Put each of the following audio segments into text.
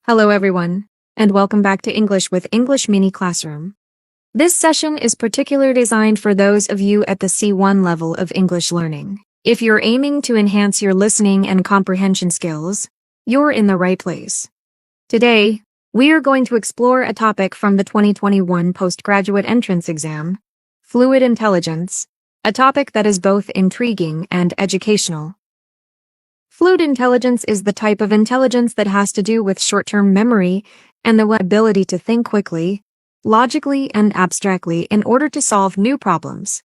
Hello everyone, and welcome back to English with English Mini Classroom. This session is particularly designed for those of you at the C1 level of English learning. If you're aiming to enhance your listening and comprehension skills, you're in the right place. Today, we are going to explore a topic from the 2021 postgraduate entrance exam, fluid intelligence, a topic that is both intriguing and educational. Fluid intelligence is the type of intelligence that has to do with short-term memory and the ability to think quickly, logically, and abstractly in order to solve new problems.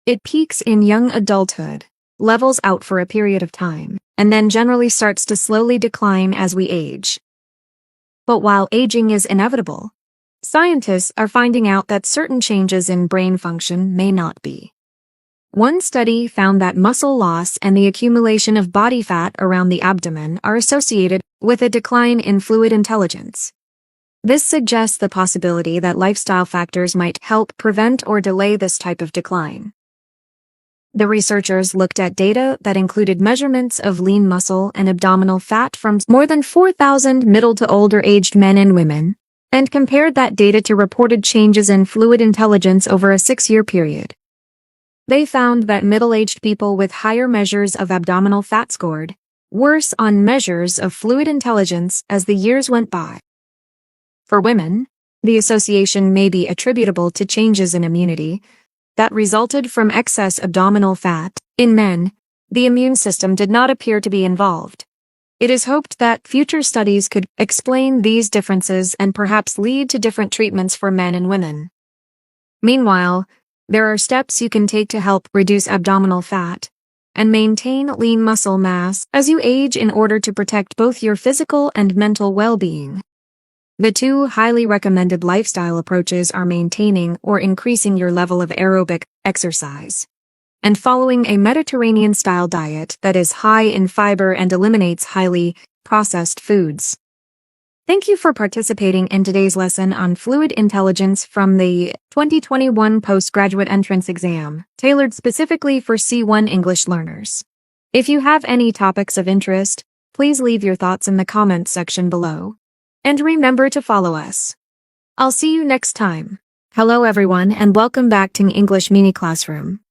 It peaks in young adulthood, levels out for a period of time, and then generally starts to slowly decline as we age. But while aging is inevitable, scientists are finding out that certain changes in brain function may not be. One study found that muscle loss and the accumulation of body fat around the abdomen are associated with a decline in fluid intelligence. This suggests the possibility that lifestyle factors might help prevent or delay this type of decline. The researchers looked at data that included measurements of lean muscle and abdominal fat from more than 4,000 middle to older aged men and women, and compared that data to reported changes in fluid intelligence over a 6-year period. They found that middle-aged people with higher measures of abdominal fat scored worse on measures of fluid intelligence as the years went by. For women, the association may be attributable to changes in immunity that resulted from excess abdominal fat. In men, the immune system did not appear to be involved. It is hoped that future studies could explain these differences and perhaps lead to different treatments for men and women. Meanwhile, there are steps you can take to help reduce abdominal fat and maintain lean muscle mass as you age in order to protect both your physical and mental well-being. The two highly recommended lifestyle approaches are maintaining or increasing your level of aerobic exercise and following a Mediterranean-style diet that is high in fiber and eliminates highly processed foods. Thank you for participating in today's lesson on fluid intelligence from the 2021 postgraduate entrance exam, tailored specifically for C1 English learners. If you have any topics of interest, please leave your thoughts in the comments section below. And remember to follow us. I'll see you next time. Hello everyone and welcome back to English Mini Classroom.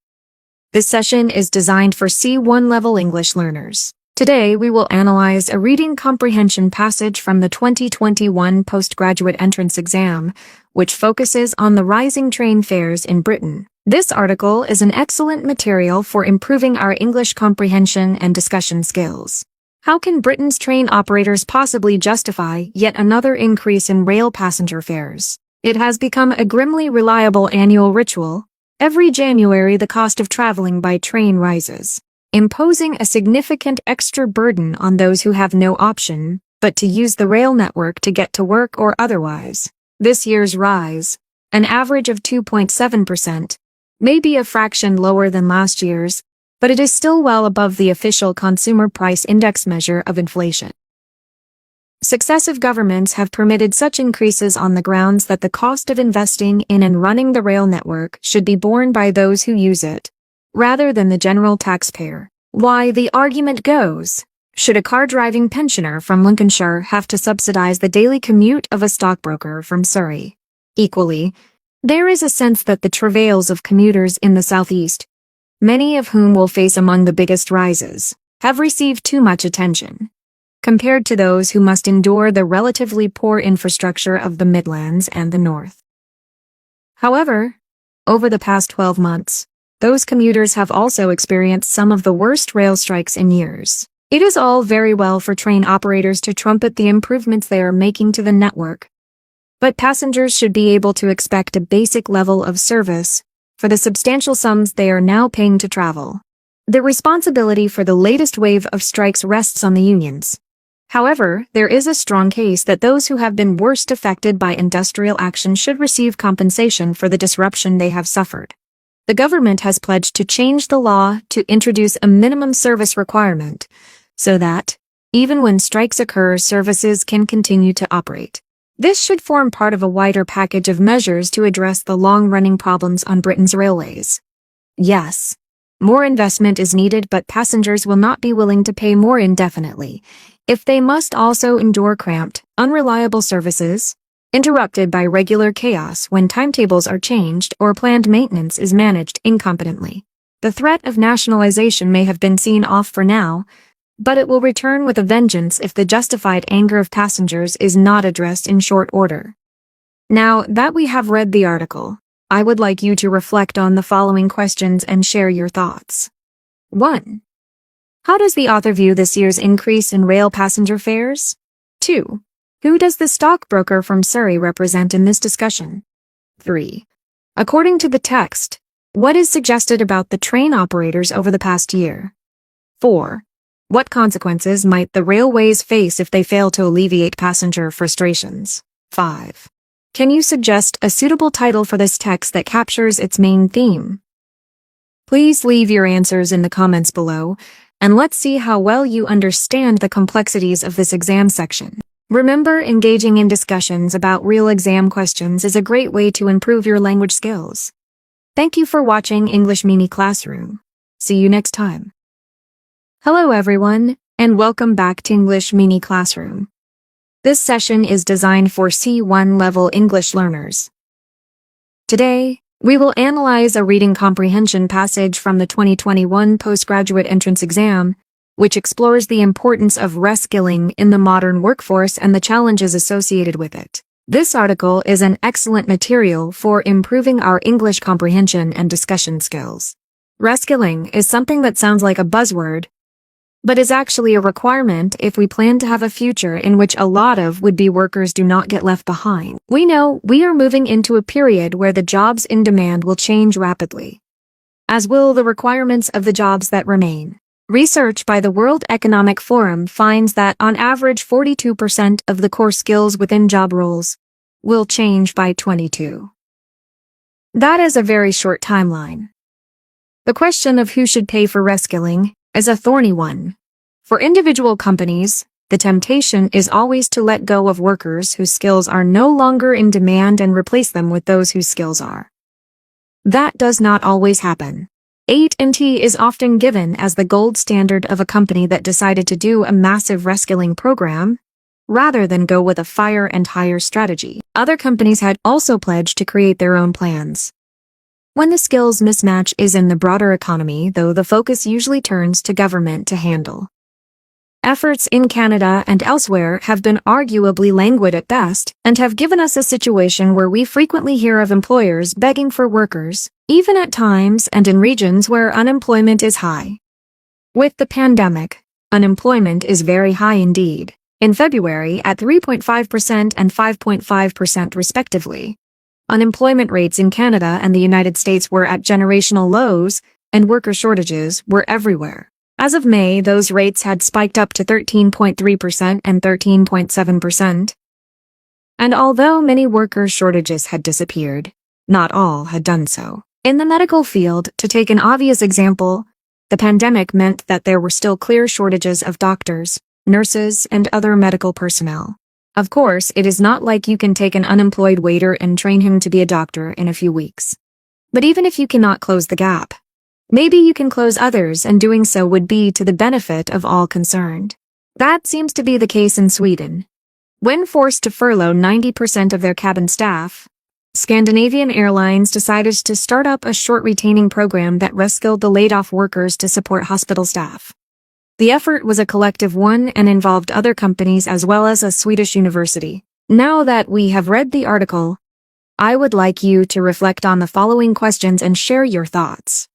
This session is designed for C1 level English learners. Today, we will analyze a reading comprehension passage from the 2021 postgraduate entrance exam, which focuses on the rising train fares in Britain. This article is an excellent material for improving our English comprehension and discussion skills. How can Britain's train operators possibly justify yet another increase in rail passenger fares? It has become a grimly reliable annual ritual. Every January, the cost of traveling by train rises, imposing a significant extra burden on those who have no option but to use the rail network to get to work or otherwise. This year's rise, an average of 2.7%, may be a fraction lower than last year's, but it is still well above the official Consumer Price Index measure of inflation. Successive governments have permitted such increases on the grounds that the cost of investing in and running the rail network should be borne by those who use it, rather than the general taxpayer. Why, the argument goes, should a car-driving pensioner from Lincolnshire have to subsidize the daily commute of a stockbroker from Surrey? Equally, there is a sense that the travails of commuters in the southeast, many of whom will face among the biggest rises, have received too much attention, compared to those who must endure the relatively poor infrastructure of the Midlands and the North. However, over the past 12 months, those commuters have also experienced some of the worst rail strikes in years. It is all very well for train operators to trumpet the improvements they are making to the network, but passengers should be able to expect a basic level of service for the substantial sums they are now paying to travel. The responsibility for the latest wave of strikes rests on the unions. However, there is a strong case that those who have been worst affected by industrial action should receive compensation for the disruption they have suffered. The government has pledged to change the law to introduce a minimum service requirement, so that, even when strikes occur, services can continue to operate. This should form part of a wider package of measures to address the long-running problems on Britain's railways. Yes, more investment is needed, but passengers will not be willing to pay more indefinitely, if they must also endure cramped, unreliable services, interrupted by regular chaos when timetables are changed or planned maintenance is managed incompetently. The threat of nationalization may have been seen off for now, but it will return with a vengeance if the justified anger of passengers is not addressed in short order. Now that we have read the article, I would like you to reflect on the following questions and share your thoughts. 1. How does the author view this year's increase in rail passenger fares? 2. Who does the stockbroker from Surrey represent in this discussion? 3. According to the text, what is suggested about the train operators over the past year? 4. What consequences might the railways face if they fail to alleviate passenger frustrations? 5. Can you suggest a suitable title for this text that captures its main theme? Please leave your answers in the comments below, and let's see how well you understand the complexities of this exam section. Remember, engaging in discussions about real exam questions is a great way to improve your language skills. Thank you for watching English Mini Classroom. See you next time. Hello everyone, and welcome back to English Mini Classroom. This session is designed for C1 level English learners. Today, we will analyze a reading comprehension passage from the 2021 postgraduate entrance exam, which explores the importance of reskilling in the modern workforce and the challenges associated with it. This article is an excellent material for improving our English comprehension and discussion skills. Reskilling is something that sounds like a buzzword, but is actually a requirement if we plan to have a future in which a lot of would-be workers do not get left behind. We know we are moving into a period where the jobs in demand will change rapidly, as will the requirements of the jobs that remain. Research by the World Economic Forum finds that on average 42% of the core skills within job roles will change by 2022. That is a very short timeline. The question of who should pay for reskilling is a thorny one. For individual companies, the temptation is always to let go of workers whose skills are no longer in demand and replace them with those whose skills are. That does not always happen. AT&T is often given as the gold standard of a company that decided to do a massive reskilling program, rather than go with a fire and hire strategy. Other companies had also pledged to create their own plans. When the skills mismatch is in the broader economy, though, the focus usually turns to government to handle. Efforts in Canada and elsewhere have been arguably languid at best, and have given us a situation where we frequently hear of employers begging for workers, even at times and in regions where unemployment is high. With the pandemic, unemployment is very high indeed, in February at 3.5% and 5.5% respectively. Unemployment rates in Canada and the United States were at generational lows, and worker shortages were everywhere. As of May, those rates had spiked up to 13.3% and 13.7%. And although many worker shortages had disappeared, not all had done so. In the medical field, to take an obvious example, the pandemic meant that there were still clear shortages of doctors, nurses, and other medical personnel. Of course, it is not like you can take an unemployed waiter and train him to be a doctor in a few weeks. But even if you cannot close the gap, maybe you can close others, and doing so would be to the benefit of all concerned. That seems to be the case in Sweden. When forced to furlough 90% of their cabin staff, Scandinavian Airlines decided to start up a short retaining program that reskilled the laid-off workers to support hospital staff. The effort was a collective one and involved other companies as well as a Swedish university. Now that we have read the article, I would like you to reflect on the following questions and share your thoughts.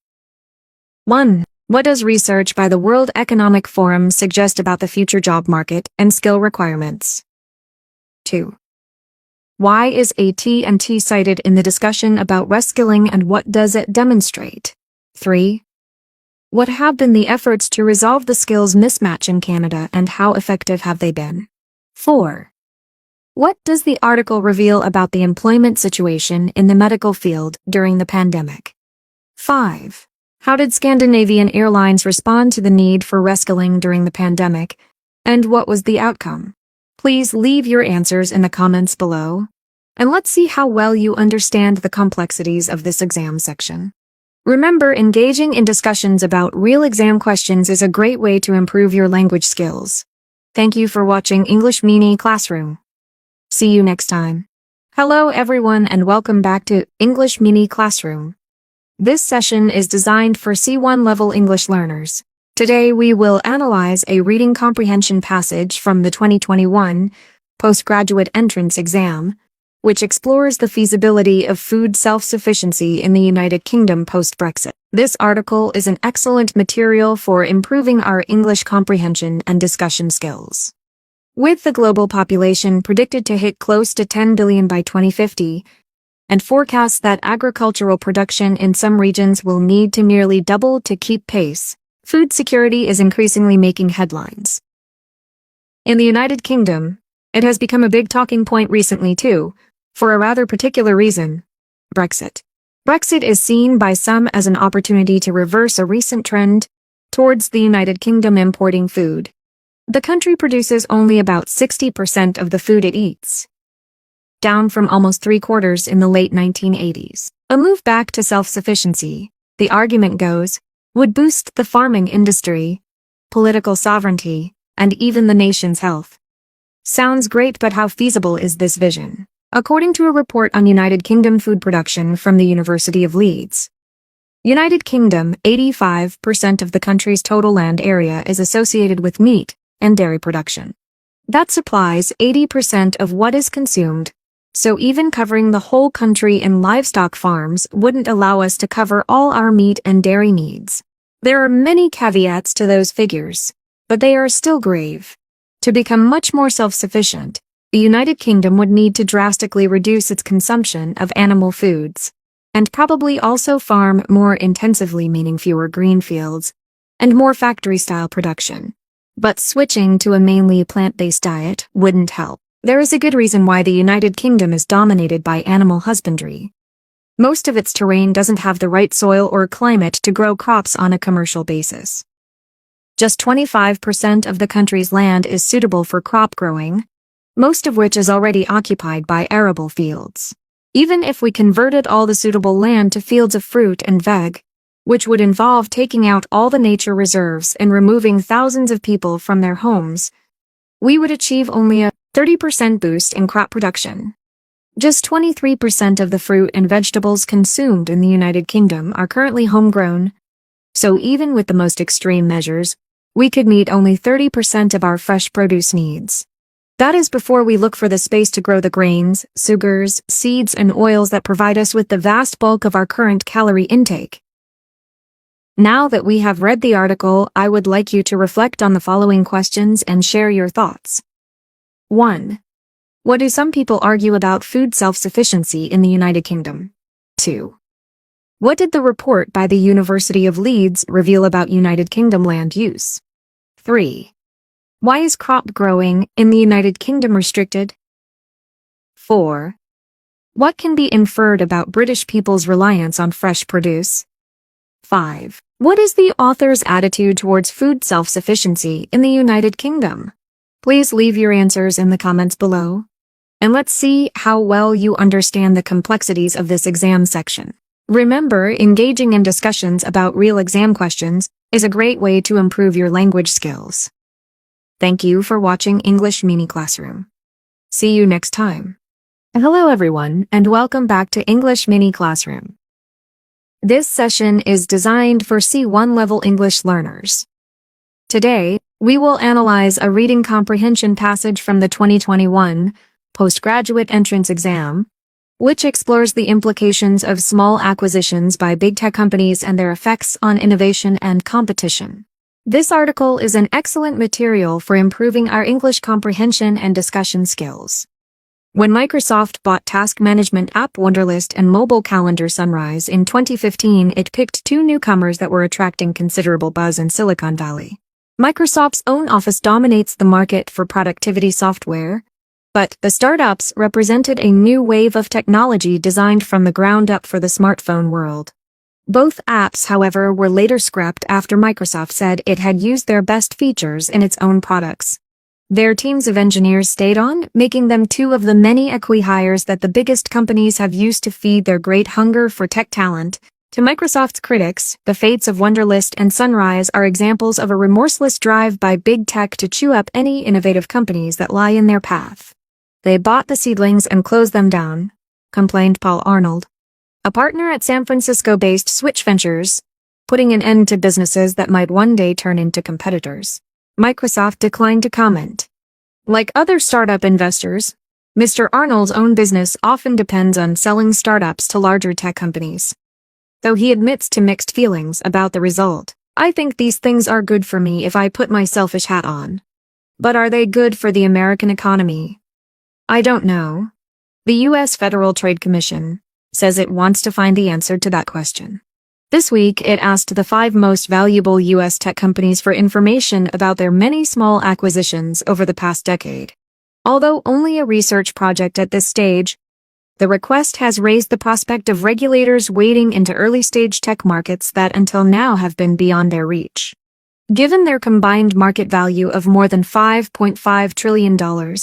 1. What does research by the World Economic Forum suggest about the future job market and skill requirements? 2. Why is AT&T cited in the discussion about reskilling, and what does it demonstrate? 3. What have been the efforts to resolve the skills mismatch in Canada, and how effective have they been? 4. What does the article reveal about the employment situation in the medical field during the pandemic? 5. How did Scandinavian Airlines respond to the need for reskilling during the pandemic, and what was the outcome? Please leave your answers in the comments below, and let's see how well you understand the complexities of this exam section. Remember, engaging in discussions about real exam questions is a great way to improve your language skills. Thank you for watching English Mini Classroom. See you next time. Hello everyone and welcome back to English Mini Classroom. This session is designed for C1 level English learners. Today we will analyze a reading comprehension passage from the 2021 postgraduate entrance exam, which explores the feasibility of food self-sufficiency in the United Kingdom post-Brexit. This article is an excellent material for improving our English comprehension and discussion skills. With the global population predicted to hit close to 10 billion by 2050, and forecasts that agricultural production in some regions will need to nearly double to keep pace, food security is increasingly making headlines. In the United Kingdom, it has become a big talking point recently too, for a rather particular reason: Brexit. Brexit is seen by some as an opportunity to reverse a recent trend towards the United Kingdom importing food. The country produces only about 60% of the food it eats, down from almost 3/4 in the late 1980s. A move back to self-sufficiency, the argument goes, would boost the farming industry, political sovereignty, and even the nation's health. Sounds great, but how feasible is this vision? According to a report on United Kingdom food production from the University of Leeds, United Kingdom, 85% of the country's total land area is associated with meat and dairy production. That supplies 80% of what is consumed. So even covering the whole country in livestock farms wouldn't allow us to cover all our meat and dairy needs. There are many caveats to those figures, but they are still grave. To become much more self-sufficient, the United Kingdom would need to drastically reduce its consumption of animal foods, and probably also farm more intensively, meaning fewer green fields, and more factory-style production. But switching to a mainly plant-based diet wouldn't help. There is a good reason why the United Kingdom is dominated by animal husbandry. Most of its terrain doesn't have the right soil or climate to grow crops on a commercial basis. Just 25% of the country's land is suitable for crop growing, most of which is already occupied by arable fields. Even if we converted all the suitable land to fields of fruit and veg, which would involve taking out all the nature reserves and removing thousands of people from their homes, we would achieve only a 30% boost in crop production. Just 23% of the fruit and vegetables consumed in the United Kingdom are currently homegrown, so even with the most extreme measures, we could meet only 30% of our fresh produce needs. That is before we look for the space to grow the grains, sugars, seeds, and oils that provide us with the vast bulk of our current calorie intake. Now that we have read the article, I would like you to reflect on the following questions and share your thoughts. 1. What do some people argue about food self-sufficiency in the United Kingdom? 2. What did the report by the University of Leeds reveal about United Kingdom land use? 3. Why is crop growing in the United Kingdom restricted? 4. What can be inferred about British people's reliance on fresh produce? 5. What is the author's attitude towards food self-sufficiency in the United Kingdom? Please leave your answers in the comments below, and let's see how well you understand the complexities of this exam section. Remember, engaging in discussions about real exam questions is a great way to improve your language skills. Thank you for watching English Mini Classroom. See you next time. Hello everyone, and welcome back to English Mini Classroom. This session is designed for C1 level English learners. Today, we will analyze a reading comprehension passage from the 2021 postgraduate entrance exam, which explores the implications of small acquisitions by big tech companies and their effects on innovation and competition. This article is an excellent material for improving our English comprehension and discussion skills. When Microsoft bought task management app Wunderlist and mobile calendar Sunrise in 2015, it picked two newcomers that were attracting considerable buzz in Silicon Valley. Microsoft's own Office dominates the market for productivity software, but the startups represented a new wave of technology designed from the ground up for the smartphone world. Both apps, however, were later scrapped after Microsoft said it had used their best features in its own products. Their teams of engineers stayed on, making them two of the many acqui-hires that the biggest companies have used to feed their great hunger for tech talent. To Microsoft's critics, the fates of Wunderlist and Sunrise are examples of a remorseless drive by big tech to chew up any innovative companies that lie in their path. They bought the seedlings and closed them down, complained Paul Arnold, a partner at San Francisco-based Switch Ventures, putting an end to businesses that might one day turn into competitors. Microsoft declined to comment. Like other startup investors, Mr. Arnold's own business often depends on selling startups to larger tech companies. Though he admits to mixed feelings about the result, I think these things are good for me if I put my selfish hat on. But are they good for the American economy? I don't know. The U.S. Federal Trade Commission says it wants to find the answer to that question. This week, it asked the 5 most valuable U.S. tech companies for information about their many small acquisitions over the past decade. Although only a research project at this stage, the request has raised the prospect of regulators wading into early-stage tech markets that until now have been beyond their reach. Given their combined market value of more than $5.5 trillion,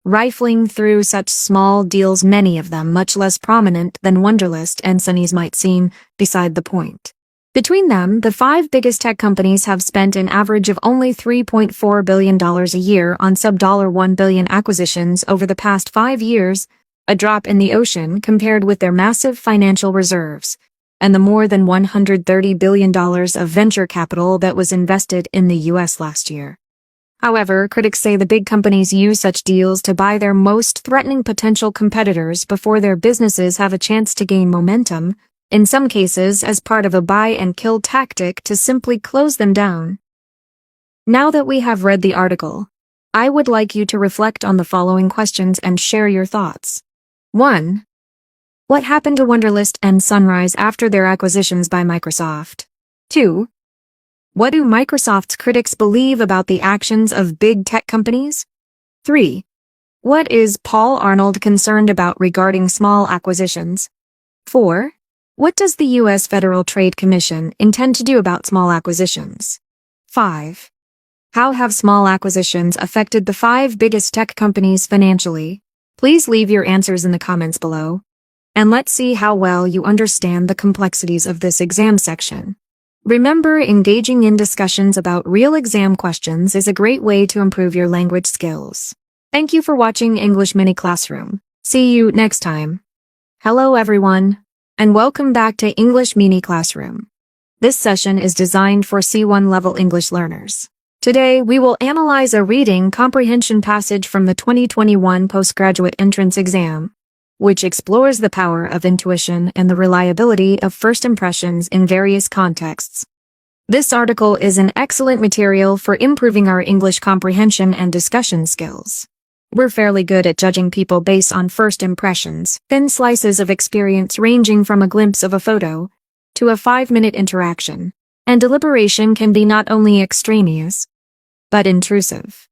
rifling through such small deals, many of them much less prominent than Wunderlist and Sunny's, might seem beside the point. Between them, the 5 biggest tech companies have spent an average of only $3.4 billion a year on sub-$1 billion acquisitions over the past 5 years, a drop in the ocean compared with their massive financial reserves and the more than $130 billion of venture capital that was invested in the U.S. last year. However, critics say the big companies use such deals to buy their most threatening potential competitors before their businesses have a chance to gain momentum, in some cases as part of a buy-and-kill tactic to simply close them down. Now that we have read the article, I would like you to reflect on the following questions and share your thoughts. 1. What happened to Wunderlist and Sunrise after their acquisitions by Microsoft? 2. What do Microsoft's critics believe about the actions of big tech companies? 3. What is Paul Arnold concerned about regarding small acquisitions? 4. What does the U.S. Federal Trade Commission intend to do about small acquisitions? 5. How have small acquisitions affected the 5 biggest tech companies financially? Please leave your answers in the comments below. And let's see how well you understand the complexities of this exam section. Remember, engaging in discussions about real exam questions is a great way to improve your language skills. Thank you for watching English Mini Classroom. See you next time. Hello everyone, and welcome back to English Mini Classroom. This session is designed for C1 level English learners. Today, we will analyze a reading comprehension passage from the 2021 postgraduate entrance exam, which explores the power of intuition and the reliability of first impressions in various contexts. This article is an excellent material for improving our English comprehension and discussion skills. We're fairly good at judging people based on first impressions, thin slices of experience ranging from a glimpse of a photo to a 5-minute interaction, and deliberation can be not only extraneous, but intrusive.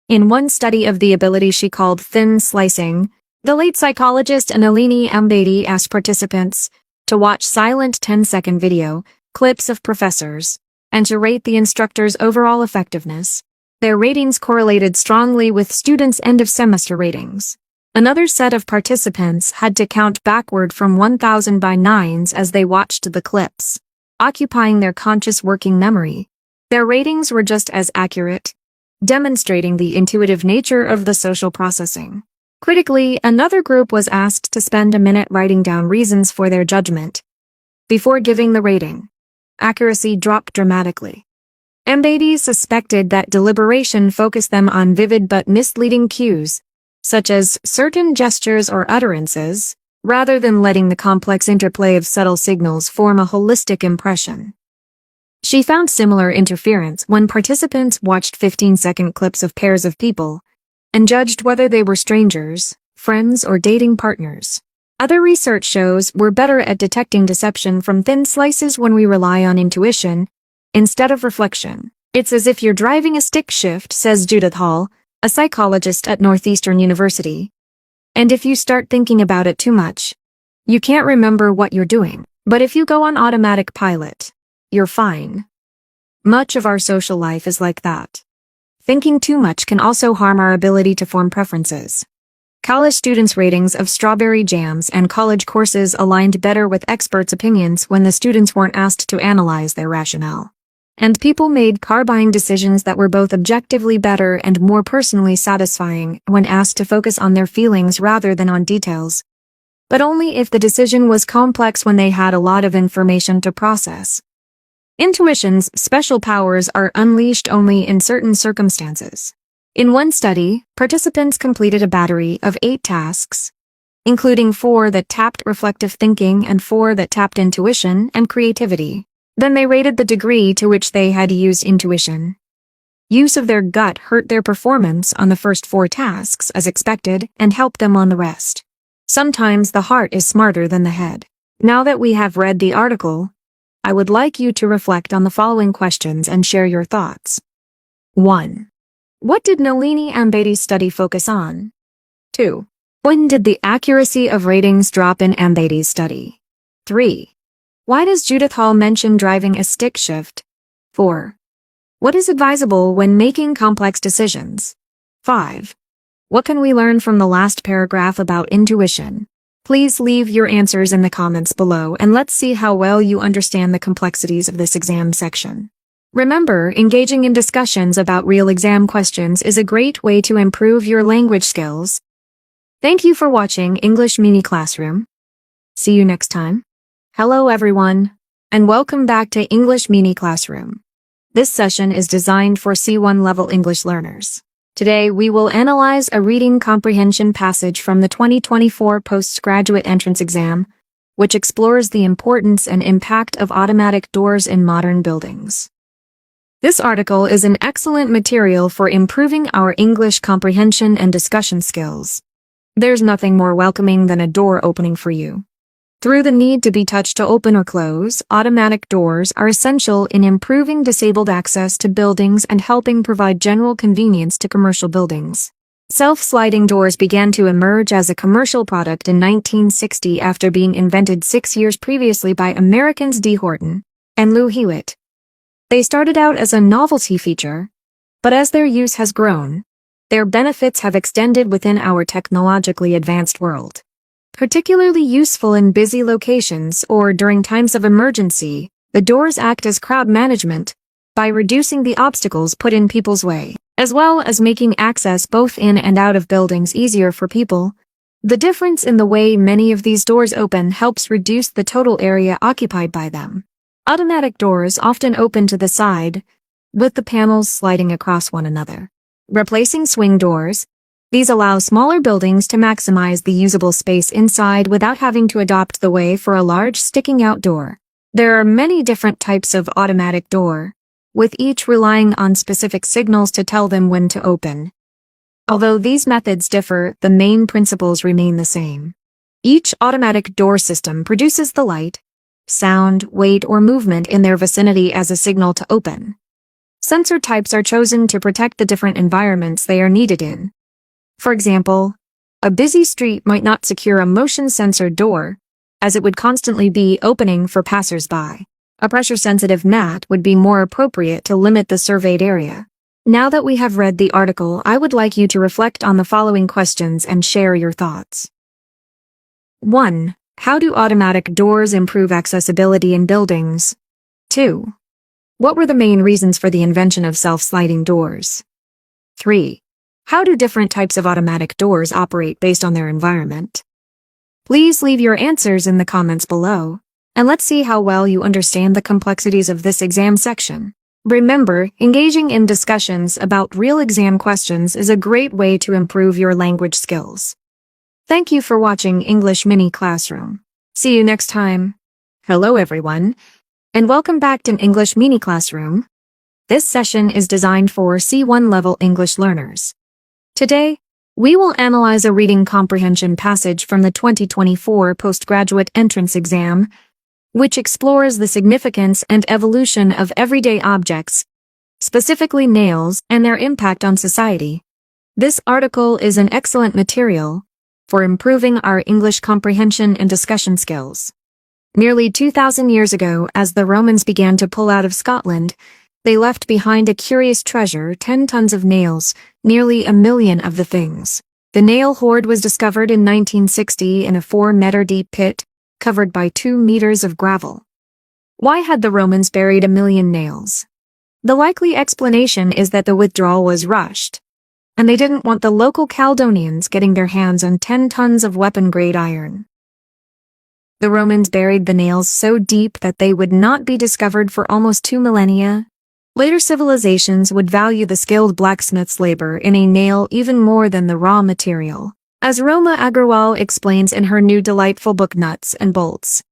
In one study of the ability she called thin slicing, the late psychologist Nalini Ambady asked participants to watch silent 10-second video clips of professors and to rate the instructor's overall effectiveness. Their ratings correlated strongly with students' end-of-semester ratings. Another set of participants had to count backward from 1,000 by 9s as they watched the clips, occupying their conscious working memory. Their ratings were just as accurate, demonstrating the intuitive nature of the social processing. Critically, another group was asked to spend a minute writing down reasons for their judgment before giving the rating. Accuracy dropped dramatically. Ambady suspected that deliberation focused them on vivid but misleading cues, such as certain gestures or utterances, rather than letting the complex interplay of subtle signals form a holistic impression. She found similar interference when participants watched 15-second clips of pairs of people and judged whether they were strangers, friends, or dating partners. Other research shows we're better at detecting deception from thin slices when we rely on intuition instead of reflection. It's as if you're driving a stick shift, says Judith Hall, a psychologist at Northeastern University. And if you start thinking about it too much, you can't remember what you're doing. But if you go on automatic pilot, you're fine. Much of our social life is like that. Thinking too much can also harm our ability to form preferences. College students' ratings of strawberry jams and college courses aligned better with experts' opinions when the students weren't asked to analyze their rationale. and people made car buying decisions that were both objectively better and more personally satisfying when asked to focus on their feelings rather than on details. But only if the decision was complex when they had a lot of information to process. Intuition's special powers are unleashed only in certain circumstances. In one study, participants completed a battery of 8 tasks, including 4 that tapped reflective thinking and 4 that tapped intuition and creativity. Then they rated the degree to which they had used intuition. Use of their gut hurt their performance on the first 4 tasks as expected and helped them on the rest. Sometimes the heart is smarter than the head. Now that we have read the article, I would like you to reflect on the following questions and share your thoughts. 1. What did Nalini Ambedi's study focus on? 2. When did the accuracy of ratings drop in Ambedi's study? 3. Why does Judith Hall mention driving a stick shift? 4. What is advisable when making complex decisions? 5. What can we learn from the last paragraph about intuition? Please leave your answers in the comments below and let's see how well you understand the complexities of this exam section. Remember, engaging in discussions about real exam questions is a great way to improve your language skills. Thank you for watching English Mini Classroom. See you next time. Hello everyone, and welcome back to English Mini Classroom. This session is designed for C1 level English learners. Today, we will analyze a reading comprehension passage from the 2024 postgraduate entrance exam, which explores the importance and impact of automatic doors in modern buildings. This article is an excellent material for improving our English comprehension and discussion skills. There's nothing more welcoming than a door opening for you. Through the need to be touched to open or close, automatic doors are essential in improving disabled access to buildings and helping provide general convenience to commercial buildings. Self-sliding doors began to emerge as a commercial product in 1960 after being invented 6 years previously by Americans D. Horton and Lou Hewitt. They started out as a novelty feature, but as their use has grown, their benefits have extended within our technologically advanced world. Particularly useful in busy locations or during times of emergency, the doors act as crowd management by reducing the obstacles put in people's way, as well as making access both in and out of buildings easier for people. The difference in the way many of these doors open helps reduce the total area occupied by them. Automatic doors often open to the side, with the panels sliding across one another. Replacing swing doors, these allow smaller buildings to maximize the usable space inside without having to adopt the way for a large sticking-out door. There are many different types of automatic door, with each relying on specific signals to tell them when to open. Although these methods differ, the main principles remain the same. Each automatic door system produces the light, sound, weight, or movement in their vicinity as a signal to open. Sensor types are chosen to protect the different environments they are needed in. For example, a busy street might not secure a motion-sensor door, as it would constantly be opening for passers-by. A pressure-sensitive mat would be more appropriate to limit the surveyed area. Now that we have read the article, I would like you to reflect on the following questions and share your thoughts. 1. How do automatic doors improve accessibility in buildings? 2. What were the main reasons for the invention of self-sliding doors? 3. How do different types of automatic doors operate based on their environment? Please leave your answers in the comments below, and let's see how well you understand the complexities of this exam section. Remember, engaging in discussions about real exam questions is a great way to improve your language skills. Thank you for watching English Mini Classroom. See you next time. Hello everyone, and welcome back to English Mini Classroom. This session is designed for C1 level English learners. Today, we will analyze a reading comprehension passage from the 2024 postgraduate entrance exam, which explores the significance and evolution of everyday objects, specifically nails, and their impact on society. This article is an excellent material for improving our English comprehension and discussion skills. Nearly 2,000 years ago, as the Romans began to pull out of Scotland, they left behind a curious treasure, 10 tons of nails, nearly 1 million of the things. The nail hoard was discovered in 1960 in a 4-meter-deep pit, covered by 2 meters of gravel. Why had the Romans buried 1 million nails? The likely explanation is that the withdrawal was rushed, and they didn't want the local Caledonians getting their hands on 10 tons of weapon-grade iron. The Romans buried the nails so deep that they would not be discovered for almost 2 millennia. Later civilizations would value the skilled blacksmith's labor in a nail even more than the raw material, as Roma Agrawal explains in her new delightful book Nuts and Bolts.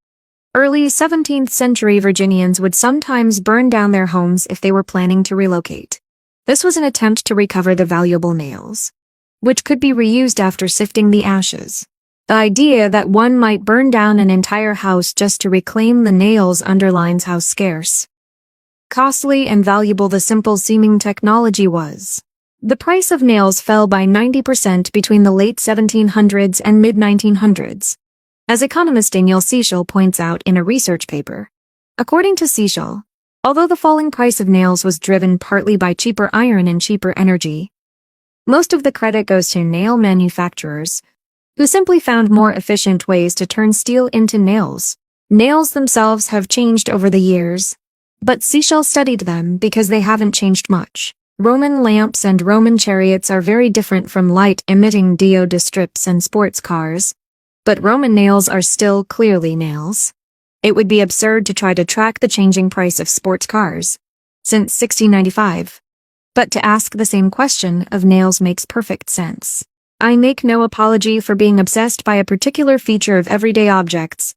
Early 17th century Virginians would sometimes burn down their homes if they were planning to relocate. This was an attempt to recover the valuable nails, which could be reused after sifting the ashes. The idea that one might burn down an entire house just to reclaim the nails underlines how scarce, costly, and valuable the simple-seeming technology was. The price of nails fell by 90% between the late 1700s and mid-1900s, as economist Daniel Seichel points out in a research paper. According to Seichel, although the falling price of nails was driven partly by cheaper iron and cheaper energy, most of the credit goes to nail manufacturers, who simply found more efficient ways to turn steel into nails. Nails themselves have changed over the years, but Seichel studied them because they haven't changed much. Roman lamps and Roman chariots are very different from light-emitting diode strips and sports cars, but Roman nails are still clearly nails. It would be absurd to try to track the changing price of sports cars since 1695, but to ask the same question of nails makes perfect sense. I make no apology for being obsessed by a particular feature of everyday objects,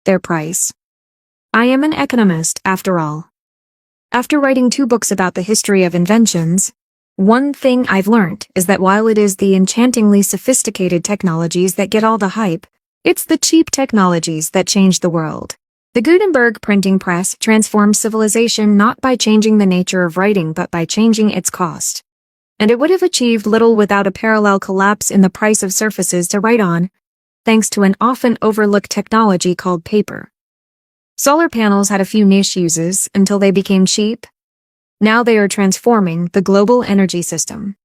their price. I am an economist, after all. After writing 2 books about the history of inventions, one thing I've learned is that while it is the enchantingly sophisticated technologies that get all the hype, it's the cheap technologies that change the world. The Gutenberg printing press transformed civilization not by changing the nature of writing but by changing its cost. And it would have achieved little without a parallel collapse in the price of surfaces to write on, thanks to an often overlooked technology called paper. Solar panels had a few niche uses until they became cheap. Now they are transforming the global energy system.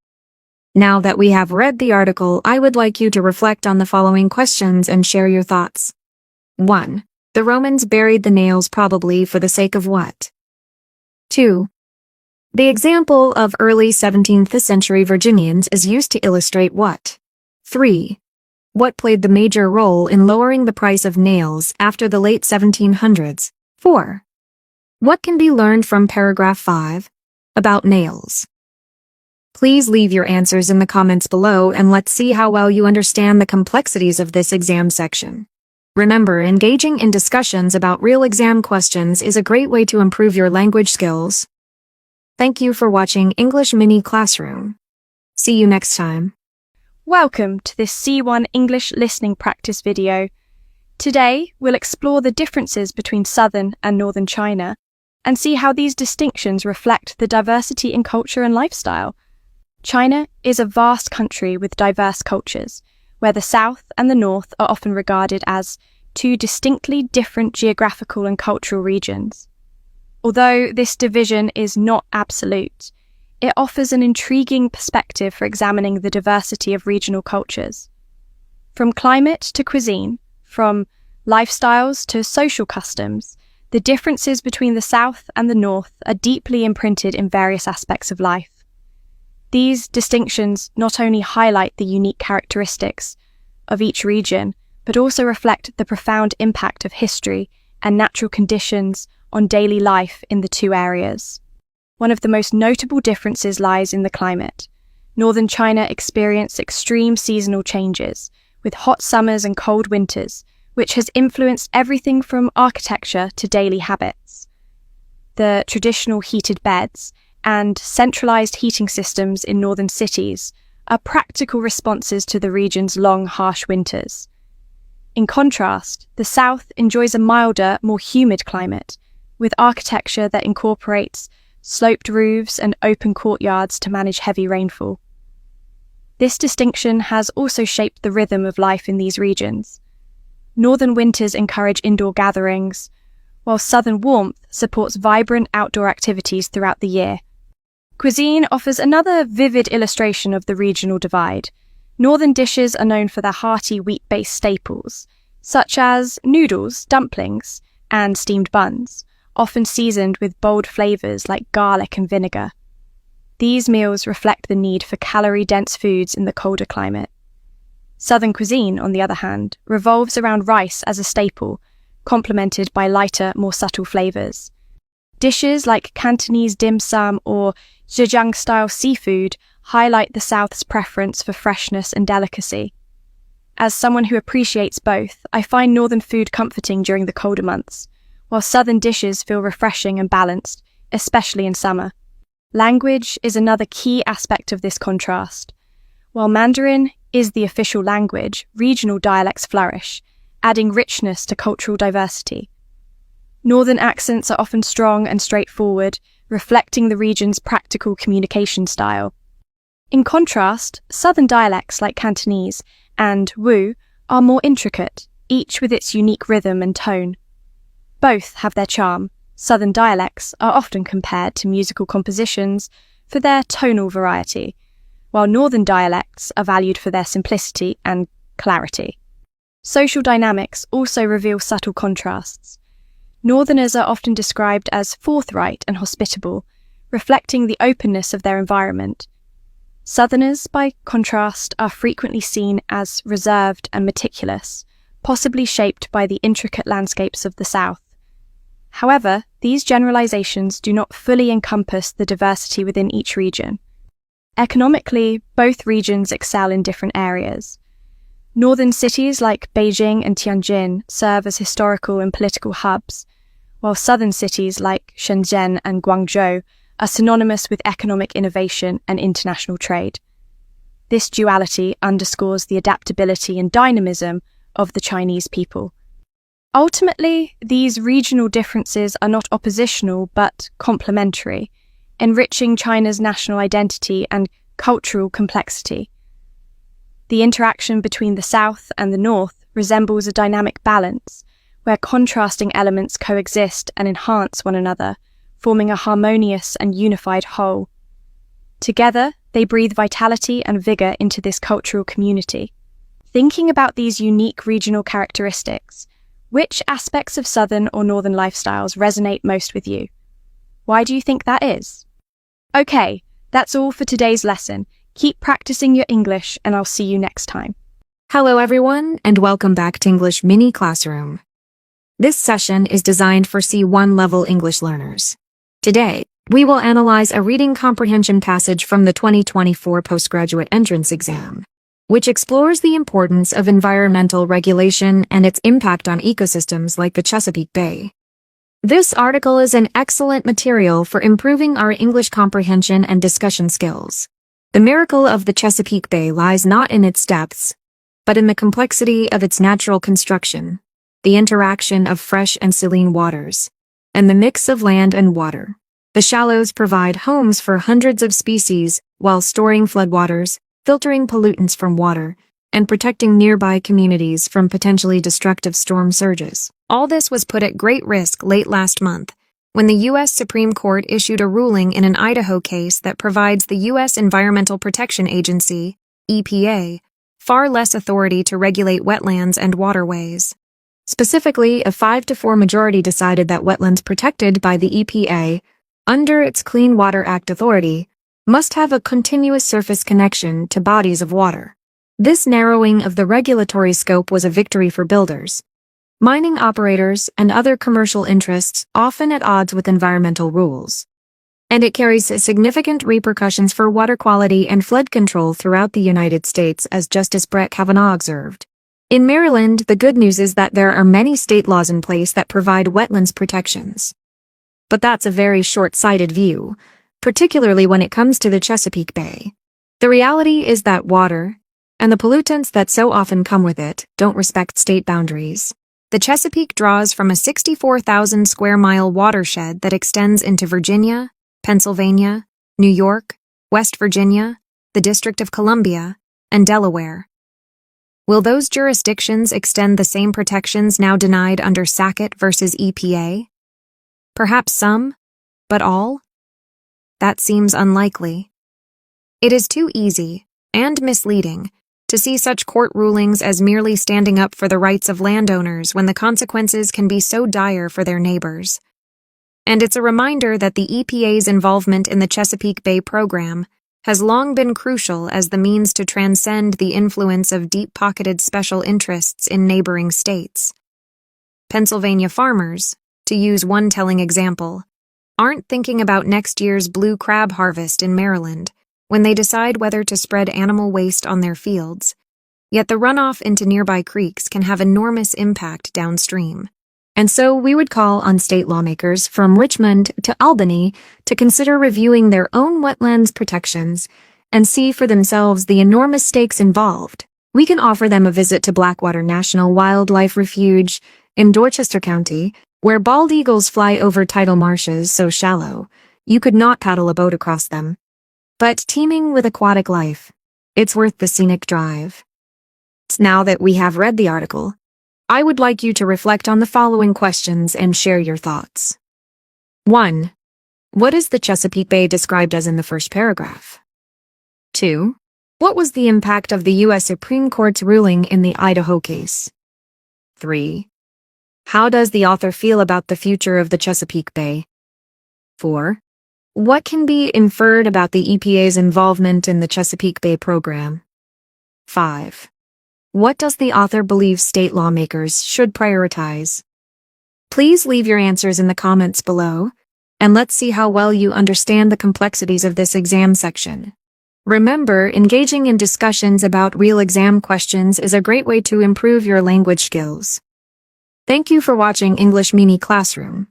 Now that we have read the article, I would like you to reflect on the following questions and share your thoughts. 1. The Romans buried the nails probably for the sake of what? 2. The example of early 17th century Virginians is used to illustrate what? 3. What played the major role in lowering the price of nails after the late 1700s? 4. What can be learned from paragraph 5 about nails? Please leave your answers in the comments below and let's see how well you understand the complexities of this exam section. Remember, engaging in discussions about real exam questions is a great way to improve your language skills. Thank you for watching English Mini Classroom. See you next time. Welcome to this C1 English listening practice video. Today, we'll explore the differences between southern and northern China and see how these distinctions reflect the diversity in culture and lifestyle. China is a vast country with diverse cultures, where the south and the north are often regarded as 2 distinctly different geographical and cultural regions. Although this division is not absolute, it offers an intriguing perspective for examining the diversity of regional cultures. From climate to cuisine, from lifestyles to social customs, the differences between the south and the north are deeply imprinted in various aspects of life. These distinctions not only highlight the unique characteristics of each region, but also reflect the profound impact of history and natural conditions on daily life in the 2 areas. One of the most notable differences lies in the climate. Northern China experiences extreme seasonal changes, with hot summers and cold winters, which has influenced everything from architecture to daily habits. The traditional heated beds and centralized heating systems in northern cities are practical responses to the region's long, harsh winters. In contrast, the south enjoys a milder, more humid climate, with architecture that incorporates sloped roofs and open courtyards to manage heavy rainfall. This distinction has also shaped the rhythm of life in these regions. Northern winters encourage indoor gatherings, while southern warmth supports vibrant outdoor activities throughout the year. Cuisine offers another vivid illustration of the regional divide. Northern dishes are known for their hearty wheat-based staples, such as noodles, dumplings, and steamed buns, often seasoned with bold flavors like garlic and vinegar. These meals reflect the need for calorie-dense foods in the colder climate. Southern cuisine, on the other hand, revolves around rice as a staple, complemented by lighter, more subtle flavors. Dishes like Cantonese dim sum or Zhejiang-style seafood highlight the South's preference for freshness and delicacy. As someone who appreciates both, I find Northern food comforting during the colder months, while Southern dishes feel refreshing and balanced, especially in summer. Language is another key aspect of this contrast. While Mandarin is the official language, regional dialects flourish, adding richness to cultural diversity. Northern accents are often strong and straightforward, reflecting the region's practical communication style. In contrast, Southern dialects like Cantonese and Wu are more intricate, each with its unique rhythm and tone. Both have their charm. Southern dialects are often compared to musical compositions for their tonal variety, while Northern dialects are valued for their simplicity and clarity. Social dynamics also reveal subtle contrasts. Northerners are often described as forthright and hospitable, reflecting the openness of their environment. Southerners, by contrast, are frequently seen as reserved and meticulous, possibly shaped by the intricate landscapes of the South. However, these generalizations do not fully encompass the diversity within each region. Economically, both regions excel in different areas. Northern cities like Beijing and Tianjin serve as historical and political hubs, while southern cities like Shenzhen and Guangzhou are synonymous with economic innovation and international trade. This duality underscores the adaptability and dynamism of the Chinese people. Ultimately, these regional differences are not oppositional but complementary, enriching China's national identity and cultural complexity. The interaction between the South and the North resembles a dynamic balance, where contrasting elements coexist and enhance one another, forming a harmonious and unified whole. Together, they breathe vitality and vigor into this cultural community. Thinking about these unique regional characteristics, which aspects of Southern or Northern lifestyles resonate most with you? Why do you think that is? Okay, that's all for today's lesson. Keep practicing your English, and I'll see you next time. Hello everyone, and welcome back to English Mini Classroom. This session is designed for C1 level English learners. Today, we will analyze a reading comprehension passage from the 2024 postgraduate entrance exam, which explores the importance of environmental regulation and its impact on ecosystems like the Chesapeake Bay. This article is an excellent material for improving our English comprehension and discussion skills. The miracle of the Chesapeake Bay lies not in its depths, but in the complexity of its natural construction, the interaction of fresh and saline waters, and the mix of land and water. The shallows provide homes for hundreds of species while storing floodwaters, filtering pollutants from water, and protecting nearby communities from potentially destructive storm surges. All this was put at great risk late last month, when the U.S. Supreme Court issued a ruling in an Idaho case that provides the U.S. Environmental Protection Agency, EPA, far less authority to regulate wetlands and waterways. Specifically, a 5-4 majority decided that wetlands protected by the EPA, under its Clean Water Act authority, must have a continuous surface connection to bodies of water. This narrowing of the regulatory scope was a victory for builders, mining operators, and other commercial interests often at odds with environmental rules. And it carries significant repercussions for water quality and flood control throughout the United States, as Justice Brett Kavanaugh observed. In Maryland, the good news is that there are many state laws in place that provide wetlands protections. But that's a very short-sighted view, particularly when it comes to the Chesapeake Bay. The reality is that water, and the pollutants that so often come with it, don't respect state boundaries. The Chesapeake draws from a 64,000 square mile watershed that extends into Virginia, Pennsylvania, New York, West Virginia, the District of Columbia, and Delaware. Will those jurisdictions extend the same protections now denied under Sackett versus EPA? Perhaps some, but all? That seems unlikely. It is too easy, and misleading, to see such court rulings as merely standing up for the rights of landowners when the consequences can be so dire for their neighbors. And it's a reminder that the EPA's involvement in the Chesapeake Bay program has long been crucial as the means to transcend the influence of deep-pocketed special interests in neighboring states. Pennsylvania farmers, to use one telling example, aren't thinking about next year's blue crab harvest in Maryland when they decide whether to spread animal waste on their fields, yet the runoff into nearby creeks can have enormous impact downstream. And so we would call on state lawmakers from Richmond to Albany to consider reviewing their own wetlands protections and see for themselves the enormous stakes involved. We can offer them a visit to Blackwater National Wildlife Refuge in Dorchester County, where bald eagles fly over tidal marshes so shallow you could not paddle a boat across them, but teeming with aquatic life. It's worth the scenic drive. Now that we have read the article, I would like you to reflect on the following questions and share your thoughts. 1. What is the Chesapeake Bay described as in the first paragraph? 2. What was the impact of the U.S. Supreme Court's ruling in the Idaho case? 3. How does the author feel about the future of the Chesapeake Bay? 4. What can be inferred about the EPA's involvement in the Chesapeake Bay program? 5. What does the author believe state lawmakers should prioritize? Please leave your answers in the comments below, and let's see how well you understand the complexities of this exam section. Remember, engaging in discussions about real exam questions is a great way to improve your language skills. Thank you for watching English Mini Classroom.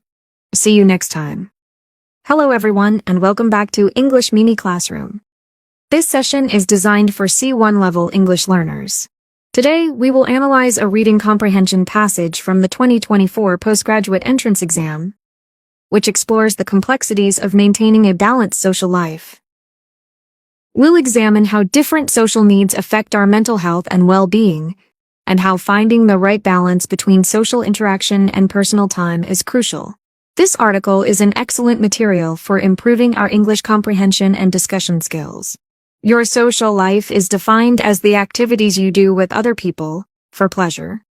See you next time. Hello everyone, and welcome back to English Mini Classroom. This session is designed for C1 level English learners. Today, we will analyze a reading comprehension passage from the 2024 postgraduate entrance exam, which explores the complexities of maintaining a balanced social life. We'll examine how different social needs affect our mental health and well-being, and how finding the right balance between social interaction and personal time is crucial. This article is an excellent material for improving our English comprehension and discussion skills. Your social life is defined as the activities you do with other people, for pleasure,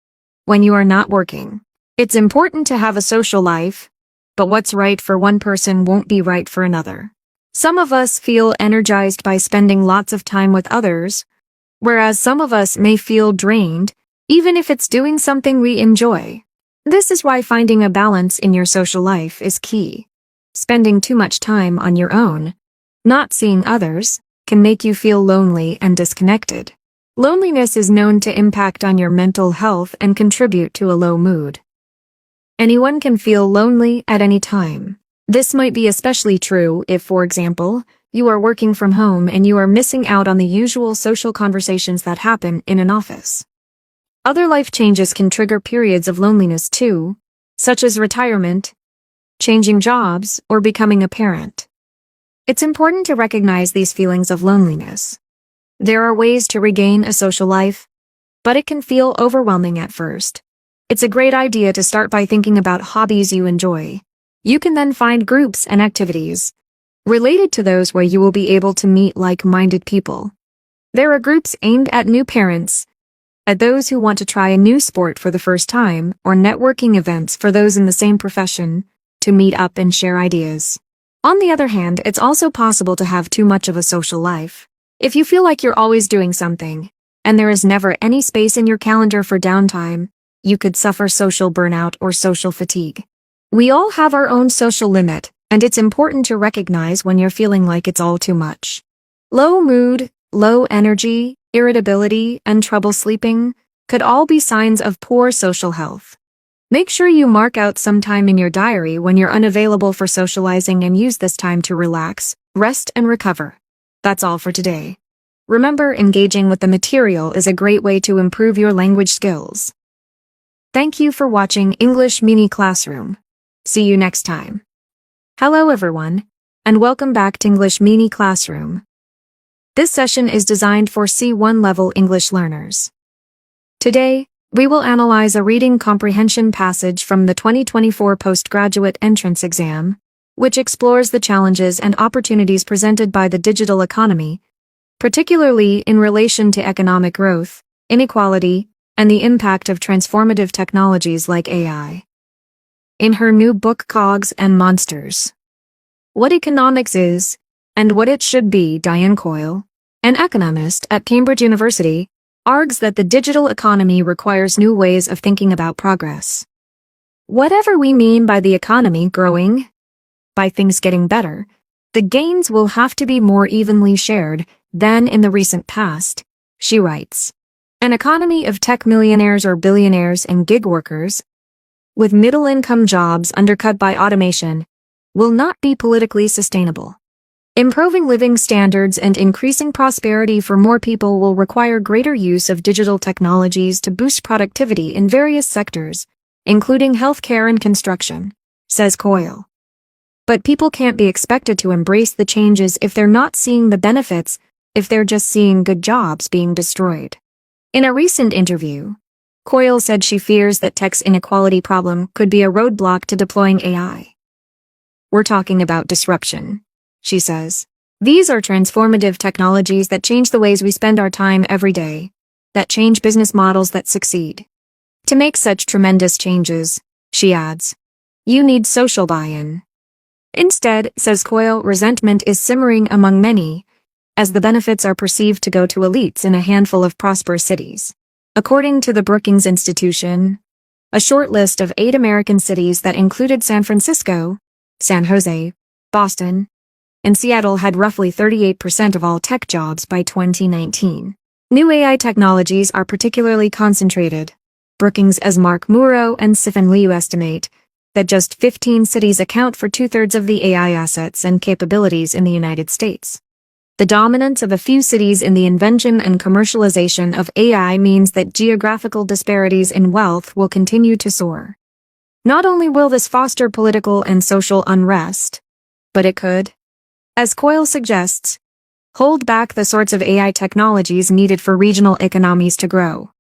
when you are not working. It's important to have a social life, but what's right for one person won't be right for another. Some of us feel energized by spending lots of time with others, whereas some of us may feel drained, even if it's doing something we enjoy. This is why finding a balance in your social life is key. Spending too much time on your own, not seeing others, can make you feel lonely and disconnected. Loneliness is known to impact on your mental health and contribute to a low mood. Anyone can feel lonely at any time. This might be especially true if, for example, you are working from home and you are missing out on the usual social conversations that happen in an office. Other life changes can trigger periods of loneliness too, such as retirement, changing jobs, or becoming a parent. It's important to recognize these feelings of loneliness. There are ways to regain a social life, but it can feel overwhelming at first. It's a great idea to start by thinking about hobbies you enjoy. You can then find groups and activities related to those where you will be able to meet like-minded people. There are groups aimed at new parents, at those who want to try a new sport for the first time, or networking events for those in the same profession to meet up and share ideas. On the other hand, it's also possible to have too much of a social life. If you feel like you're always doing something, and there is never any space in your calendar for downtime, you could suffer social burnout or social fatigue. We all have our own social limit, and it's important to recognize when you're feeling like it's all too much. Low mood, low energy, irritability, and trouble sleeping could all be signs of poor social health. Make sure you mark out some time in your diary when you're unavailable for socializing and use this time to relax, rest, and recover. That's all for today. Remember, engaging with the material is a great way to improve your language skills. Thank you for watching English Mini Classroom. See you next time. Hello everyone, and welcome back to English Mini Classroom. This session is designed for C1 level English learners. Today, we will analyze a reading comprehension passage from the 2024 postgraduate entrance exam, which explores the challenges and opportunities presented by the digital economy, particularly in relation to economic growth, inequality, and the impact of transformative technologies like AI. in her new book Cogs and Monsters. What Economics Is, and What It Should Be. Diane Coyle, an economist at Cambridge University, argues that the digital economy requires new ways of thinking about progress. Whatever we mean by the economy growing, by things getting better, the gains will have to be more evenly shared than in the recent past, she writes. An economy of tech millionaires or billionaires and gig workers, with middle-income jobs undercut by automation, will not be politically sustainable. Improving living standards and increasing prosperity for more people will require greater use of digital technologies to boost productivity in various sectors, including healthcare and construction, says Coyle. But people can't be expected to embrace the changes if they're not seeing the benefits, if they're just seeing good jobs being destroyed. In a recent interview, Coyle said she fears that tech's inequality problem could be a roadblock to deploying AI. We're talking about disruption, she says. These are transformative technologies that change the ways we spend our time every day, that change business models that succeed. To make such tremendous changes, she adds, you need social buy-in. Instead, says Coyle, resentment is simmering among many, as the benefits are perceived to go to elites in a handful of prosperous cities. According to the Brookings Institution, a short list of 8 American cities that included San Francisco, San Jose, Boston, and Seattle had roughly 38% of all tech jobs by 2019. New AI technologies are particularly concentrated. Brookings as Mark Muro and Sifan Liu estimate that just 15 cities account for 2/3 of the AI assets and capabilities in the United States. The dominance of a few cities in the invention and commercialization of AI means that geographical disparities in wealth will continue to soar. Not only will this foster political and social unrest, but it could, as Coyle suggests, hold back the sorts of AI technologies needed for regional economies to grow.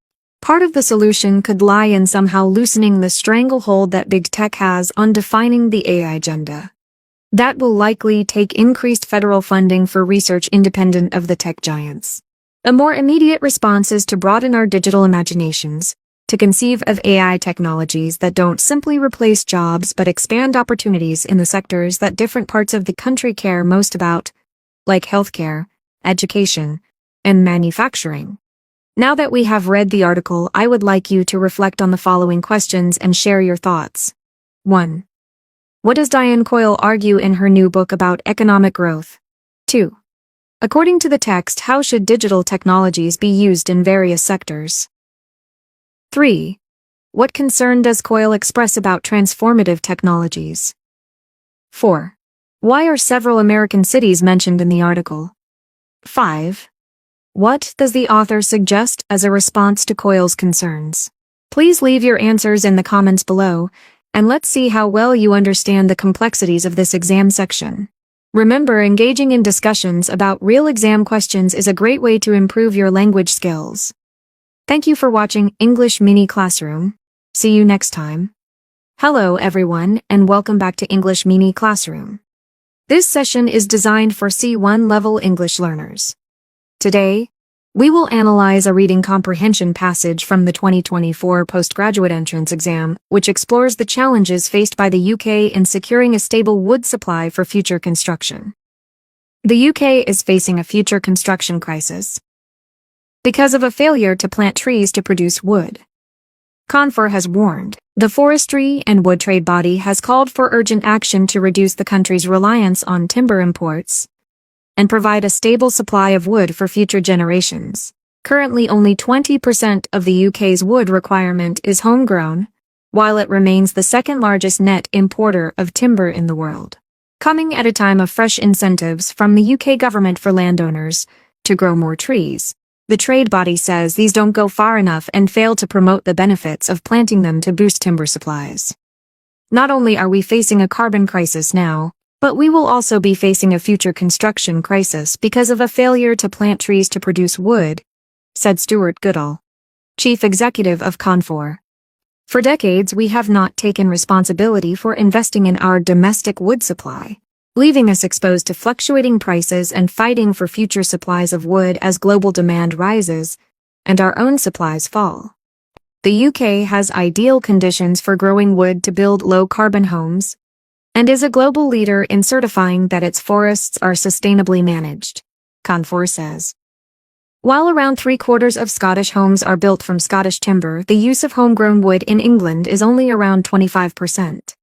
Part of the solution could lie in somehow loosening the stranglehold that big tech has on defining the AI agenda. That will likely take increased federal funding for research independent of the tech giants. A more immediate response is to broaden our digital imaginations, to conceive of AI technologies that don't simply replace jobs but expand opportunities in the sectors that different parts of the country care most about, like healthcare, education, and manufacturing. Now that we have read the article, I would like you to reflect on the following questions and share your thoughts. 1. What does Diane Coyle argue in her new book about economic growth? 2. According to the text, how should digital technologies be used in various sectors? 3. What concern does Coyle express about transformative technologies? 4. Why are several American cities mentioned in the article? 5. What does the author suggest as a response to Coyle's concerns? Please leave your answers in the comments below, and let's see how well you understand the complexities of this exam section. Remember, engaging in discussions about real exam questions is a great way to improve your language skills. Thank you for watching English Mini Classroom. See you next time. Hello everyone, and welcome back to English Mini Classroom. This session is designed for C1 level English learners. Today, we will analyze a reading comprehension passage from the 2024 postgraduate entrance exam, which explores the challenges faced by the UK in securing a stable wood supply for future construction. The UK is facing a future construction crisis because of a failure to plant trees to produce wood. Confor has warned. The forestry and wood trade body has called for urgent action to reduce the country's reliance on timber imports and provide a stable supply of wood for future generations. Currently, only 20% of the UK's wood requirement is homegrown, while it remains the second largest net importer of timber in the world. Coming at a time of fresh incentives from the UK government for landowners to grow more trees, the trade body says these don't go far enough and fail to promote the benefits of planting them to boost timber supplies. Not only are we facing a carbon crisis now, but we will also be facing a future construction crisis because of a failure to plant trees to produce wood, said Stuart Goodall, chief executive of Confor. For decades, we have not taken responsibility for investing in our domestic wood supply, leaving us exposed to fluctuating prices and fighting for future supplies of wood as global demand rises and our own supplies fall. The UK has ideal conditions for growing wood to build low-carbon homes, and is a global leader in certifying that its forests are sustainably managed, Canfor says. While around 3/4 of Scottish homes are built from Scottish timber, the use of homegrown wood in England is only around 25%.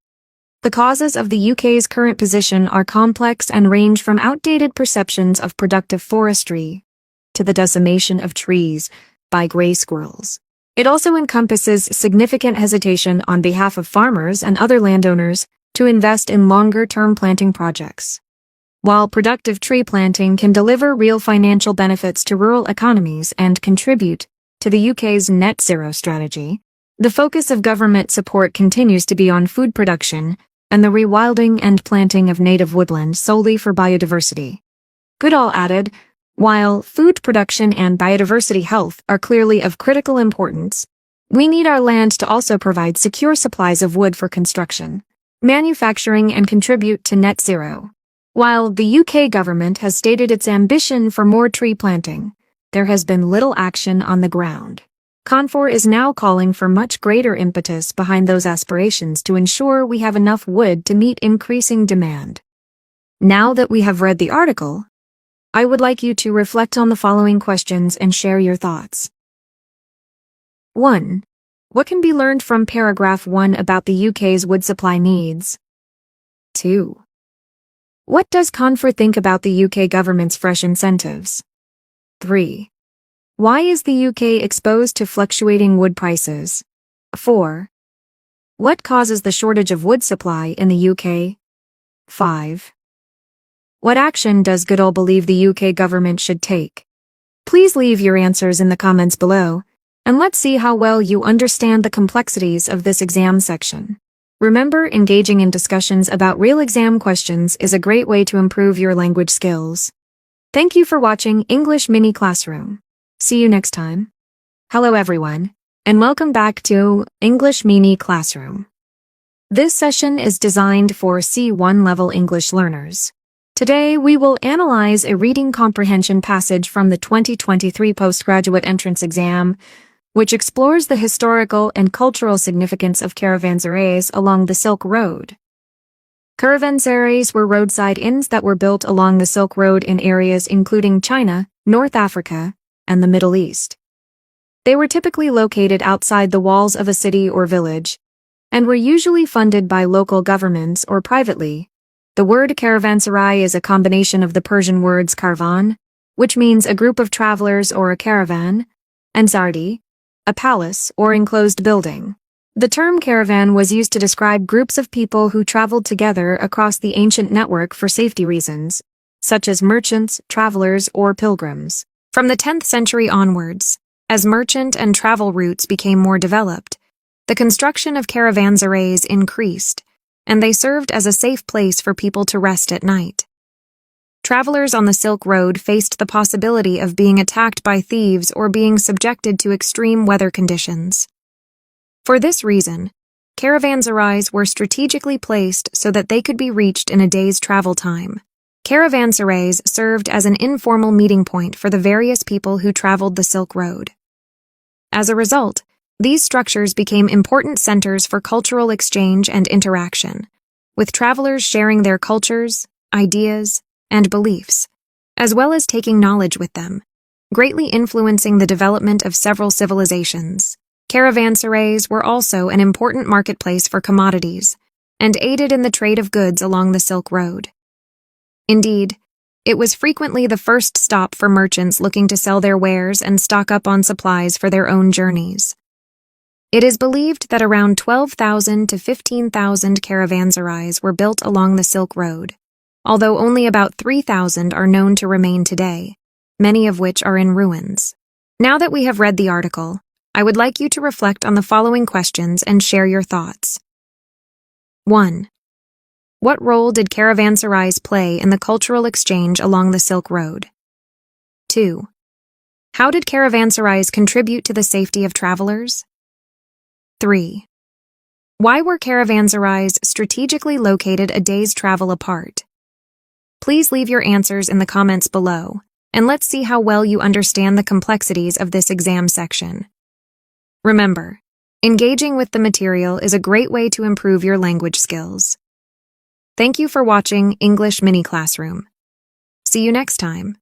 The causes of the UK's current position are complex and range from outdated perceptions of productive forestry to the decimation of trees by grey squirrels. It also encompasses significant hesitation on behalf of farmers and other landowners to invest in longer-term planting projects. While productive tree planting can deliver real financial benefits to rural economies and contribute to the UK's net zero strategy, the focus of government support continues to be on food production and the rewilding and planting of native woodland solely for biodiversity. Goodall added, while food production and biodiversity health are clearly of critical importance, we need our land to also provide secure supplies of wood for construction, manufacturing, and contribute to net zero. While the UK government has stated its ambition for more tree planting, there has been little action on the ground. Canfor is now calling for much greater impetus behind those aspirations to ensure we have enough wood to meet increasing demand. Now that we have read the article, I would like you to reflect on the following questions and share your thoughts. 1. What can be learned from paragraph 1 about the UK's wood supply needs? 2. What does Canfor think about the UK government's fresh incentives? 3. Why is the UK exposed to fluctuating wood prices? 4. What causes the shortage of wood supply in the UK? 5. What action does Goodall believe the UK government should take? Please leave your answers in the comments below, and let's see how well you understand the complexities of this exam section. Remember, engaging in discussions about real exam questions is a great way to improve your language skills. Thank you for watching English Mini Classroom. See you next time. Hello everyone, and welcome back to English Mini Classroom. This session is designed for C1 level English learners. Today we will analyze a reading comprehension passage from the 2023 postgraduate entrance exam, which explores the historical and cultural significance of caravanserais along the Silk Road. Caravanserais were roadside inns that were built along the Silk Road in areas including China, North Africa, and the Middle East. They were typically located outside the walls of a city or village, and were usually funded by local governments or privately. The word caravanserai is a combination of the Persian words karvan, which means a group of travelers or a caravan, and zardi, a palace or enclosed building. The term caravan was used to describe groups of people who traveled together across the ancient network for safety reasons, such as merchants, travelers, or pilgrims. From the 10th century onwards, as merchant and travel routes became more developed, the construction of caravanserais increased, and they served as a safe place for people to rest at night. Travelers on the Silk Road faced the possibility of being attacked by thieves or being subjected to extreme weather conditions. For this reason, caravanserais were strategically placed so that they could be reached in a day's travel time. Caravanserais served as an informal meeting point for the various people who traveled the Silk Road. As a result, these structures became important centers for cultural exchange and interaction, with travelers sharing their cultures, ideas, and beliefs, as well as taking knowledge with them, greatly influencing the development of several civilizations. Caravanserais were also an important marketplace for commodities, and aided in the trade of goods along the Silk Road. Indeed, it was frequently the first stop for merchants looking to sell their wares and stock up on supplies for their own journeys. It is believed that around 12,000 to 15,000 caravanserais were built along the Silk Road, although only about 3,000 are known to remain today, many of which are in ruins. Now that we have read the article, I would like you to reflect on the following questions and share your thoughts. 1. What role did caravanserais play in the cultural exchange along the Silk Road? 2. How did caravanserais contribute to the safety of travelers? 3. Why were caravanserais strategically located a day's travel apart? Please leave your answers in the comments below, and let's see how well you understand the complexities of this exam section. Remember, Engaging with the material is a great way to improve your language skills. Thank you for watching English Mini Classroom. See you next time.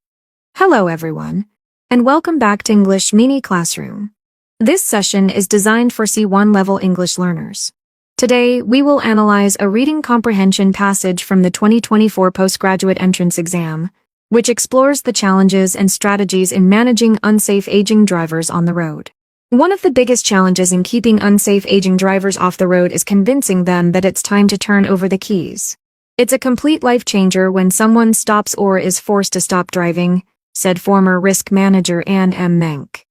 Hello everyone, and welcome back to English Mini Classroom. This session is designed for C1 level English learners. Today, we will analyze a reading comprehension passage from the 2024 postgraduate entrance exam, which explores the challenges and strategies in managing unsafe aging drivers on the road. One of the biggest challenges in keeping unsafe aging drivers off the road is convincing them that it's time to turn over the keys. It's a complete life changer when someone stops or is forced to stop driving, said former risk manager Ann M. Menk.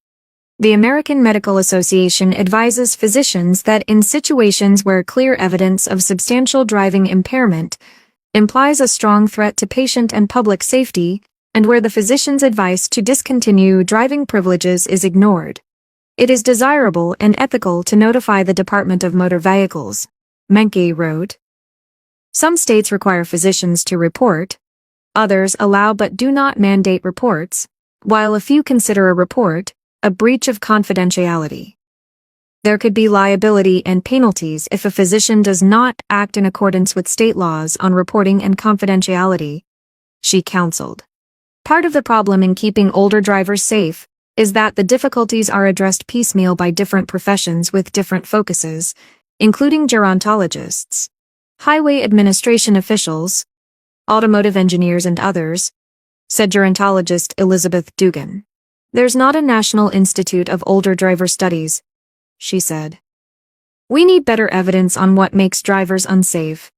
The American Medical Association advises physicians that in situations where clear evidence of substantial driving impairment implies a strong threat to patient and public safety, and where the physician's advice to discontinue driving privileges is ignored, it is desirable and ethical to notify the Department of Motor Vehicles, Menke wrote. Some states require physicians to report, others allow but do not mandate reports, while a few consider a report a breach of confidentiality. There could be liability and penalties if a physician does not act in accordance with state laws on reporting and confidentiality, she counseled. Part of the problem in keeping older drivers safe is that the difficulties are addressed piecemeal by different professions with different focuses, including gerontologists, highway administration officials, automotive engineers and others, said gerontologist Elizabeth Dugan. There's not a National Institute of Older Driver Studies, she said. We need better evidence on what makes drivers unsafe.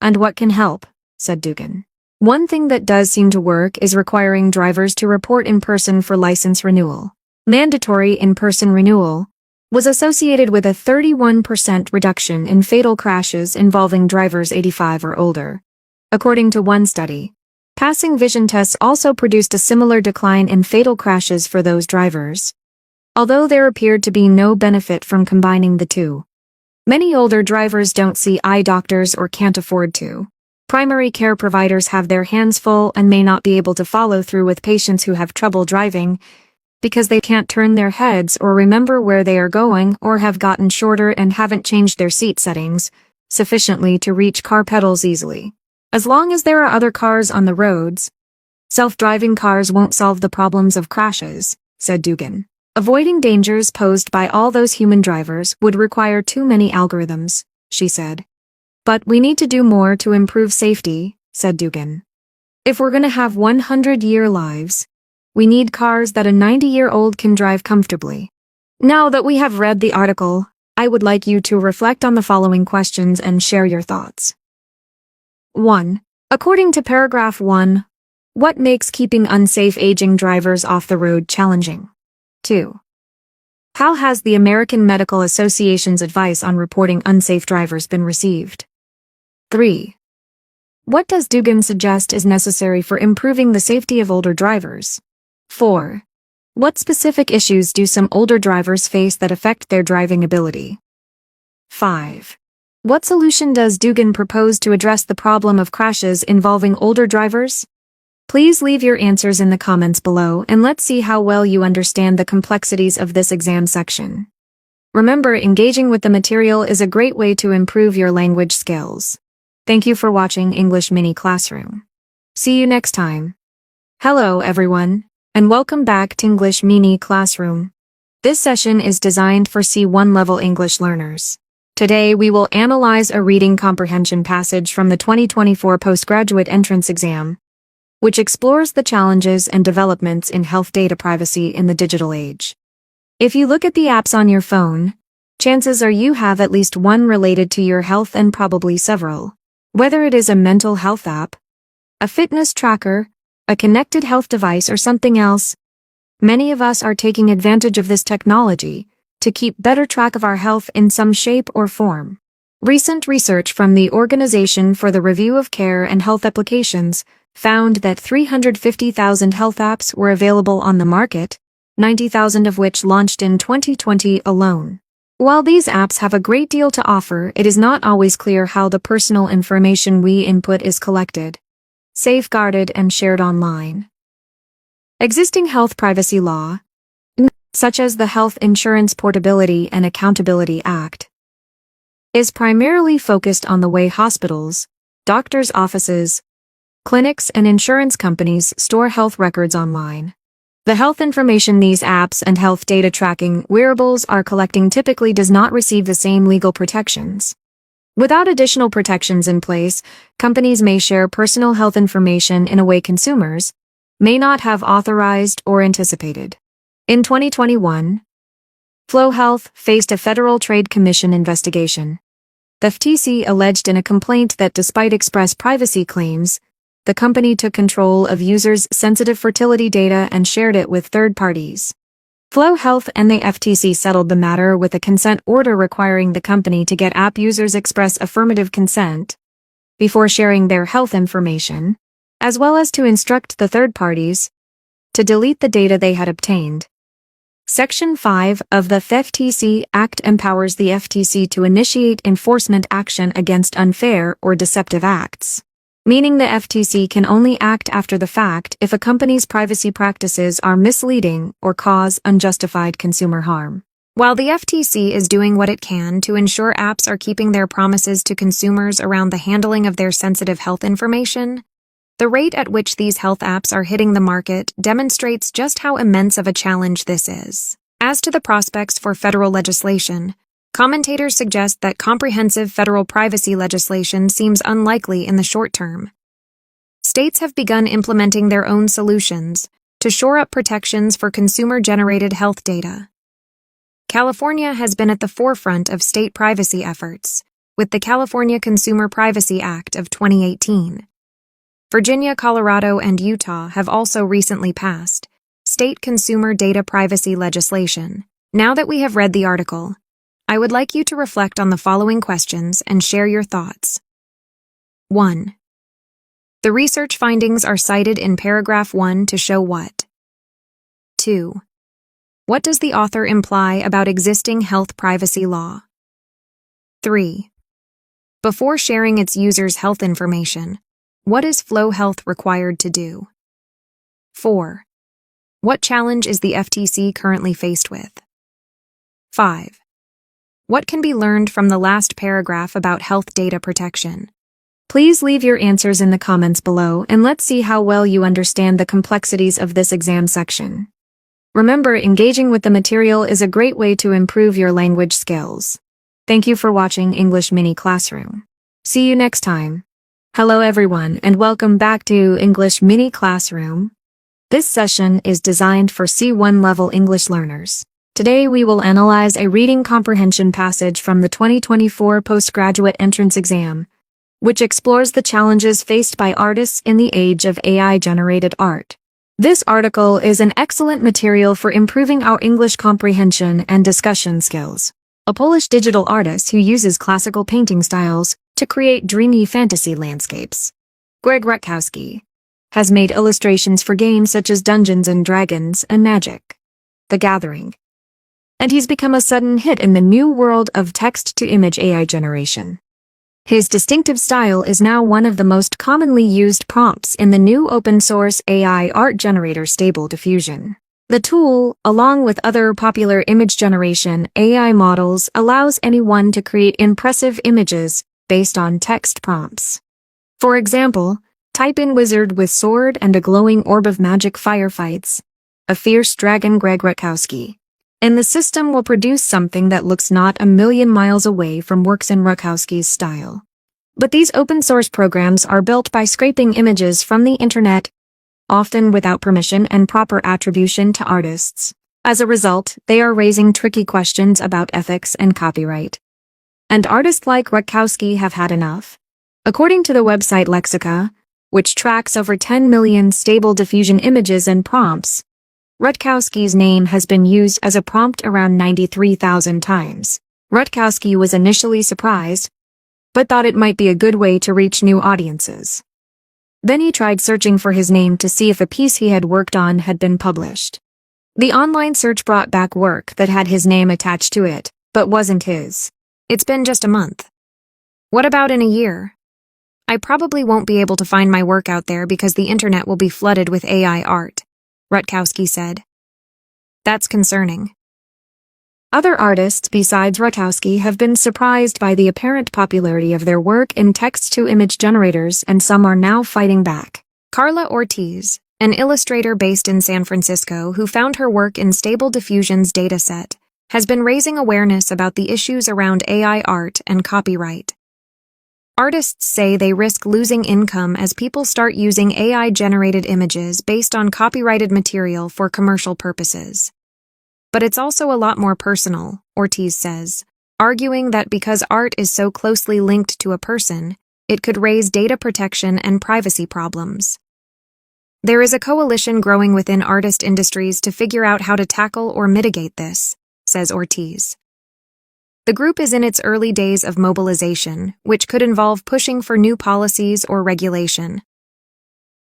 And what can help, said Dugan. One thing that does seem to work is requiring drivers to report in person for license renewal. Mandatory in-person renewal was associated with a 31% reduction in fatal crashes involving drivers 85 or older. According to one study, passing vision tests also produced a similar decline in fatal crashes for those drivers, although there appeared to be no benefit from combining the two. Many older drivers don't see eye doctors or can't afford to. Primary care providers have their hands full and may not be able to follow through with patients who have trouble driving because they can't turn their heads or remember where they are going or have gotten shorter and haven't changed their seat settings sufficiently to reach car pedals easily. As long as there are other cars on the roads, self-driving cars won't solve the problems of crashes, said Dugan. Avoiding dangers posed by all those human drivers would require too many algorithms, she said. But we need to do more to improve safety, said Dugan. If we're going to have 100-year lives, we need cars that a 90-year-old can drive comfortably. Now that we have read the article, I would like you to reflect on the following questions and share your thoughts. 1. According to paragraph 1, what makes keeping unsafe aging drivers off the road challenging? 2. How has the American Medical Association's advice on reporting unsafe drivers been received? 3. What does Dugan suggest is necessary for improving the safety of older drivers? 4. What specific issues do some older drivers face that affect their driving ability? 5. What solution does Dugan propose to address the problem of crashes involving older drivers? Please leave your answers in the comments below and let's see how well you understand the complexities of this exam section. Remember, engaging with the material is a great way to improve your language skills. Thank you for watching English Mini Classroom. See you next time. Hello everyone, and welcome back to English Mini Classroom. This session is designed for C1 level English learners. Today we will analyze a reading comprehension passage from the 2024 postgraduate entrance exam, which explores the challenges and developments in health data privacy in the digital age. If you look at the apps on your phone, chances are you have at least one related to your health and probably several. Whether it is a mental health app, a fitness tracker, a connected health device or something else, many of us are taking advantage of this technology to keep better track of our health in some shape or form. Recent research from the Organization for the Review of Care and Health Applications found that 350,000 health apps were available on the market, 90,000 of which launched in 2020 alone. While these apps have a great deal to offer, it is not always clear how the personal information we input is collected, safeguarded, and shared online. Existing health privacy law such as the Health Insurance Portability and Accountability Act, is primarily focused on the way hospitals, doctors' offices, clinics, and insurance companies store health records online. The health information these apps and health data tracking wearables are collecting typically does not receive the same legal protections. Without additional protections in place, companies may share personal health information in a way consumers may not have authorized or anticipated. In 2021, Flo Health faced a Federal Trade Commission investigation. The FTC alleged in a complaint that despite express privacy claims, the company took control of users' sensitive fertility data and shared it with third parties. Flo Health and the FTC settled the matter with a consent order requiring the company to get app users express affirmative consent before sharing their health information, as well as to instruct the third parties to delete the data they had obtained. Section 5 of the FTC Act empowers the FTC to initiate enforcement action against unfair or deceptive acts, meaning the FTC can only act after the fact if a company's privacy practices are misleading or cause unjustified consumer harm. While the FTC is doing what it can to ensure apps are keeping their promises to consumers around the handling of their sensitive health information, the rate at which these health apps are hitting the market demonstrates just how immense of a challenge this is. As to the prospects for federal legislation, commentators suggest that comprehensive federal privacy legislation seems unlikely in the short term. States have begun implementing their own solutions to shore up protections for consumer-generated health data. California has been at the forefront of state privacy efforts, with the California Consumer Privacy Act of 2018. Virginia, Colorado, and Utah have also recently passed state consumer data privacy legislation. Now that we have read the article, I would like you to reflect on the following questions and share your thoughts. 1. The research findings are cited in paragraph 1 to show what? 2. What does the author imply about existing health privacy law? 3. Before sharing its users' health information, what is Flo Health required to do? 4. What challenge is the FTC currently faced with? 5. What can be learned from the last paragraph about health data protection? Please leave your answers in the comments below and let's see how well you understand the complexities of this exam section. Remember, engaging with the material is a great way to improve your language skills. Thank you for watching English Mini Classroom. See you next time. Hello everyone and welcome back to English Mini Classroom. This session is designed for C1 level English learners. Today we will analyze a reading comprehension passage from the 2024 postgraduate entrance exam, which explores the challenges faced by artists in the age of AI-generated art. This article is an excellent material for improving our English comprehension and discussion skills. A Polish digital artist who uses classical painting styles to create dreamy fantasy landscapes, Greg Rutkowski, has made illustrations for games such as Dungeons & Dragons and Magic: The Gathering. And he's become a sudden hit in the new world of text-to-image AI generation. His distinctive style is now one of the most commonly used prompts in the new open-source AI art generator Stable Diffusion. The tool, along with other popular image generation AI models, allows anyone to create impressive images based on text prompts. For example, type in wizard with sword and a glowing orb of magic firefights a fierce dragon Greg Rutkowski, and the system will produce something that looks not a million miles away from works in Rutkowski's style. But these open-source programs are built by scraping images from the internet, often without permission and proper attribution to artists. As a result, they are raising tricky questions about ethics and copyright. And artists like Rutkowski have had enough. According to the website Lexica, which tracks over 10 million Stable Diffusion images and prompts, Rutkowski's name has been used as a prompt around 93,000 times. Rutkowski was initially surprised, but thought it might be a good way to reach new audiences. Then he tried searching for his name to see if a piece he had worked on had been published. The online search brought back work that had his name attached to it, but wasn't his. It's been just a month. What about in a year? I probably won't be able to find my work out there because the internet will be flooded with AI art, Rutkowski said. That's concerning. Other artists besides Rutkowski have been surprised by the apparent popularity of their work in text-to-image generators, and some are now fighting back. Carla Ortiz, an illustrator based in San Francisco who found her work in Stable Diffusion's dataset, has been raising awareness about the issues around AI art and copyright. Artists say they risk losing income as people start using AI-generated images based on copyrighted material for commercial purposes. But it's also a lot more personal, Ortiz says, arguing that because art is so closely linked to a person, it could raise data protection and privacy problems. There is a coalition growing within artist industries to figure out how to tackle or mitigate this, says Ortiz. The group is in its early days of mobilization, which could involve pushing for new policies or regulation.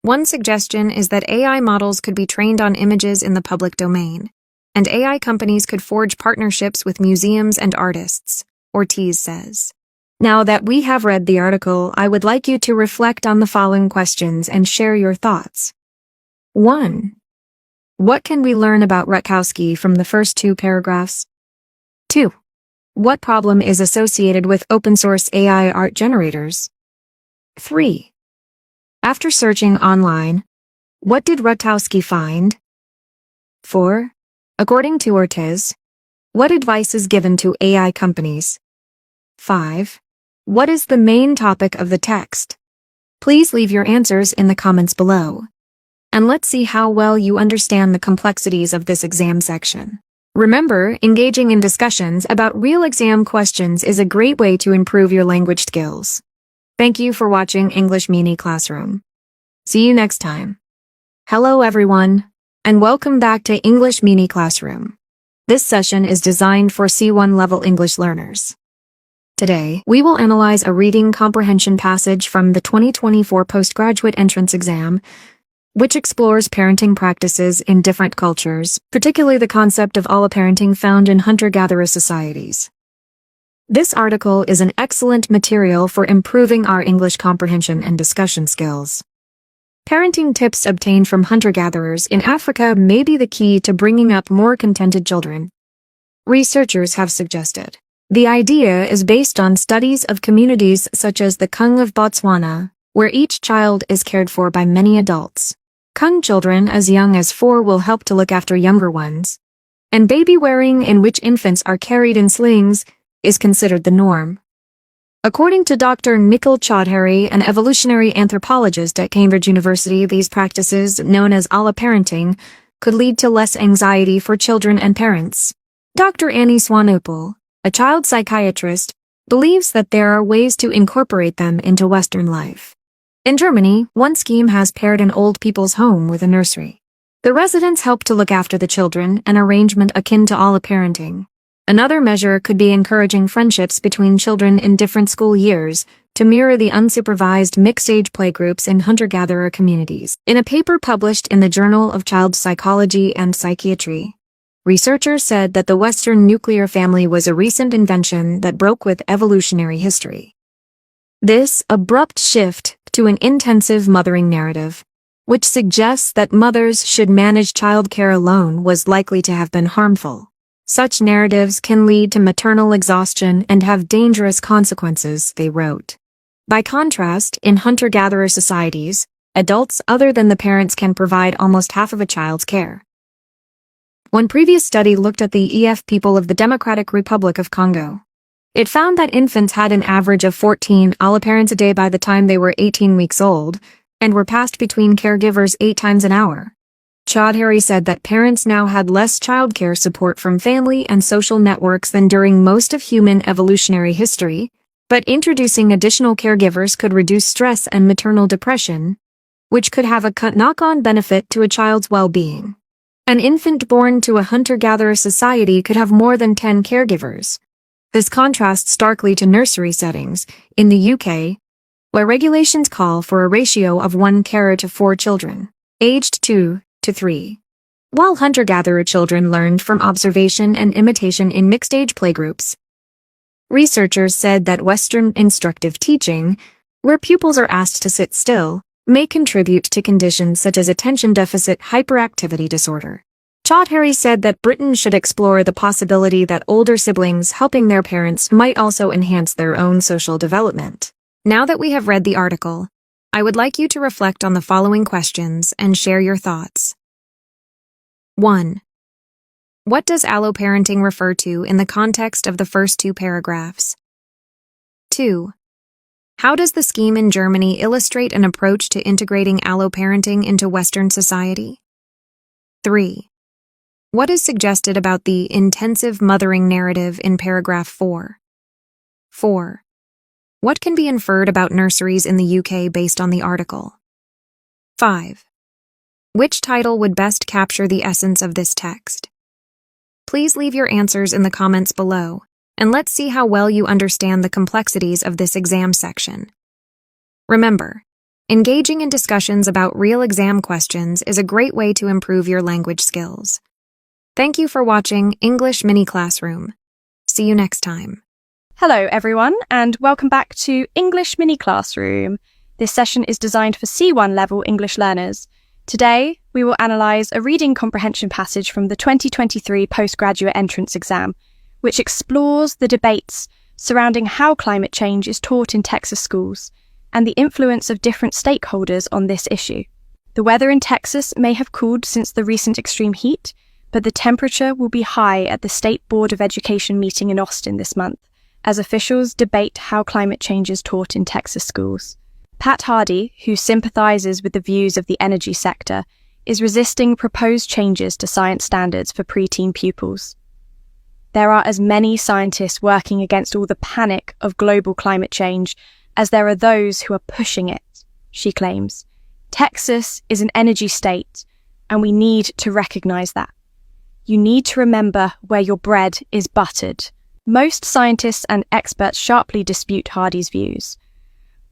One suggestion is that AI models could be trained on images in the public domain, and AI companies could forge partnerships with museums and artists, Ortiz says. Now that we have read the article, I would like you to reflect on the following questions and share your thoughts. 1. What can we learn about Rutkowski from the first 2 paragraphs? 2. What problem is associated with open-source AI art generators? 3. After searching online, what did Rutkowski find? 4. According to Ortiz, what advice is given to AI companies? 5. What is the main topic of the text? Please leave your answers in the comments below. And let's see how well you understand the complexities of this exam section. Remember, engaging in discussions about real exam questions is a great way to improve your language skills. Thank you for watching English Mini Classroom. See you next time. Hello everyone, and welcome back to English Mini Classroom. This session is designed for C1 level English learners. Today, we will analyze a reading comprehension passage from the 2024 postgraduate entrance exam, which explores parenting practices in different cultures, particularly the concept of alla parenting found in hunter-gatherer societies. This article is an excellent material for improving our English comprehension and discussion skills. Parenting tips obtained from hunter-gatherers in Africa may be the key to bringing up more contented children. Researchers have suggested. The idea is based on studies of communities such as the Kung of Botswana, where each child is cared for by many adults. Kung children as young as 4 will help to look after younger ones, and baby wearing, in which infants are carried in slings, is considered the norm. According to Dr. Nikhil Chaudhary, an evolutionary anthropologist at Cambridge University, these practices, known as alla parenting, could lead to less anxiety for children and parents. Dr. Annie Swanepoel, a child psychiatrist, believes that there are ways to incorporate them into Western life. In Germany, one scheme has paired an old people's home with a nursery. The residents help to look after the children, an arrangement akin to alla parenting. Another measure could be encouraging friendships between children in different school years to mirror the unsupervised mixed-age playgroups in hunter-gatherer communities. In a paper published in the Journal of Child Psychology and Psychiatry, researchers said that the Western nuclear family was a recent invention that broke with evolutionary history. This abrupt shift to an intensive mothering narrative, which suggests that mothers should manage childcare alone, was likely to have been harmful. Such narratives can lead to maternal exhaustion and have dangerous consequences, they wrote. By contrast, in hunter-gatherer societies, adults other than the parents can provide almost half of a child's care. One previous study looked at the EF people of the Democratic Republic of Congo. It found that infants had an average of 14 alla parents a day by the time they were 18 weeks old, and were passed between caregivers 8 times an hour. Chaudhary said that parents now had less childcare support from family and social networks than during most of human evolutionary history, but introducing additional caregivers could reduce stress and maternal depression, which could have a knock-on benefit to a child's well-being. An infant born to a hunter-gatherer society could have more than 10 caregivers. This contrasts starkly to nursery settings in the UK, where regulations call for a ratio of 1 carer to 4 children, aged 2 to 3. While hunter-gatherer children learned from observation and imitation in mixed-age playgroups, researchers said that Western instructive teaching, where pupils are asked to sit still, may contribute to conditions such as attention deficit hyperactivity disorder. Chaudhary said that Britain should explore the possibility that older siblings helping their parents might also enhance their own social development. Now that we have read the article, I would like you to reflect on the following questions and share your thoughts. 1. What does alloparenting refer to in the context of the first two paragraphs? 2. How does the scheme in Germany illustrate an approach to integrating alloparenting into Western society? 3. What is suggested about the intensive mothering narrative in paragraph 4? 4. What can be inferred about nurseries in the UK based on the article? 5. Which title would best capture the essence of this text? Please leave your answers in the comments below, and let's see how well you understand the complexities of this exam section. Remember, engaging in discussions about real exam questions is a great way to improve your language skills. Thank you for watching English Mini Classroom. See you next time. Hello everyone, and welcome back to English Mini Classroom. This session is designed for C1 level English learners. Today, we will analyse a reading comprehension passage from the 2023 postgraduate entrance exam, which explores the debates surrounding how climate change is taught in Texas schools and the influence of different stakeholders on this issue. The weather in Texas may have cooled since the recent extreme heat, but the temperature will be high at the State Board of Education meeting in Austin this month, as officials debate how climate change is taught in Texas schools. Pat Hardy, who sympathises with the views of the energy sector, is resisting proposed changes to science standards for preteen pupils. There are as many scientists working against all the panic of global climate change as there are those who are pushing it, she claims. Texas is an energy state, and we need to recognise that. You need to remember where your bread is buttered. Most scientists and experts sharply dispute Hardy's views.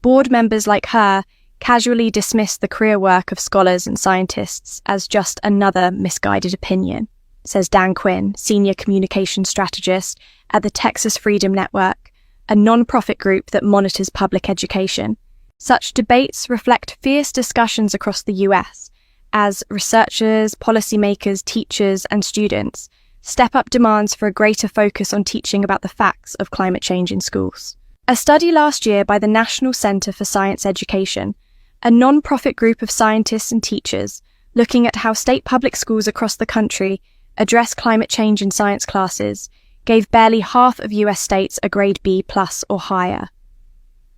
Board members like her casually dismiss the career work of scholars and scientists as just another misguided opinion, says Dan Quinn, senior communication strategist at the Texas Freedom Network, a non-profit group that monitors public education. Such debates reflect fierce discussions across the US as researchers, policymakers, teachers, and students step up demands for a greater focus on teaching about the facts of climate change in schools. A study last year by the National Center for Science Education, a non-profit group of scientists and teachers looking at how state public schools across the country address climate change in science classes, gave barely half of US states a grade B+ or higher.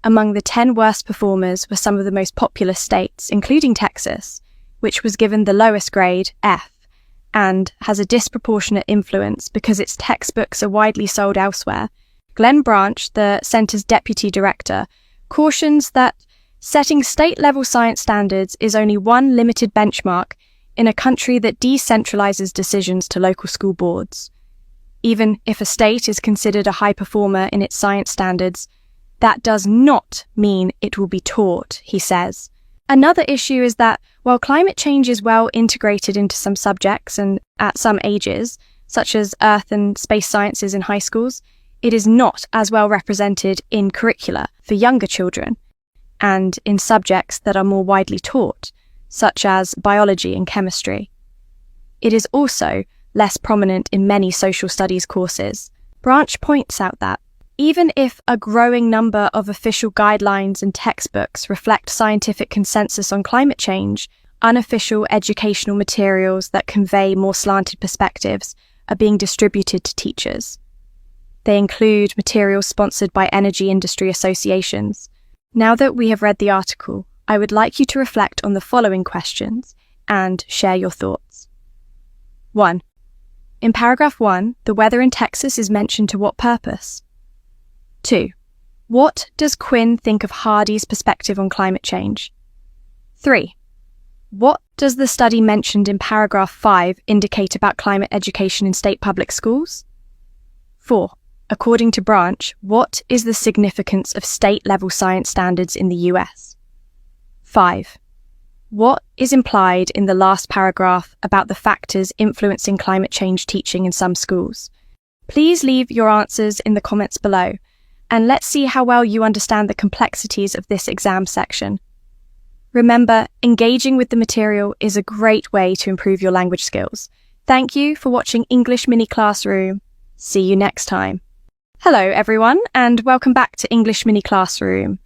Among the 10 worst performers were some of the most populous states, including Texas, which was given the lowest grade, F, and has a disproportionate influence because its textbooks are widely sold elsewhere. Glenn Branch, the center's deputy director, cautions that setting state-level science standards is only one limited benchmark in a country that decentralizes decisions to local school boards. Even if a state is considered a high performer in its science standards, that does not mean it will be taught, he says. Another issue is that while climate change is well integrated into some subjects and at some ages, such as earth and space sciences in high schools, it is not as well represented in curricula for younger children and in subjects that are more widely taught, such as biology and chemistry. It is also less prominent in many social studies courses. Branch points out that even if a growing number of official guidelines and textbooks reflect scientific consensus on climate change, unofficial educational materials that convey more slanted perspectives are being distributed to teachers. They include materials sponsored by energy industry associations. Now that we have read the article, I would like you to reflect on the following questions and share your thoughts. 1. In paragraph 1, the weather in Texas is mentioned to what purpose? 2. What does Quinn think of Hardy's perspective on climate change? 3. What does the study mentioned in paragraph 5 indicate about climate education in state public schools? 4. According to Branch, what is the significance of state-level science standards in the US? 5. What is implied in the last paragraph about the factors influencing climate change teaching in some schools? Please leave your answers in the comments below, and let's see how well you understand the complexities of this exam section. Remember, engaging with the material is a great way to improve your language skills. Thank you for watching English Mini Classroom. See you next time. Hello everyone, and welcome back to English Mini Classroom.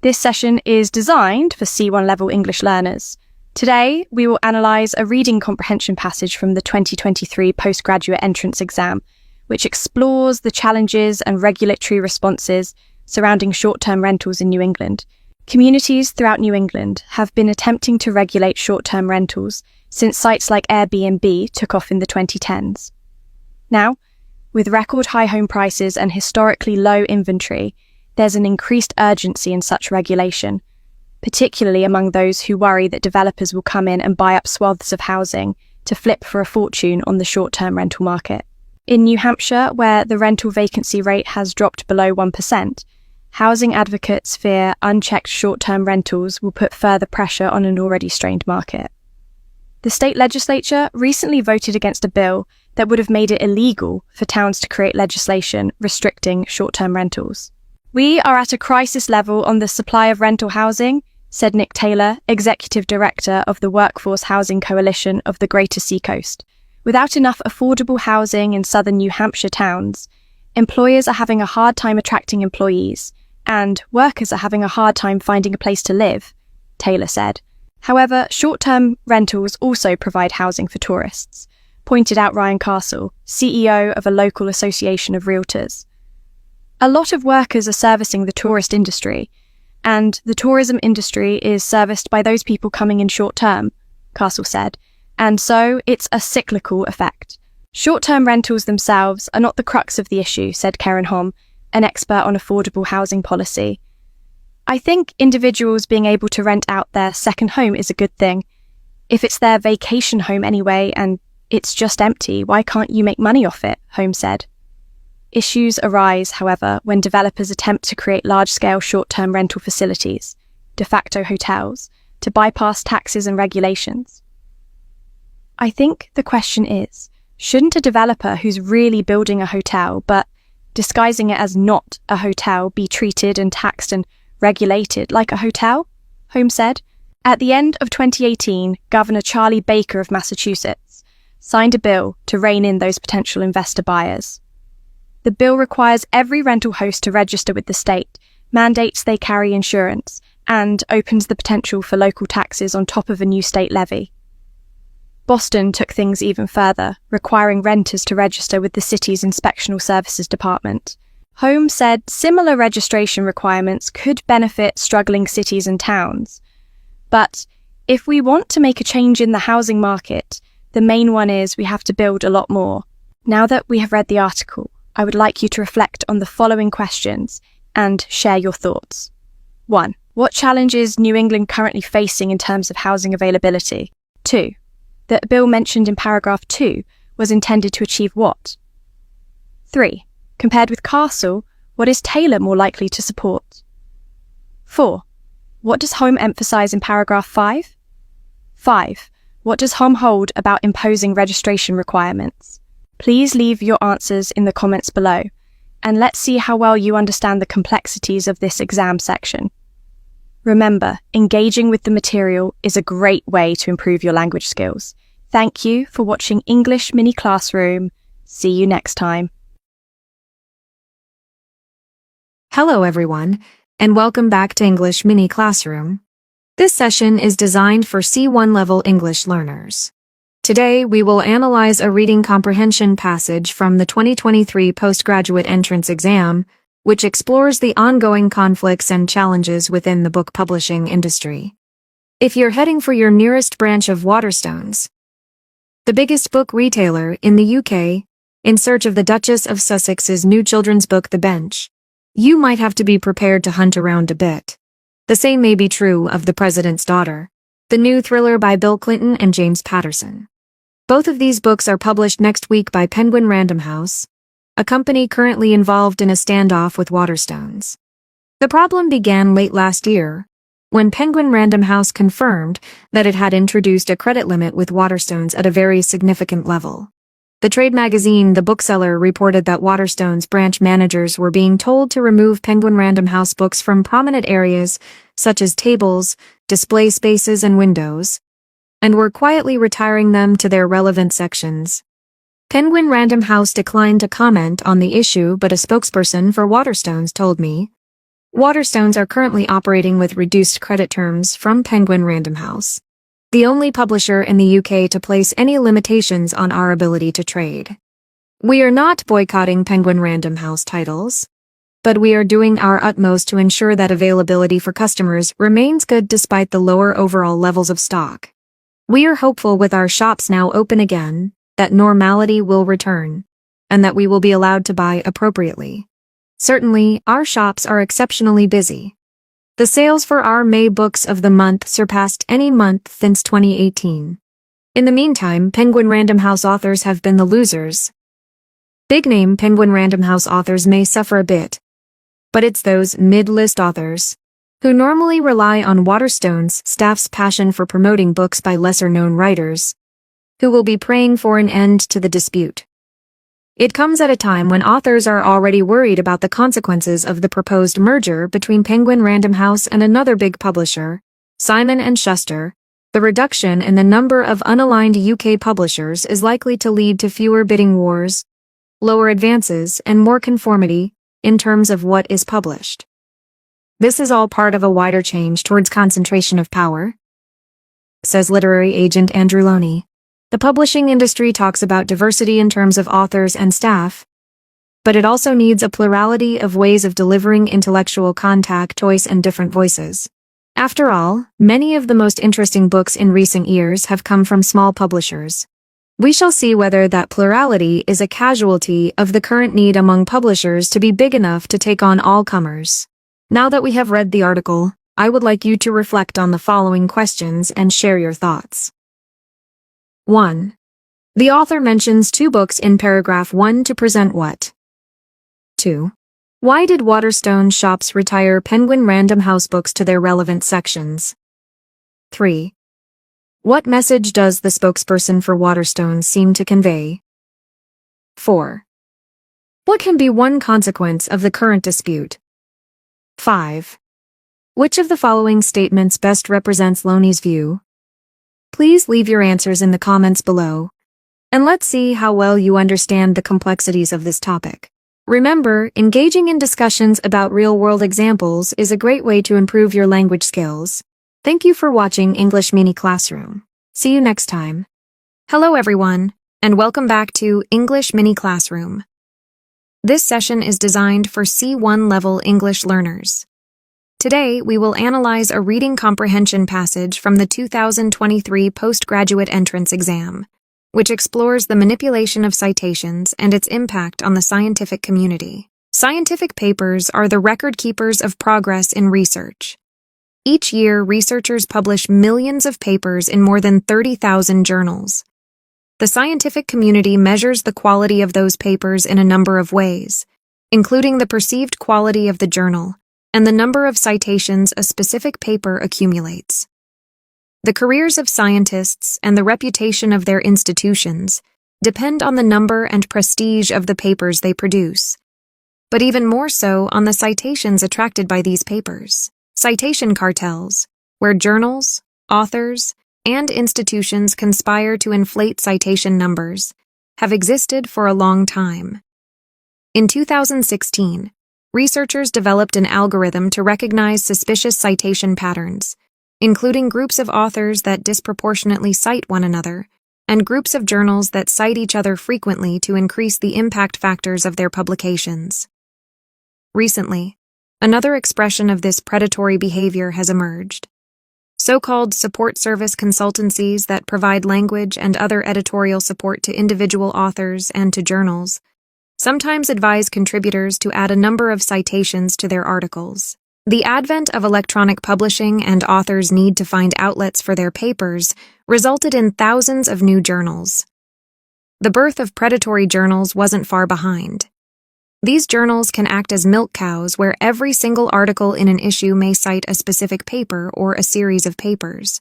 This session is designed for C1 level English learners. Today, we will analyse a reading comprehension passage from the 2023 postgraduate entrance exam, which explores the challenges and regulatory responses surrounding short-term rentals in New England. Communities throughout New England have been attempting to regulate short-term rentals since sites like Airbnb took off in the 2010s. Now, with record high home prices and historically low inventory, there's an increased urgency in such regulation, particularly among those who worry that developers will come in and buy up swaths of housing to flip for a fortune on the short-term rental market. In New Hampshire, where the rental vacancy rate has dropped below 1%, housing advocates fear unchecked short-term rentals will put further pressure on an already strained market. The state legislature recently voted against a bill that would have made it illegal for towns to create legislation restricting short-term rentals. "We are at a crisis level on the supply of rental housing," said Nick Taylor, Executive Director of the Workforce Housing Coalition of the Greater Seacoast. "Without enough affordable housing in southern New Hampshire towns, employers are having a hard time attracting employees, and workers are having a hard time finding a place to live," Taylor said. However, short-term rentals also provide housing for tourists, pointed out Ryan Castle, CEO of a local association of realtors. "A lot of workers are servicing the tourist industry, and the tourism industry is serviced by those people coming in short-term," Castle said, "and so it's a cyclical effect. Short-term rentals themselves are not the crux of the issue," said Karen Hom, an expert on affordable housing policy. "I think individuals being able to rent out their second home is a good thing. If it's their vacation home anyway and it's just empty, why can't you make money off it?" Hom said. Issues arise, however, when developers attempt to create large-scale short-term rental facilities, de facto hotels, to bypass taxes and regulations. "I think the question is, shouldn't a developer who's really building a hotel but disguising it as not a hotel be treated and taxed and regulated like a hotel?" Hom said. At the end of 2018, Governor Charlie Baker of Massachusetts signed a bill to rein in those potential investor buyers. The bill requires every rental host to register with the state, mandates they carry insurance, and opens the potential for local taxes on top of a new state levy. Boston took things even further, requiring renters to register with the city's Inspectional Services Department. Hom said similar registration requirements could benefit struggling cities and towns. But if we want to make a change in the housing market, the main one is we have to build a lot more. Now that we have read the article, I would like you to reflect on the following questions and share your thoughts. 1. What challenges is New England currently facing in terms of housing availability? 2. The bill mentioned in paragraph 2 was intended to achieve what? 3. Compared with Castle, what is Taylor more likely to support? 4. What does Hom emphasize in paragraph 5? 5. What does Hom hold about imposing registration requirements? Please leave your answers in the comments below, and let's see how well you understand the complexities of this exam section. Remember, engaging with the material is a great way to improve your language skills. Thank you for watching English Mini Classroom. See you next time. Hello everyone, and welcome back to English Mini Classroom. This session is designed for C1 level English learners. Today, we will analyze a reading comprehension passage from the 2023 postgraduate entrance exam, which explores the ongoing conflicts and challenges within the book publishing industry. If you're heading for your nearest branch of Waterstones, the biggest book retailer in the UK, in search of the Duchess of Sussex's new children's book The Bench, you might have to be prepared to hunt around a bit. The same may be true of The President's Daughter, the new thriller by Bill Clinton and James Patterson. Both of these books are published next week by Penguin Random House, a company currently involved in a standoff with Waterstones. The problem began late last year, when Penguin Random House confirmed that it had introduced a credit limit with Waterstones at a very significant level. The trade magazine The Bookseller reported that Waterstones branch managers were being told to remove Penguin Random House books from prominent areas such as tables, display spaces, and windows, and were quietly retiring them to their relevant sections. Penguin Random House declined to comment on the issue, but a spokesperson for Waterstones told me, Waterstones are currently operating with reduced credit terms from Penguin Random House, the only publisher in the UK to place any limitations on our ability to trade. We are not boycotting Penguin Random House titles, but we are doing our utmost to ensure that availability for customers remains good despite the lower overall levels of stock. We are hopeful with our shops now open again, that normality will return, and that we will be allowed to buy appropriately. Certainly, our shops are exceptionally busy. The sales for our May books of the month surpassed any month since 2018. In the meantime, Penguin Random House authors have been the losers. Big-name Penguin Random House authors may suffer a bit, but it's those mid-list authors, who normally rely on Waterstones' staff's passion for promoting books by lesser-known writers, who will be praying for an end to the dispute. It comes at a time when authors are already worried about the consequences of the proposed merger between Penguin Random House and another big publisher, Simon & Schuster. The reduction in the number of unaligned UK publishers is likely to lead to fewer bidding wars, lower advances, and more conformity in terms of what is published. This is all part of a wider change towards concentration of power, says literary agent Andrew Loney. The publishing industry talks about diversity in terms of authors and staff, but it also needs a plurality of ways of delivering intellectual contact, choice, and different voices. After all, many of the most interesting books in recent years have come from small publishers. We shall see whether that plurality is a casualty of the current need among publishers to be big enough to take on all comers. Now that we have read the article, I would like you to reflect on the following questions and share your thoughts. 1. The author mentions 2 books in paragraph 1 to present what? 2. Why did Waterstone shops retire Penguin Random House books to their relevant sections? 3. What message does the spokesperson for Waterstone seem to convey? 4. What can be one consequence of the current dispute? 5. Which of the following statements best represents Loney's view? Please leave your answers in the comments below, and let's see how well you understand the complexities of this topic. Remember, engaging in discussions about real-world examples is a great way to improve your language skills. Thank you for watching English Mini Classroom. See you next time. Hello everyone, and welcome back to English Mini Classroom. This session is designed for C1 level English learners. Today, we will analyze a reading comprehension passage from the 2023 Postgraduate Entrance Exam, which explores the manipulation of citations and its impact on the scientific community. Scientific papers are the record keepers of progress in research. Each year, researchers publish millions of papers in more than 30,000 journals. The scientific community measures the quality of those papers in a number of ways, including the perceived quality of the journal and the number of citations a specific paper accumulates. The careers of scientists and the reputation of their institutions depend on the number and prestige of the papers they produce, but even more so on the citations attracted by these papers. Citation cartels, where journals, authors, and institutions conspire to inflate citation numbers, have existed for a long time. In 2016, researchers developed an algorithm to recognize suspicious citation patterns, including groups of authors that disproportionately cite one another, and groups of journals that cite each other frequently to increase the impact factors of their publications. Recently, another expression of this predatory behavior has emerged. So-called support service consultancies that provide language and other editorial support to individual authors and to journals sometimes advise contributors to add a number of citations to their articles. The advent of electronic publishing and authors' need to find outlets for their papers resulted in thousands of new journals. The birth of predatory journals wasn't far behind. These journals can act as milk cows where every single article in an issue may cite a specific paper or a series of papers.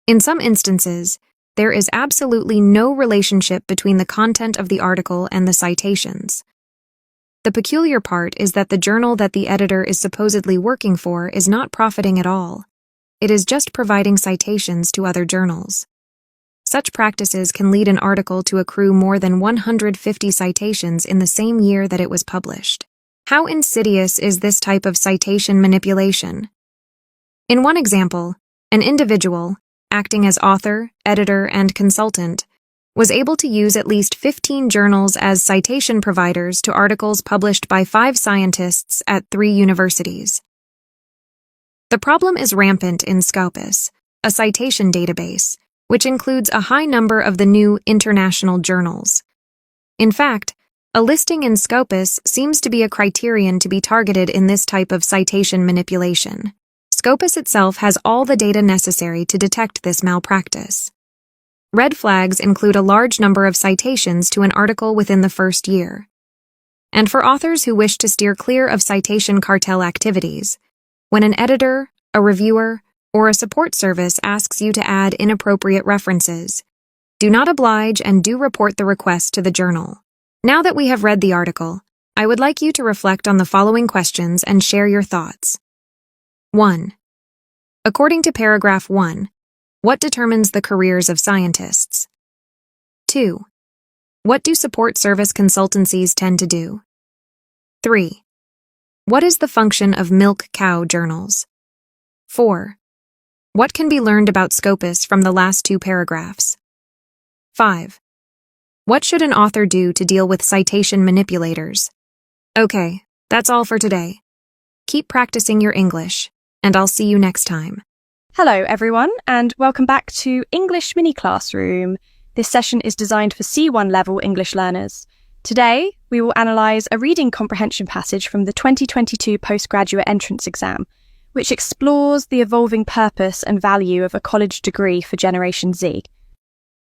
In some instances, there is absolutely no relationship between the content of the article and the citations. The peculiar part is that the journal that the editor is supposedly working for is not profiting at all. It is just providing citations to other journals. Such practices can lead an article to accrue more than 150 citations in the same year that it was published. How insidious is this type of citation manipulation? In one example, an individual, acting as author, editor, and consultant, was able to use at least 15 journals as citation providers to articles published by 5 scientists at 3 universities. The problem is rampant in Scopus, a citation database, which includes a high number of the new international journals. In fact, a listing in Scopus seems to be a criterion to be targeted in this type of citation manipulation. Scopus itself has all the data necessary to detect this malpractice. Red flags include a large number of citations to an article within the first year. And for authors who wish to steer clear of citation cartel activities, when an editor, a reviewer, or a support service asks you to add inappropriate references, do not oblige and do report the request to the journal. Now that we have read the article, I would like you to reflect on the following questions and share your thoughts. 1. According to paragraph 1, what determines the careers of scientists? 2. What do support service consultancies tend to do? 3. What is the function of milk cow journals? 4. What can be learned about Scopus from the last 2 paragraphs? 5. What should an author do to deal with citation manipulators? Okay, that's all for today. Keep practicing your English, and I'll see you next time. Hello everyone, and welcome back to English Mini Classroom. This session is designed for C1 level English learners. Today, we will analyse a reading comprehension passage from the 2022 postgraduate entrance exam, which explores the evolving purpose and value of a college degree for Generation Z.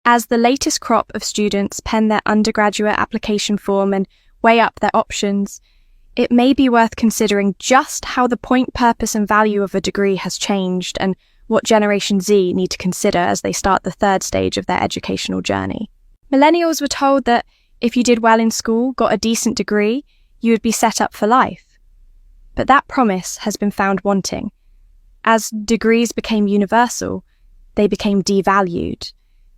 As the latest crop of students pen their undergraduate application form and weigh up their options, it may be worth considering just how the point, purpose, and value of a degree has changed and what Generation Z need to consider as they start the 3rd stage of their educational journey. Millennials were told that if you did well in school, got a decent degree, you would be set up for life. But that promise has been found wanting. As degrees became universal, they became devalued.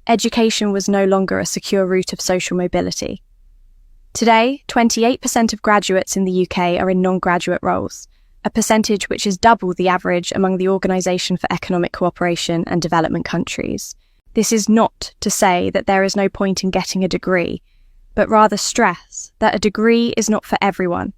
Education was no longer a secure route of social mobility. Today, 28% of graduates in the UK are in non-graduate roles, a percentage which is double the average among the Organisation for Economic Cooperation and Development countries. This is not to say that there is no point in getting a degree, but rather stress that a degree is not for everyone,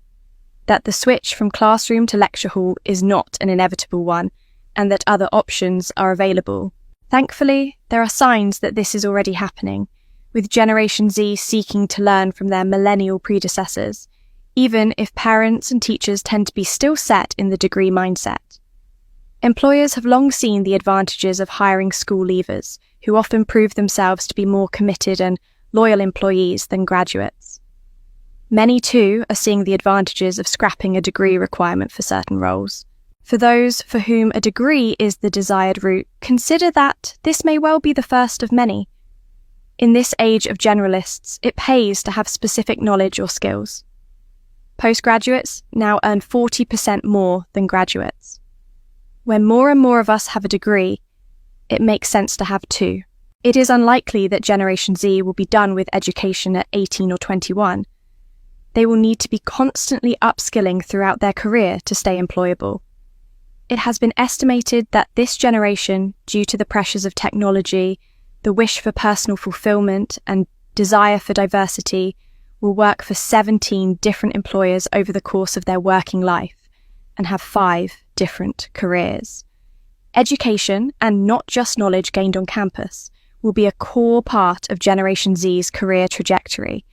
that the switch from classroom to lecture hall is not an inevitable one, and that other options are available. Thankfully, there are signs that this is already happening, with Generation Z seeking to learn from their millennial predecessors, even if parents and teachers tend to be still set in the degree mindset. Employers have long seen the advantages of hiring school leavers, who often prove themselves to be more committed and loyal employees than graduates. Many, too, are seeing the advantages of scrapping a degree requirement for certain roles. For those for whom a degree is the desired route, consider that this may well be the first of many. In this age of generalists, it pays to have specific knowledge or skills. Postgraduates now earn 40% more than graduates. When more and more of us have a degree, it makes sense to have 2. It is unlikely that Generation Z will be done with education at 18 or 21. They will need to be constantly upskilling throughout their career to stay employable. It has been estimated that this generation, due to the pressures of technology, the wish for personal fulfillment, and desire for diversity, will work for 17 different employers over the course of their working life and have 5 different careers. Education, and not just knowledge gained on campus, will be a core part of Generation Z's career trajectory.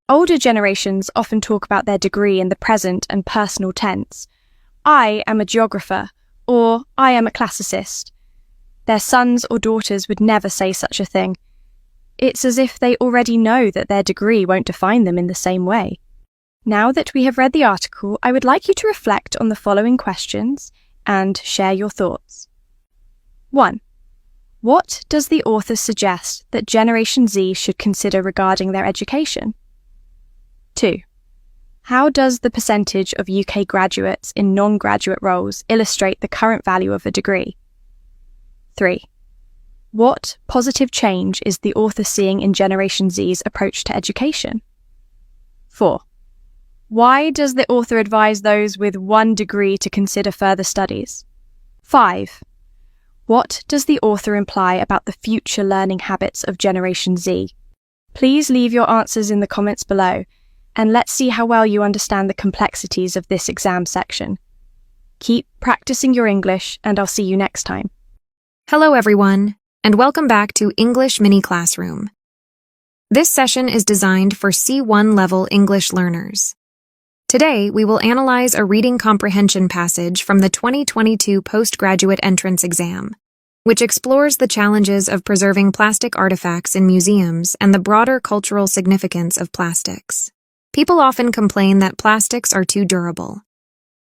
Older generations often talk about their degree in the present and personal tense. I am a geographer, or I am a classicist. Their sons or daughters would never say such a thing. It's as if they already know that their degree won't define them in the same way. Now that we have read the article, I would like you to reflect on the following questions and share your thoughts. 1. What does the author suggest that Generation Z should consider regarding their education? 2. How does the percentage of UK graduates in non-graduate roles illustrate the current value of a degree? 3. What positive change is the author seeing in Generation Z's approach to education? 4. Why does the author advise those with 1 degree to consider further studies? 5. What does the author imply about the future learning habits of Generation Z? Please leave your answers in the comments below, and let's see how well you understand the complexities of this exam section. Keep practicing your English, and I'll see you next time. Hello, everyone, and welcome back to English Mini Classroom. This session is designed for C1 level English learners. Today, we will analyze a reading comprehension passage from the 2022 postgraduate entrance exam, which explores the challenges of preserving plastic artifacts in museums and the broader cultural significance of plastics. People often complain that plastics are too durable.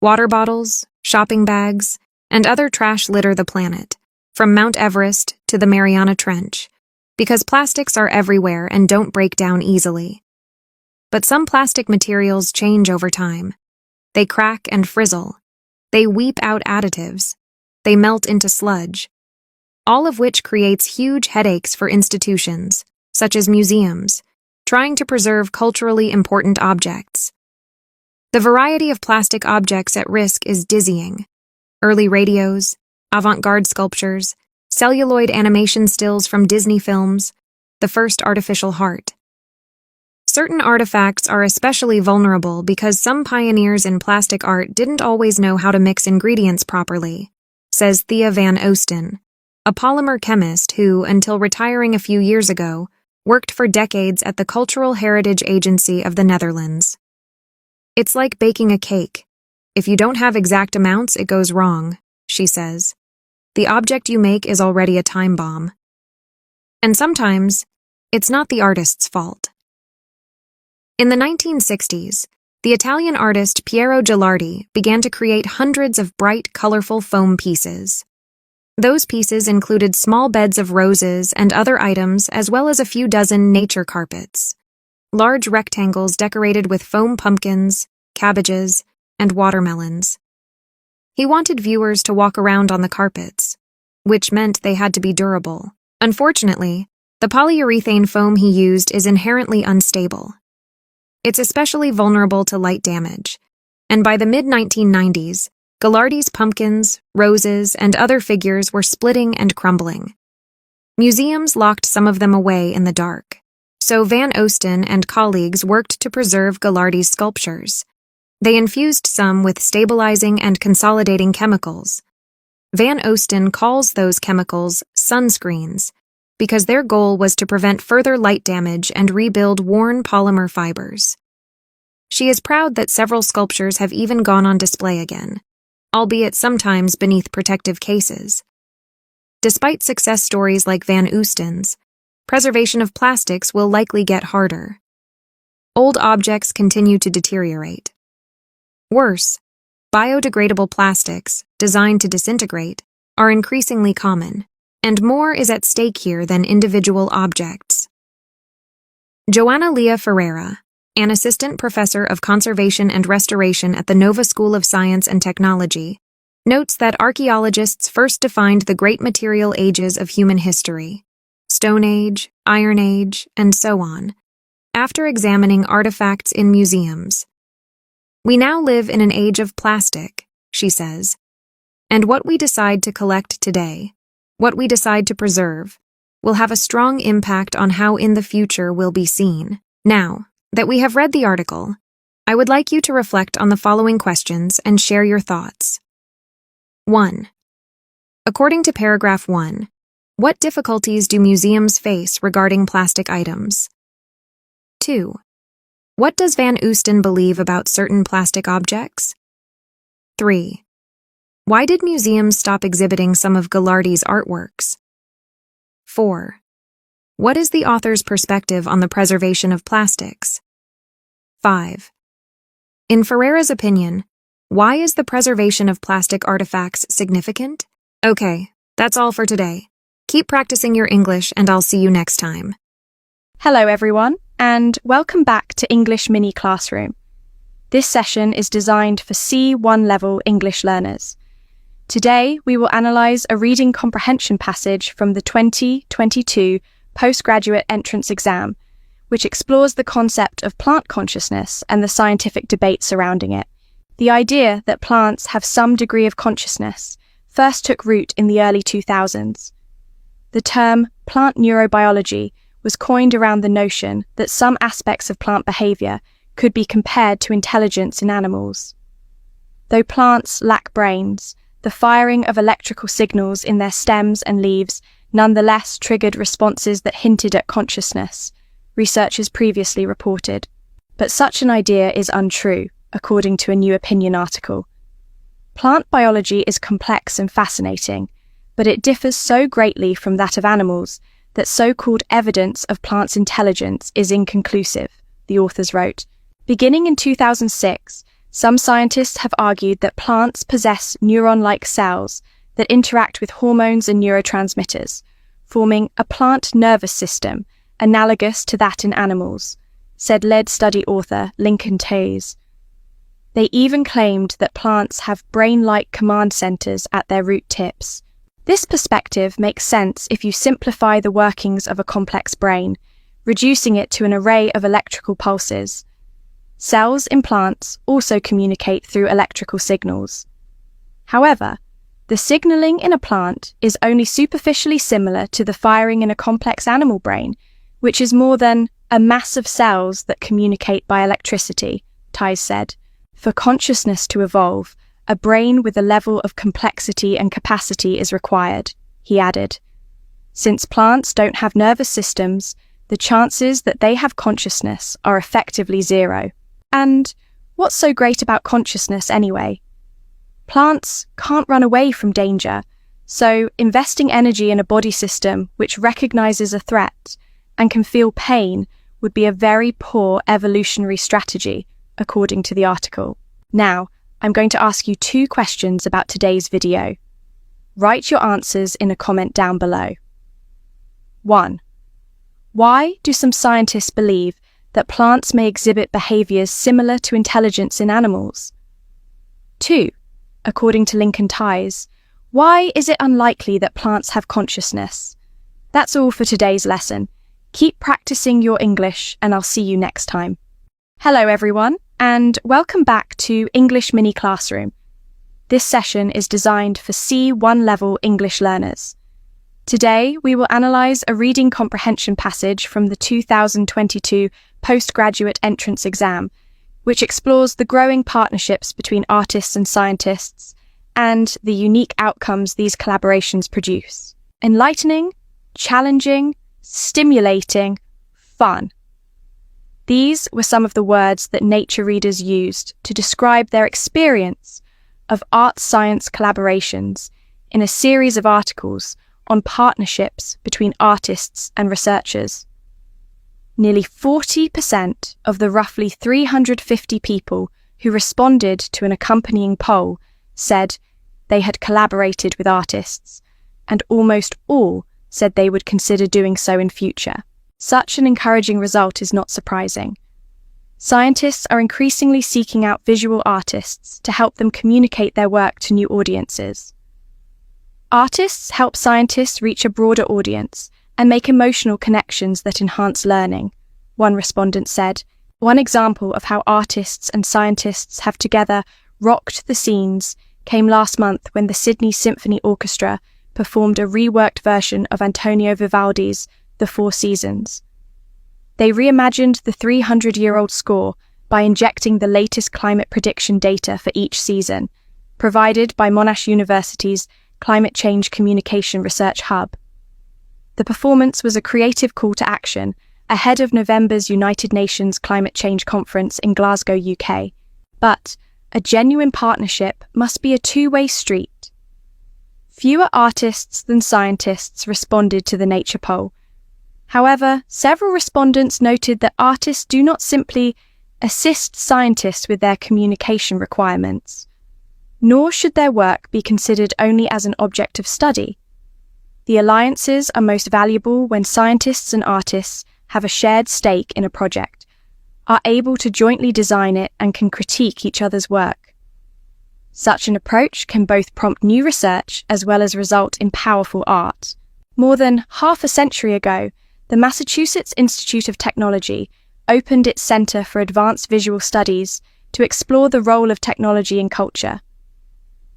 Water bottles, shopping bags, and other trash litter the planet, from Mount Everest to the Mariana Trench, because plastics are everywhere and don't break down easily. But some plastic materials change over time. They crack and frizzle. They weep out additives. They melt into sludge. All of which creates huge headaches for institutions, such as museums, trying to preserve culturally important objects. The variety of plastic objects at risk is dizzying. Early radios, avant-garde sculptures, celluloid animation stills from Disney films, the first artificial heart. Certain artifacts are especially vulnerable because some pioneers in plastic art didn't always know how to mix ingredients properly, says Thea van Oosten, a polymer chemist who, until retiring a few years ago, worked for decades at the Cultural Heritage Agency of the Netherlands. It's like baking a cake. If you don't have exact amounts, it goes wrong, she says. The object you make is already a time bomb. And sometimes, it's not the artist's fault. In the 1960s, the Italian artist Piero Gilardi began to create hundreds of bright, colorful foam pieces. Those pieces included small beds of roses and other items, as well as a few dozen nature carpets, large rectangles decorated with foam pumpkins, cabbages, and watermelons. He wanted viewers to walk around on the carpets, which meant they had to be durable. Unfortunately, the polyurethane foam he used is inherently unstable. It's especially vulnerable to light damage, and by the mid-1990s, Gilardi's pumpkins, roses, and other figures were splitting and crumbling. Museums locked some of them away in the dark, so Van Oosten and colleagues worked to preserve Gilardi's sculptures. They infused some with stabilizing and consolidating chemicals. Van Oosten calls those chemicals sunscreens because their goal was to prevent further light damage and rebuild worn polymer fibers. She is proud that several sculptures have even gone on display again, albeit sometimes beneath protective cases. Despite success stories like Van Oosten's, preservation of plastics will likely get harder. Old objects continue to deteriorate. Worse, biodegradable plastics, designed to disintegrate, are increasingly common, and more is at stake here than individual objects. Joana Lia Ferreira, an assistant professor of conservation and restoration at the Nova School of Science and Technology, notes that archaeologists first defined the great material ages of human history, Stone Age, Iron Age, and so on, after examining artifacts in museums. We now live in an age of plastic, she says, and what we decide to collect today, what we decide to preserve, will have a strong impact on how in the future we'll be seen. Now that we have read the article, I would like you to reflect on the following questions and share your thoughts. 1. According to paragraph 1, what difficulties do museums face regarding plastic items? 2. What does Van Oosten believe about certain plastic objects? 3. Why did museums stop exhibiting some of Gilardi's artworks? 4. What is the author's perspective on the preservation of plastics? 5. In Ferreira's opinion, why is the preservation of plastic artifacts significant? Okay, that's all for today. Keep practicing your English and I'll see you next time. Hello everyone, and welcome back to English Mini Classroom. This session is designed for C1 level English learners. Today, we will analyze a reading comprehension passage from the 2022 postgraduate entrance exam, which explores the concept of plant consciousness and the scientific debate surrounding it. The idea that plants have some degree of consciousness first took root in the early 2000s. The term plant neurobiology was coined around the notion that some aspects of plant behavior could be compared to intelligence in animals. Though plants lack brains, the firing of electrical signals in their stems and leaves nonetheless triggered responses that hinted at consciousness, researchers previously reported. But such an idea is untrue, according to a New Opinion article. Plant biology is complex and fascinating, but it differs so greatly from that of animals that so-called evidence of plants' intelligence is inconclusive, the authors wrote. Beginning in 2006, some scientists have argued that plants possess neuron-like cells that interact with hormones and neurotransmitters, forming a plant nervous system analogous to that in animals, said lead study author Lincoln Tays. They even claimed that plants have brain-like command centers at their root tips. This perspective makes sense if you simplify the workings of a complex brain, reducing it to an array of electrical pulses. Cells in plants also communicate through electrical signals. However, the signaling in a plant is only superficially similar to the firing in a complex animal brain, which is more than a mass of cells that communicate by electricity, Tais said. For consciousness to evolve, a brain with a level of complexity and capacity is required, he added. Since plants don't have nervous systems, the chances that they have consciousness are effectively zero. And what's so great about consciousness anyway? Plants can't run away from danger, so investing energy in a body system which recognizes a threat and can feel pain would be a very poor evolutionary strategy, according to the article. Now, I'm going to ask you 2 questions about today's video. Write your answers in a comment down below. 1. Why do some scientists believe that plants may exhibit behaviors similar to intelligence in animals? 2. According to Lincoln Tais, why is it unlikely that plants have consciousness? That's all for today's lesson. Keep practicing your English, and I'll see you next time. Hello everyone, and welcome back to English Mini Classroom. This session is designed for C1 level English learners. Today, we will analyze a reading comprehension passage from the 2022 postgraduate entrance exam, which explores the growing partnerships between artists and scientists and the unique outcomes these collaborations produce. Enlightening, challenging, stimulating, fun. These were some of the words that Nature readers used to describe their experience of art-science collaborations in a series of articles on partnerships between artists and researchers. Nearly 40% of the roughly 350 people who responded to an accompanying poll said they had collaborated with artists, and almost all said they would consider doing so in future. Such an encouraging result is not surprising. Scientists are increasingly seeking out visual artists to help them communicate their work to new audiences. Artists help scientists reach a broader audience and make emotional connections that enhance learning, one respondent said. One example of how artists and scientists have together rocked the scenes came last month when the Sydney Symphony Orchestra performed a reworked version of Antonio Vivaldi's The Four Seasons. They reimagined the 300-year-old score by injecting the latest climate prediction data for each season, provided by Monash University's Climate Change Communication Research Hub. The performance was a creative call to action ahead of November's United Nations Climate Change Conference in Glasgow, UK. But a genuine partnership must be a two-way street. Fewer artists than scientists responded to the Nature poll. However, several respondents noted that artists do not simply assist scientists with their communication requirements, nor should their work be considered only as an object of study. The alliances are most valuable when scientists and artists have a shared stake in a project, are able to jointly design it, and can critique each other's work. Such an approach can both prompt new research as well as result in powerful art. More than half a century ago, the Massachusetts Institute of Technology opened its Center for Advanced Visual Studies to explore the role of technology in culture.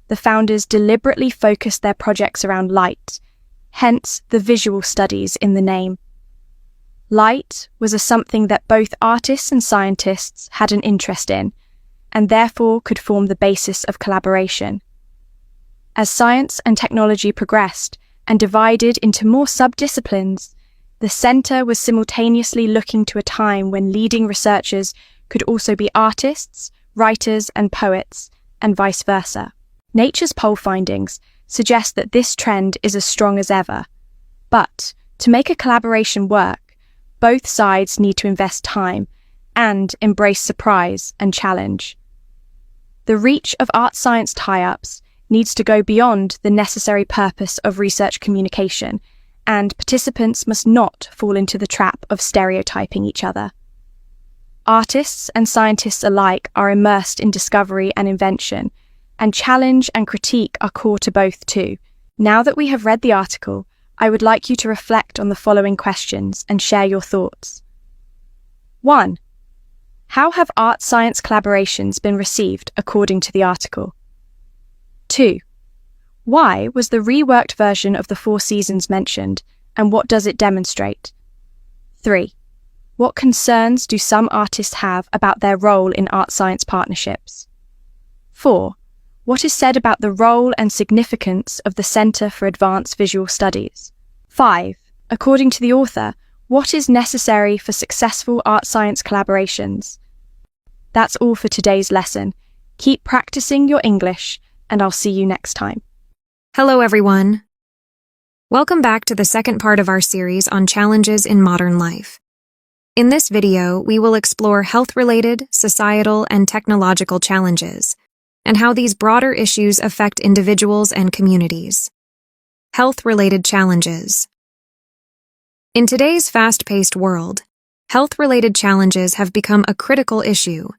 The founders deliberately focused their projects around light, hence the visual studies in the name. Light was something that both artists and scientists had an interest in, and therefore could form the basis of collaboration. As science and technology progressed and divided into more sub-disciplines, the Center was simultaneously looking to a time when leading researchers could also be artists, writers, and poets, and vice versa. Nature's poll findings suggest that this trend is as strong as ever. But to make a collaboration work, both sides need to invest time and embrace surprise and challenge. The reach of art-science tie-ups needs to go beyond the necessary purpose of research communication, and participants must not fall into the trap of stereotyping each other. Artists and scientists alike are immersed in discovery and invention, and challenge and critique are core to both too. Now that we have read the article, I would like you to reflect on the following questions and share your thoughts. 1. How have art-science collaborations been received according to the article? 2. Why was the reworked version of the Four Seasons mentioned, and what does it demonstrate? 3. What concerns do some artists have about their role in art-science partnerships? 4. What is said about the role and significance of the Center for Advanced Visual Studies? 5. According to the author, what is necessary for successful art-science collaborations? That's all for today's lesson. Keep practicing your English, and I'll see you next time. Hello, everyone. Welcome back to the second part of our series on challenges in modern life. In this video, we will explore health-related, societal, and technological challenges, and how these broader issues affect individuals and communities. Health-related challenges. In today's fast-paced world, health-related challenges have become a critical issue,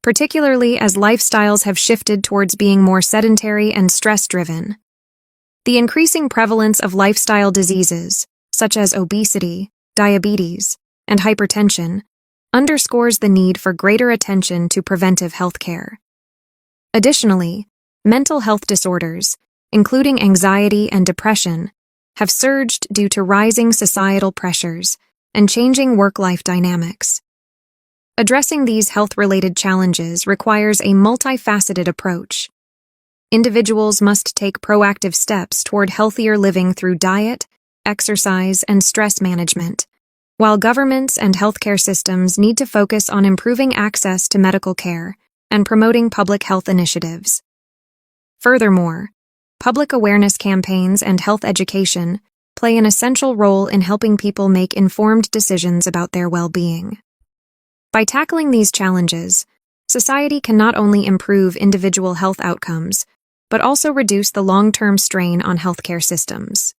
particularly as lifestyles have shifted towards being more sedentary and stress-driven. The increasing prevalence of lifestyle diseases, such as obesity, diabetes, and hypertension, underscores the need for greater attention to preventive health care. Additionally, mental health disorders, including anxiety and depression, have surged due to rising societal pressures and changing work-life dynamics. Addressing these health-related challenges requires a multifaceted approach. Individuals must take proactive steps toward healthier living through diet, exercise, and stress management, while governments and healthcare systems need to focus on improving access to medical care and promoting public health initiatives. Furthermore, public awareness campaigns and health education play an essential role in helping people make informed decisions about their well-being. By tackling these challenges, society can not only improve individual health outcomes, but also reduce the long-term strain on healthcare systems.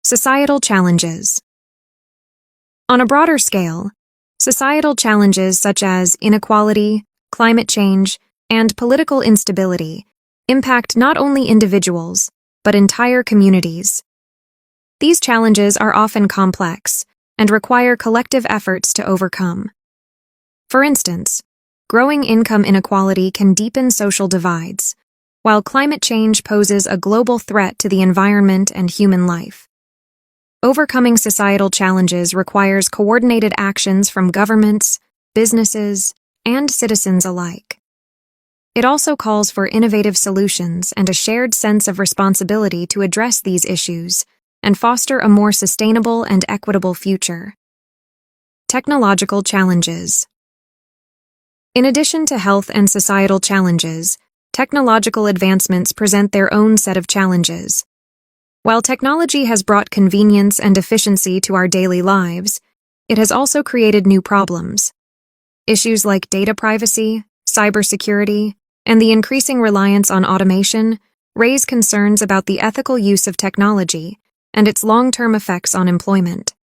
Societal challenges. On a broader scale, societal challenges such as inequality, climate change, and political instability impact not only individuals, but entire communities. These challenges are often complex and require collective efforts to overcome. For instance, growing income inequality can deepen social divides, while climate change poses a global threat to the environment and human life. Overcoming societal challenges requires coordinated actions from governments, businesses, and citizens alike. It also calls for innovative solutions and a shared sense of responsibility to address these issues and foster a more sustainable and equitable future. Technological challenges. In addition to health and societal challenges, technological advancements present their own set of challenges. While technology has brought convenience and efficiency to our daily lives, it has also created new problems. Issues like data privacy, cybersecurity, and the increasing reliance on automation raise concerns about the ethical use of technology and its long-term effects on employment.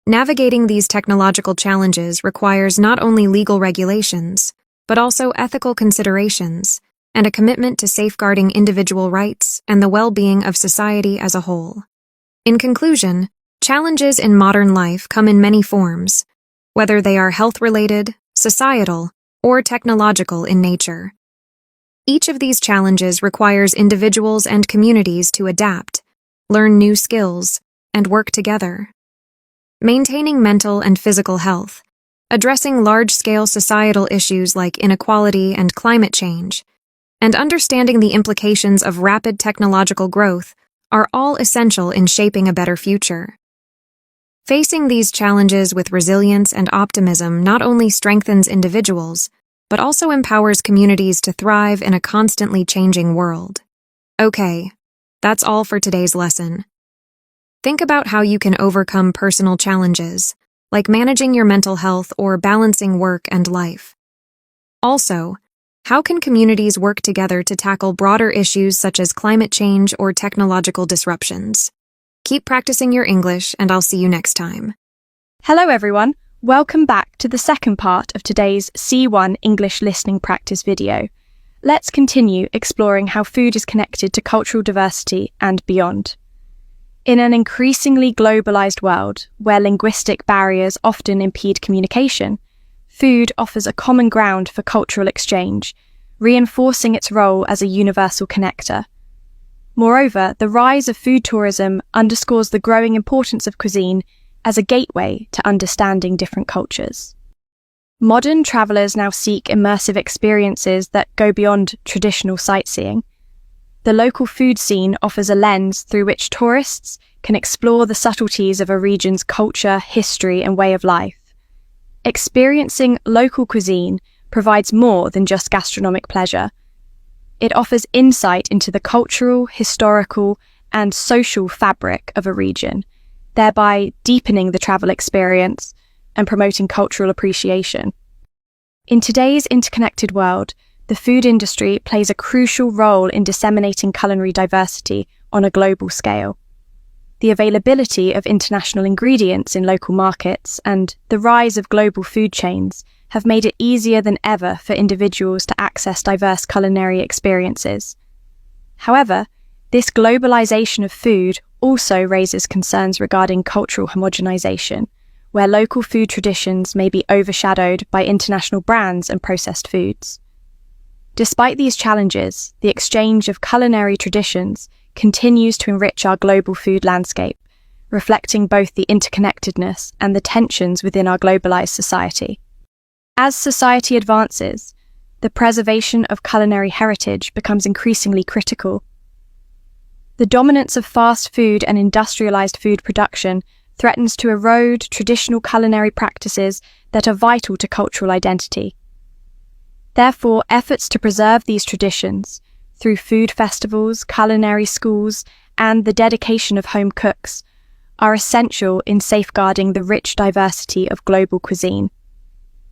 Navigating these technological challenges requires not only legal regulations, but also ethical considerations and a commitment to safeguarding individual rights and the well-being of society as a whole. In conclusion, challenges in modern life come in many forms, whether they are health-related, societal, or technological in nature. Each of these challenges requires individuals and communities to adapt, learn new skills, and work together. Maintaining mental and physical health, addressing large-scale societal issues like inequality and climate change, and understanding the implications of rapid technological growth are all essential in shaping a better future. Facing these challenges with resilience and optimism not only strengthens individuals, but also empowers communities to thrive in a constantly changing world. Okay, that's all for today's lesson. Think about how you can overcome personal challenges, like managing your mental health or balancing work and life. Also, how can communities work together to tackle broader issues such as climate change or technological disruptions? Keep practicing your English, and I'll see you next time. Hello everyone, welcome back to the second part of today's C1 English listening practice video. Let's continue exploring how food is connected to cultural diversity and beyond. In an increasingly globalized world, where linguistic barriers often impede communication, food offers a common ground for cultural exchange, reinforcing its role as a universal connector. Moreover, the rise of food tourism underscores the growing importance of cuisine as a gateway to understanding different cultures. Modern travelers now seek immersive experiences that go beyond traditional sightseeing. The local food scene offers a lens through which tourists can explore the subtleties of a region's culture, history, and way of life. Experiencing local cuisine provides more than just gastronomic pleasure. It offers insight into the cultural, historical, and social fabric of a region, thereby deepening the travel experience and promoting cultural appreciation. In today's interconnected world, the food industry plays a crucial role in disseminating culinary diversity on a global scale. The availability of international ingredients in local markets and the rise of global food chains have made it easier than ever for individuals to access diverse culinary experiences. However, this globalization of food also raises concerns regarding cultural homogenization, where local food traditions may be overshadowed by international brands and processed foods. Despite these challenges, the exchange of culinary traditions continues to enrich our global food landscape, reflecting both the interconnectedness and the tensions within our globalized society. As society advances, the preservation of culinary heritage becomes increasingly critical. The dominance of fast food and industrialized food production threatens to erode traditional culinary practices that are vital to cultural identity. Therefore, efforts to preserve these traditions through food festivals, culinary schools, and the dedication of home cooks are essential in safeguarding the rich diversity of global cuisine.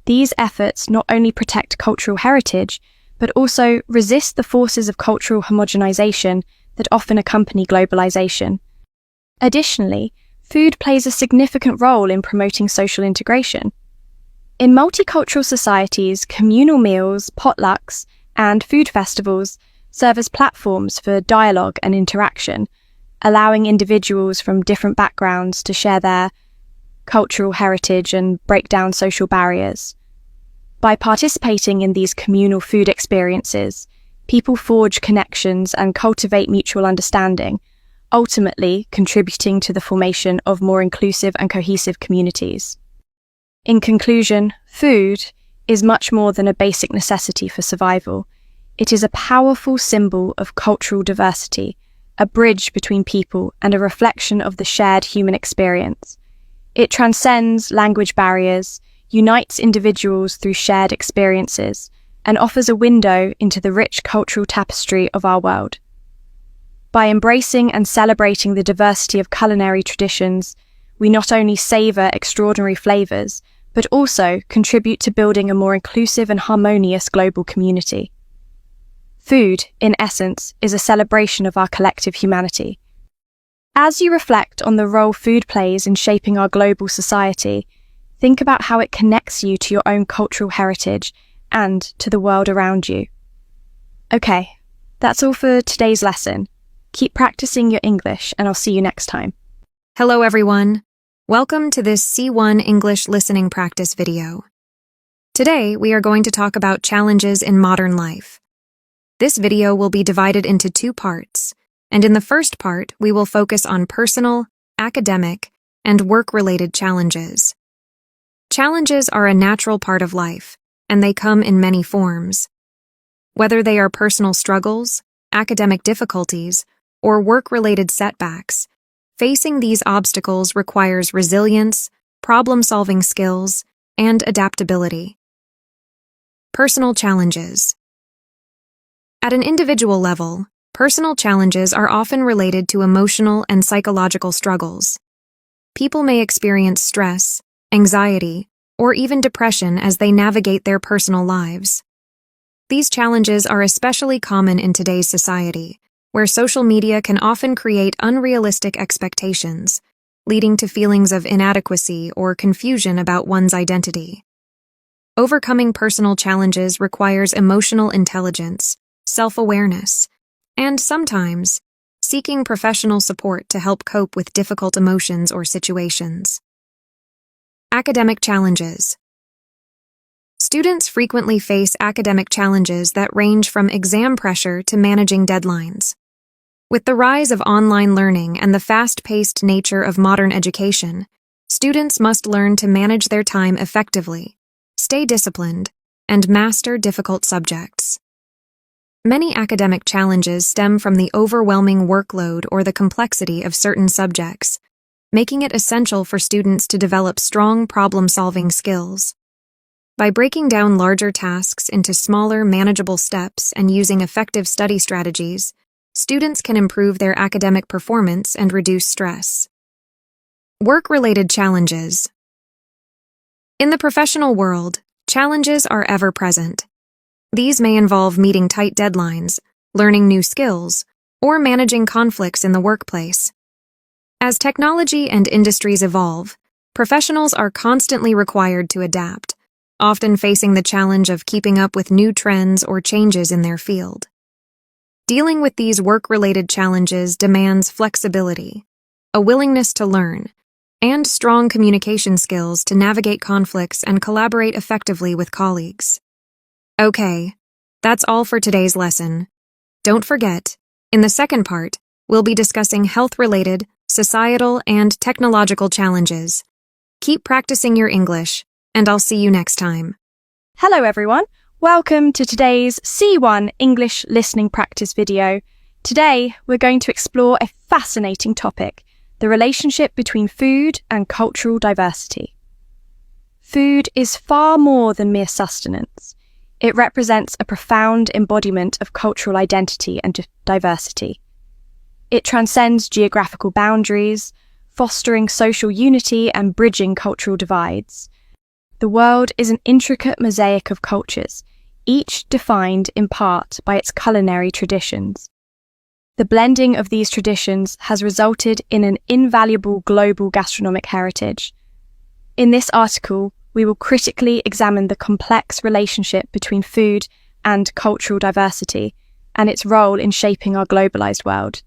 These efforts not only protect cultural heritage, but also resist the forces of cultural homogenization that often accompany globalization. Additionally, food plays a significant role in promoting social integration. In multicultural societies, communal meals, potlucks, and food festivals serve as platforms for dialogue and interaction, allowing individuals from different backgrounds to share their cultural heritage and break down social barriers. By participating in these communal food experiences, people forge connections and cultivate mutual understanding, ultimately contributing to the formation of more inclusive and cohesive communities. In conclusion, food is much more than a basic necessity for survival. It is a powerful symbol of cultural diversity, a bridge between people, and a reflection of the shared human experience. It transcends language barriers, unites individuals through shared experiences, and offers a window into the rich cultural tapestry of our world. By embracing and celebrating the diversity of culinary traditions, we not only savor extraordinary flavors, but also contribute to building a more inclusive and harmonious global community. Food, in essence, is a celebration of our collective humanity. As you reflect on the role food plays in shaping our global society, think about how it connects you to your own cultural heritage and to the world around you. Okay, that's all for today's lesson. Keep practicing your English and I'll see you next time. Hello everyone. Welcome to this C1 English listening practice video. Today we are going to talk about challenges in modern life. This video will be divided into two parts, and in the first part we will focus on personal, academic, and work-related challenges. Challenges are a natural part of life, and they come in many forms. Whether they are personal struggles, academic difficulties, or work-related setbacks, facing these obstacles requires resilience, problem-solving skills, and adaptability. Personal challenges. At an individual level, personal challenges are often related to emotional and psychological struggles. People may experience stress, anxiety, or even depression as they navigate their personal lives. These challenges are especially common in today's society, where social media can often create unrealistic expectations, leading to feelings of inadequacy or confusion about one's identity. Overcoming personal challenges requires emotional intelligence, self-awareness, and sometimes seeking professional support to help cope with difficult emotions or situations. Academic challenges. Students frequently face academic challenges that range from exam pressure to managing deadlines. With the rise of online learning and the fast-paced nature of modern education, students must learn to manage their time effectively, stay disciplined, and master difficult subjects. Many academic challenges stem from the overwhelming workload or the complexity of certain subjects, making it essential for students to develop strong problem-solving skills. By breaking down larger tasks into smaller, manageable steps and using effective study strategies, students can improve their academic performance and reduce stress. Work-related challenges. In the professional world, challenges are ever present. These may involve meeting tight deadlines, learning new skills, or managing conflicts in the workplace. As technology and industries evolve, professionals are constantly required to adapt, often facing the challenge of keeping up with new trends or changes in their field. Dealing with these work-related challenges demands flexibility, a willingness to learn, and strong communication skills to navigate conflicts and collaborate effectively with colleagues. Okay, that's all for today's lesson. Don't forget, in the second part, we'll be discussing health-related, societal, and technological challenges. Keep practicing your English, and I'll see you next time. Hello everyone, welcome to today's C1 English listening practice video. Today we're going to explore a fascinating topic, the relationship between food and cultural diversity. Food is far more than mere sustenance. It represents a profound embodiment of cultural identity and diversity. It transcends geographical boundaries, fostering social unity and bridging cultural divides. The world is an intricate mosaic of cultures, each defined in part by its culinary traditions. The blending of these traditions has resulted in an invaluable global gastronomic heritage. In this article, we will critically examine the complex relationship between food and cultural diversity and its role in shaping our globalized world.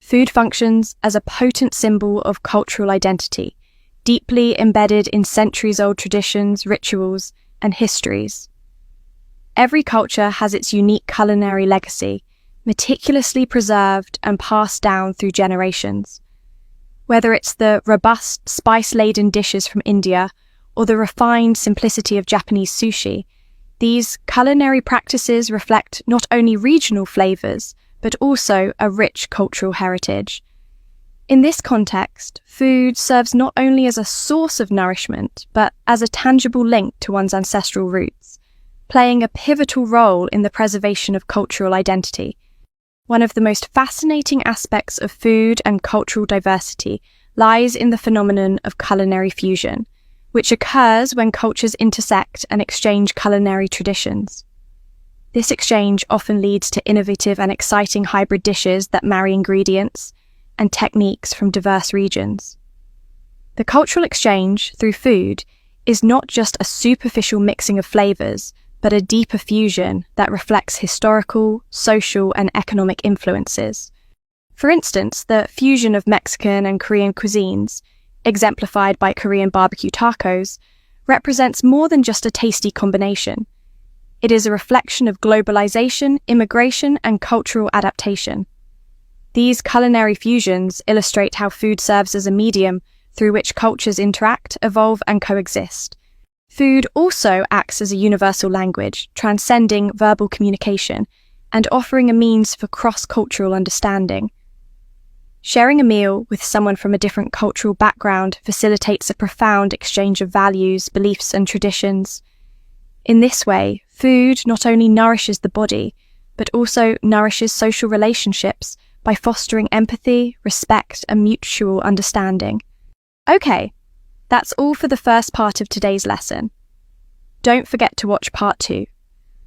Food functions as a potent symbol of cultural identity, deeply embedded in centuries-old traditions, rituals, and histories. Every culture has its unique culinary legacy, meticulously preserved and passed down through generations. Whether it's the robust, spice-laden dishes from India or the refined simplicity of Japanese sushi, these culinary practices reflect not only regional flavors, but also a rich cultural heritage. In this context, food serves not only as a source of nourishment, but as a tangible link to one's ancestral roots, playing a pivotal role in the preservation of cultural identity. One of the most fascinating aspects of food and cultural diversity lies in the phenomenon of culinary fusion, which occurs when cultures intersect and exchange culinary traditions. This exchange often leads to innovative and exciting hybrid dishes that marry ingredients and techniques from diverse regions. The cultural exchange through food is not just a superficial mixing of flavors, but a deeper fusion that reflects historical, social, and economic influences. For instance, the fusion of Mexican and Korean cuisines, exemplified by Korean barbecue tacos, represents more than just a tasty combination. It is a reflection of globalization, immigration, and cultural adaptation. These culinary fusions illustrate how food serves as a medium through which cultures interact, evolve, and coexist. Food also acts as a universal language, transcending verbal communication and offering a means for cross-cultural understanding. Sharing a meal with someone from a different cultural background facilitates a profound exchange of values, beliefs, and traditions. In this way, food not only nourishes the body, but also nourishes social relationships by fostering empathy, respect, and mutual understanding. Okay, that's all for the first part of today's lesson. Don't forget to watch part 2,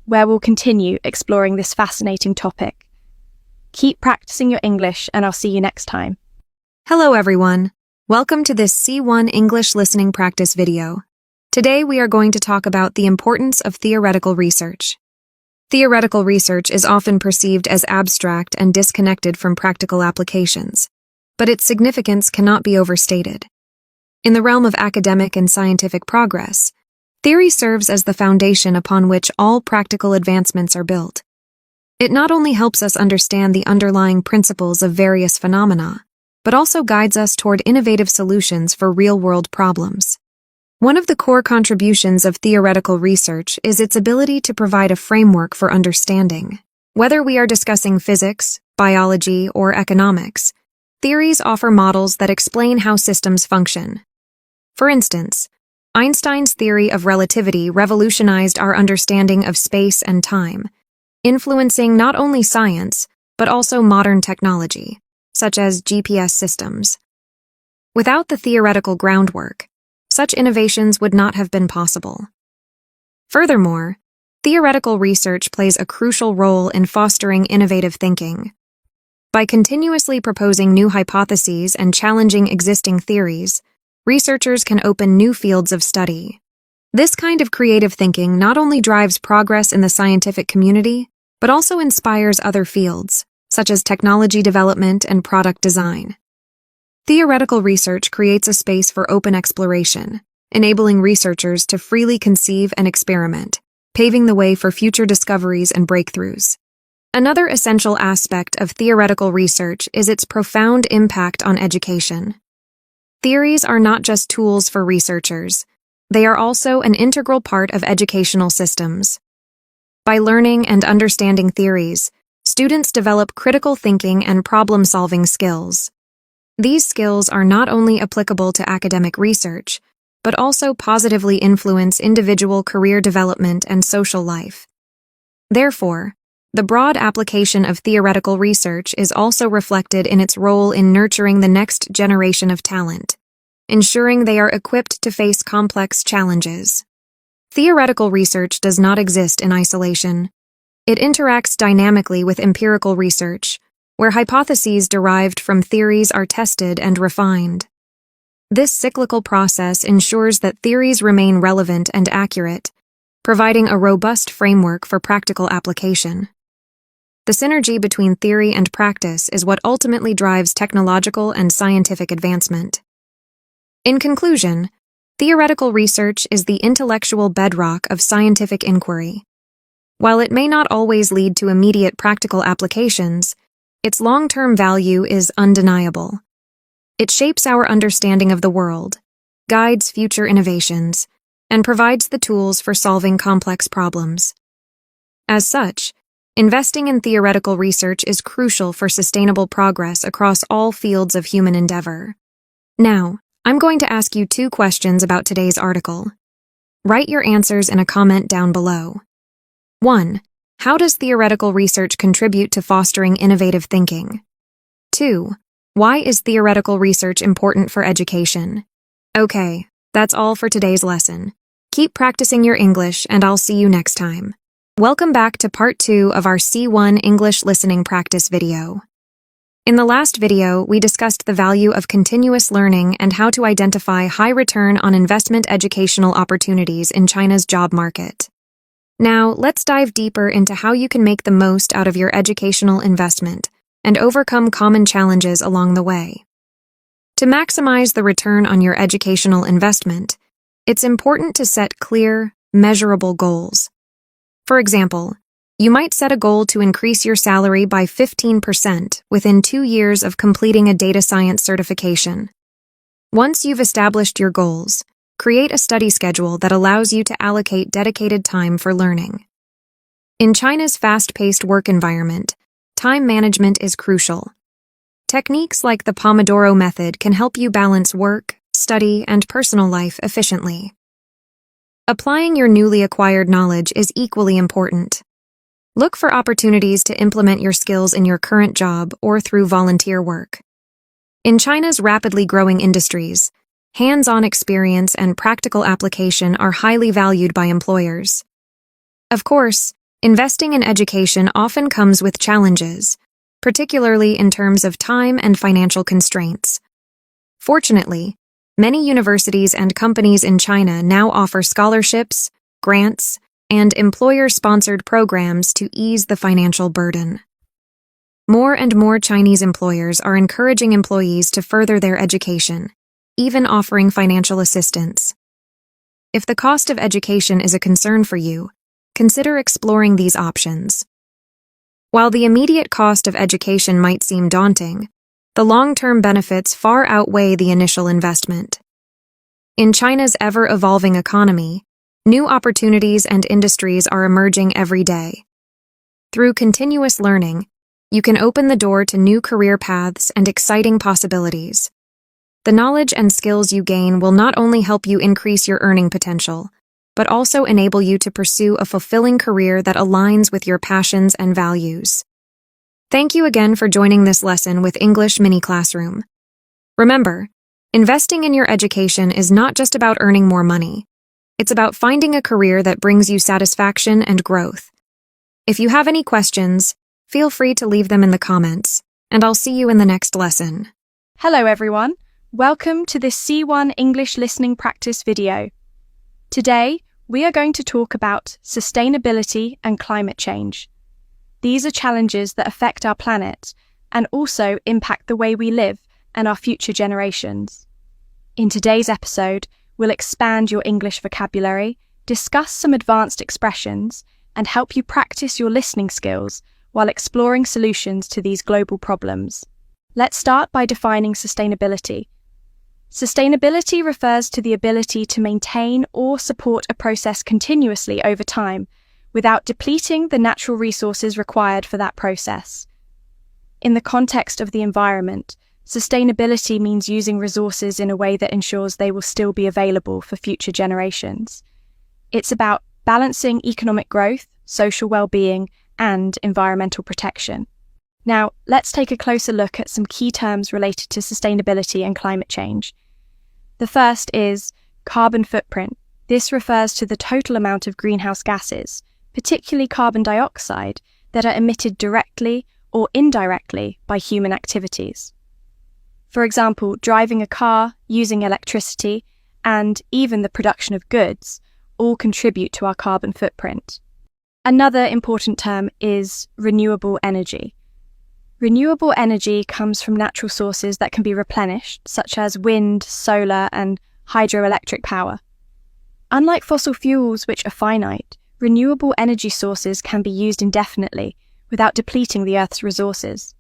where we'll continue exploring this fascinating topic. Keep practicing your English, and I'll see you next time. Hello everyone. Welcome to this C1 English listening practice video. Today we are going to talk about the importance of theoretical research. Theoretical research is often perceived as abstract and disconnected from practical applications, but its significance cannot be overstated. In the realm of academic and scientific progress, theory serves as the foundation upon which all practical advancements are built. It not only helps us understand the underlying principles of various phenomena, but also guides us toward innovative solutions for real-world problems. One of the core contributions of theoretical research is its ability to provide a framework for understanding. Whether we are discussing physics, biology, or economics, theories offer models that explain how systems function. For instance, Einstein's theory of relativity revolutionized our understanding of space and time, influencing not only science, but also modern technology, such as GPS systems. Without the theoretical groundwork, such innovations would not have been possible. Furthermore, theoretical research plays a crucial role in fostering innovative thinking. By continuously proposing new hypotheses and challenging existing theories, researchers can open new fields of study. This kind of creative thinking not only drives progress in the scientific community, but also inspires other fields, such as technology development and product design. Theoretical research creates a space for open exploration, enabling researchers to freely conceive and experiment, paving the way for future discoveries and breakthroughs. Another essential aspect of theoretical research is its profound impact on education. Theories are not just tools for researchers, they are also an integral part of educational systems. By learning and understanding theories, students develop critical thinking and problem-solving skills. These skills are not only applicable to academic research, but also positively influence individual career development and social life. Therefore, the broad application of theoretical research is also reflected in its role in nurturing the next generation of talent, ensuring they are equipped to face complex challenges. Theoretical research does not exist in isolation. It interacts dynamically with empirical research, where hypotheses derived from theories are tested and refined. This cyclical process ensures that theories remain relevant and accurate, providing a robust framework for practical application. The synergy between theory and practice is what ultimately drives technological and scientific advancement. In conclusion, theoretical research is the intellectual bedrock of scientific inquiry. While it may not always lead to immediate practical applications, its long-term value is undeniable. It shapes our understanding of the world, guides future innovations, and provides the tools for solving complex problems. As such, investing in theoretical research is crucial for sustainable progress across all fields of human endeavor. Now, I'm going to ask you 2 questions about today's article. Write your answers in a comment down below. 1. How does theoretical research contribute to fostering innovative thinking? 2. Why is theoretical research important for education? Okay, that's all for today's lesson. Keep practicing your English, and I'll see you next time. Welcome back to part 2 of our C1 English listening practice video. In the last video, we discussed the value of continuous learning and how to identify high return on investment educational opportunities in China's job market. Now, let's dive deeper into how you can make the most out of your educational investment and overcome common challenges along the way. To maximize the return on your educational investment, it's important to set clear, measurable goals. For example, you might set a goal to increase your salary by 15% within 2 years of completing a data science certification. Once you've established your goals, create a study schedule that allows you to allocate dedicated time for learning. In China's fast-paced work environment, time management is crucial. Techniques like the Pomodoro method can help you balance work, study, and personal life efficiently. Applying your newly acquired knowledge is equally important. Look for opportunities to implement your skills in your current job or through volunteer work. In China's rapidly growing industries, hands-on experience and practical application are highly valued by employers. Of course, investing in education often comes with challenges, particularly in terms of time and financial constraints. Fortunately, many universities and companies in China now offer scholarships, grants, and employer-sponsored programs to ease the financial burden. More and more Chinese employers are encouraging employees to further their education, even offering financial assistance. If the cost of education is a concern for you, consider exploring these options. While the immediate cost of education might seem daunting, the long-term benefits far outweigh the initial investment. In China's ever-evolving economy, new opportunities and industries are emerging every day. Through continuous learning, you can open the door to new career paths and exciting possibilities. The knowledge and skills you gain will not only help you increase your earning potential, but also enable you to pursue a fulfilling career that aligns with your passions and values. Thank you again for joining this lesson with English Mini Classroom. Remember, investing in your education is not just about earning more money. It's about finding a career that brings you satisfaction and growth. If you have any questions, feel free to leave them in the comments, and I'll see you in the next lesson. Hello everyone, welcome to this C1 English listening practice video. Today, we are going to talk about sustainability and climate change. These are challenges that affect our planet and also impact the way we live and our future generations. In today's episode, we'll expand your English vocabulary, discuss some advanced expressions, and help you practice your listening skills while exploring solutions to these global problems. Let's start by defining sustainability. Sustainability refers to the ability to maintain or support a process continuously over time without depleting the natural resources required for that process. In the context of the environment, sustainability means using resources in a way that ensures they will still be available for future generations. It's about balancing economic growth, social well-being, and environmental protection. Now, let's take a closer look at some key terms related to sustainability and climate change. The first is carbon footprint. This refers to the total amount of greenhouse gases, particularly carbon dioxide, that are emitted directly or indirectly by human activities. For example, driving a car, using electricity, and even the production of goods all contribute to our carbon footprint. Another important term is renewable energy. Renewable energy comes from natural sources that can be replenished, such as wind, solar, and hydroelectric power. Unlike fossil fuels, which are finite, renewable energy sources can be used indefinitely without depleting the Earth's resources.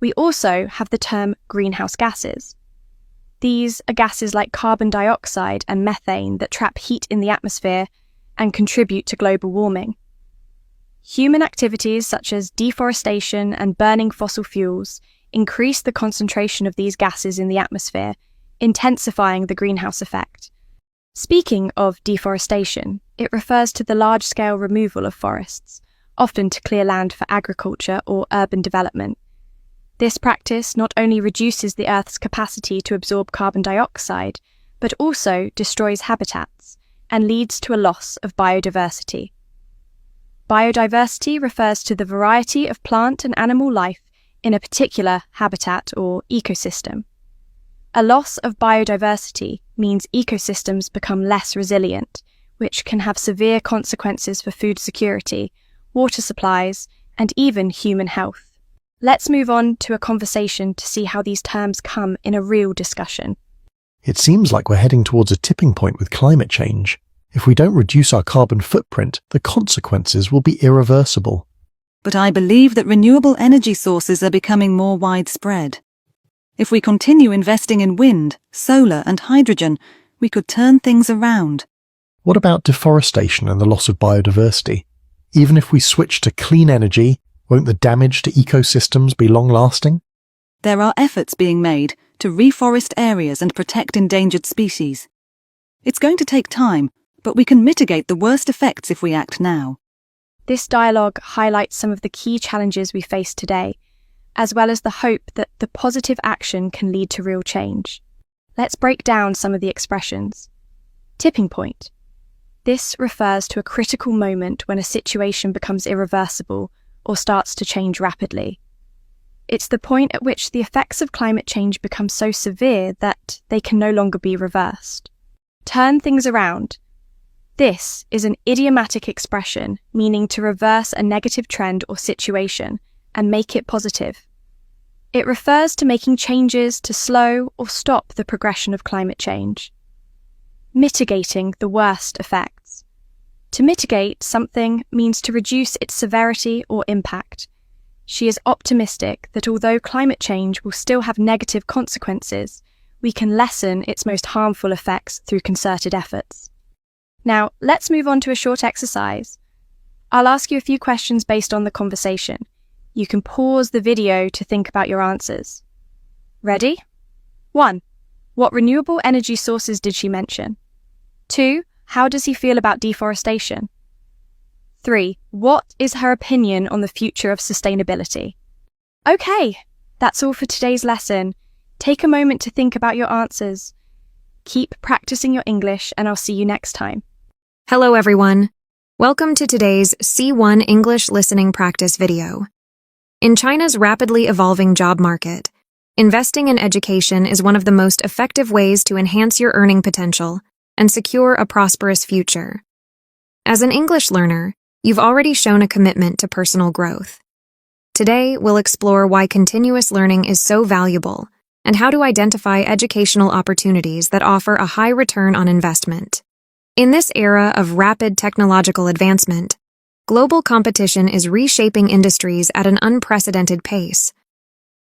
We also have the term greenhouse gases. These are gases like carbon dioxide and methane that trap heat in the atmosphere and contribute to global warming. Human activities such as deforestation and burning fossil fuels increase the concentration of these gases in the atmosphere, intensifying the greenhouse effect. Speaking of deforestation, it refers to the large-scale removal of forests, often to clear land for agriculture or urban development. This practice not only reduces the Earth's capacity to absorb carbon dioxide, but also destroys habitats and leads to a loss of biodiversity. Biodiversity refers to the variety of plant and animal life in a particular habitat or ecosystem. A loss of biodiversity means ecosystems become less resilient, which can have severe consequences for food security, water supplies, and even human health. Let's move on to a conversation to see how these terms come in a real discussion. It seems like we're heading towards a tipping point with climate change. If we don't reduce our carbon footprint, the consequences will be irreversible. But I believe that renewable energy sources are becoming more widespread. If we continue investing in wind, solar and hydrogen, we could turn things around. What about deforestation and the loss of biodiversity? Even if we switch to clean energy, won't the damage to ecosystems be long-lasting? There are efforts being made to reforest areas and protect endangered species. It's going to take time, but we can mitigate the worst effects if we act now. This dialogue highlights some of the key challenges we face today, as well as the hope that the positive action can lead to real change. Let's break down some of the expressions. Tipping point. This refers to a critical moment when a situation becomes irreversible or starts to change rapidly. It's the point at which the effects of climate change become so severe that they can no longer be reversed. Turn things around. This is an idiomatic expression meaning to reverse a negative trend or situation and make it positive. It refers to making changes to slow or stop the progression of climate change. Mitigating the worst effects. To mitigate something means to reduce its severity or impact. She is optimistic that although climate change will still have negative consequences, we can lessen its most harmful effects through concerted efforts. Now, let's move on to a short exercise. I'll ask you a few questions based on the conversation. You can pause the video to think about your answers. Ready? 1. What renewable energy sources did she mention? 2. How does he feel about deforestation? 3. What is her opinion on the future of sustainability? Okay, that's all for today's lesson. Take a moment to think about your answers. Keep practicing your English, and I'll see you next time. Hello, everyone. Welcome to today's C1 English listening practice video. In China's rapidly evolving job market, investing in education is one of the most effective ways to enhance your earning potential and secure a prosperous future. As an English learner, you've already shown a commitment to personal growth. Today, we'll explore why continuous learning is so valuable and how to identify educational opportunities that offer a high return on investment. In this era of rapid technological advancement, global competition is reshaping industries at an unprecedented pace.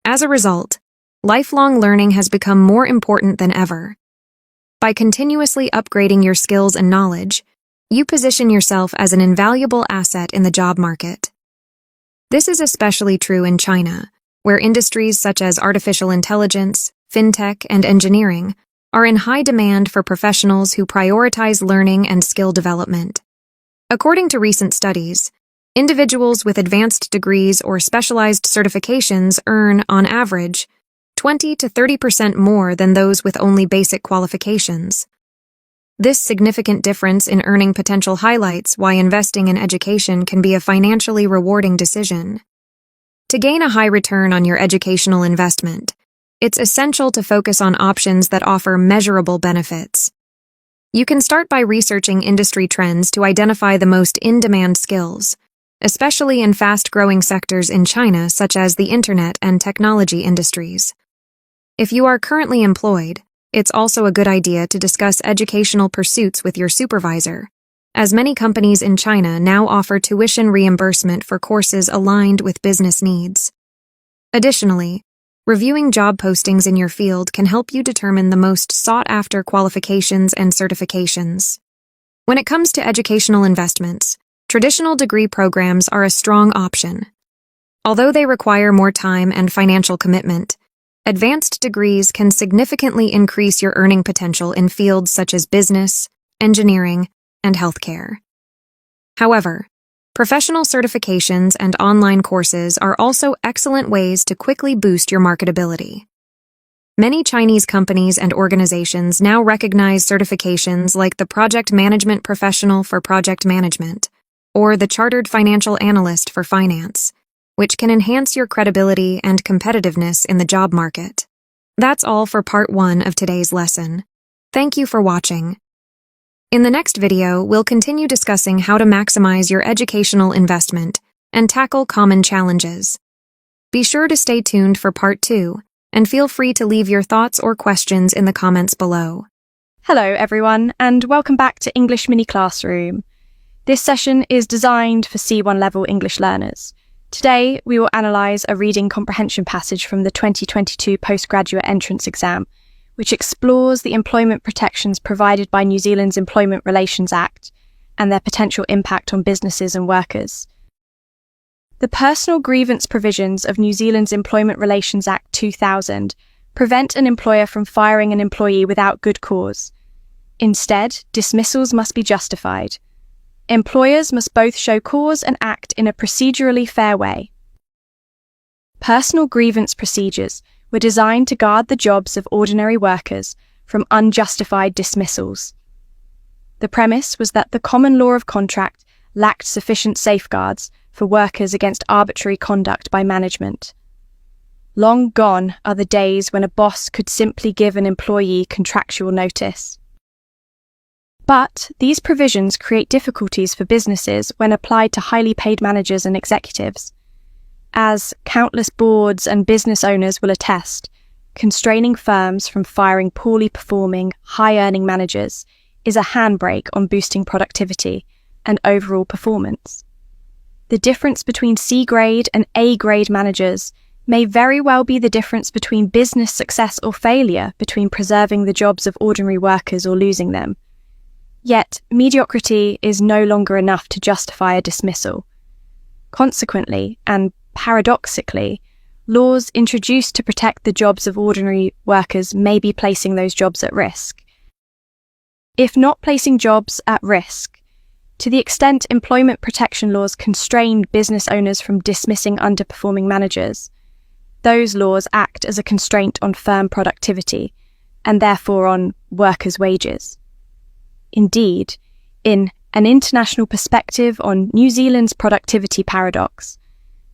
As a result, lifelong learning has become more important than ever. By continuously upgrading your skills and knowledge, you position yourself as an invaluable asset in the job market. This is especially true in China, where industries such as artificial intelligence, fintech, and engineering are in high demand for professionals who prioritize learning and skill development. According to recent studies, individuals with advanced degrees or specialized certifications earn, on average, 20 to 30% more than those with only basic qualifications. This significant difference in earning potential highlights why investing in education can be a financially rewarding decision. To gain a high return on your educational investment, it's essential to focus on options that offer measurable benefits. You can start by researching industry trends to identify the most in-demand skills, especially in fast-growing sectors in China such as the internet and technology industries. If you are currently employed, it's also a good idea to discuss educational pursuits with your supervisor, as many companies in China now offer tuition reimbursement for courses aligned with business needs. Additionally, reviewing job postings in your field can help you determine the most sought-after qualifications and certifications. When it comes to educational investments, traditional degree programs are a strong option. Although they require more time and financial commitment, advanced degrees can significantly increase your earning potential in fields such as business, engineering, and healthcare. However, professional certifications and online courses are also excellent ways to quickly boost your marketability. Many Chinese companies and organizations now recognize certifications like the Project Management Professional for Project Management or the Chartered Financial Analyst for Finance, which can enhance your credibility and competitiveness in the job market. That's all for part 1 of today's lesson. Thank you for watching. In the next video, we'll continue discussing how to maximize your educational investment and tackle common challenges. Be sure to stay tuned for part 2, and feel free to leave your thoughts or questions in the comments below. Hello everyone, and welcome back to English Mini Classroom. This session is designed for C1 level English learners. Today, we will analyse a reading comprehension passage from the 2022 postgraduate entrance exam, which explores the employment protections provided by New Zealand's Employment Relations Act and their potential impact on businesses and workers. The personal grievance provisions of New Zealand's Employment Relations Act 2000 prevent an employer from firing an employee without good cause. Instead, dismissals must be justified. Employers must both show cause and act in a procedurally fair way. Personal grievance procedures were designed to guard the jobs of ordinary workers from unjustified dismissals. The premise was that the common law of contract lacked sufficient safeguards for workers against arbitrary conduct by management. Long gone are the days when a boss could simply give an employee contractual notice. But these provisions create difficulties for businesses when applied to highly paid managers and executives. As countless boards and business owners will attest, constraining firms from firing poorly performing, high-earning managers is a handbrake on boosting productivity and overall performance. The difference between C-grade and A-grade managers may very well be the difference between business success or failure between preserving the jobs of ordinary workers or losing them. Yet, mediocrity is no longer enough to justify a dismissal. Consequently, and paradoxically, laws introduced to protect the jobs of ordinary workers may be placing those jobs at risk. If not placing jobs at risk, to the extent employment protection laws constrain business owners from dismissing underperforming managers, those laws act as a constraint on firm productivity and therefore on workers' wages. Indeed, in An International Perspective on New Zealand's Productivity Paradox,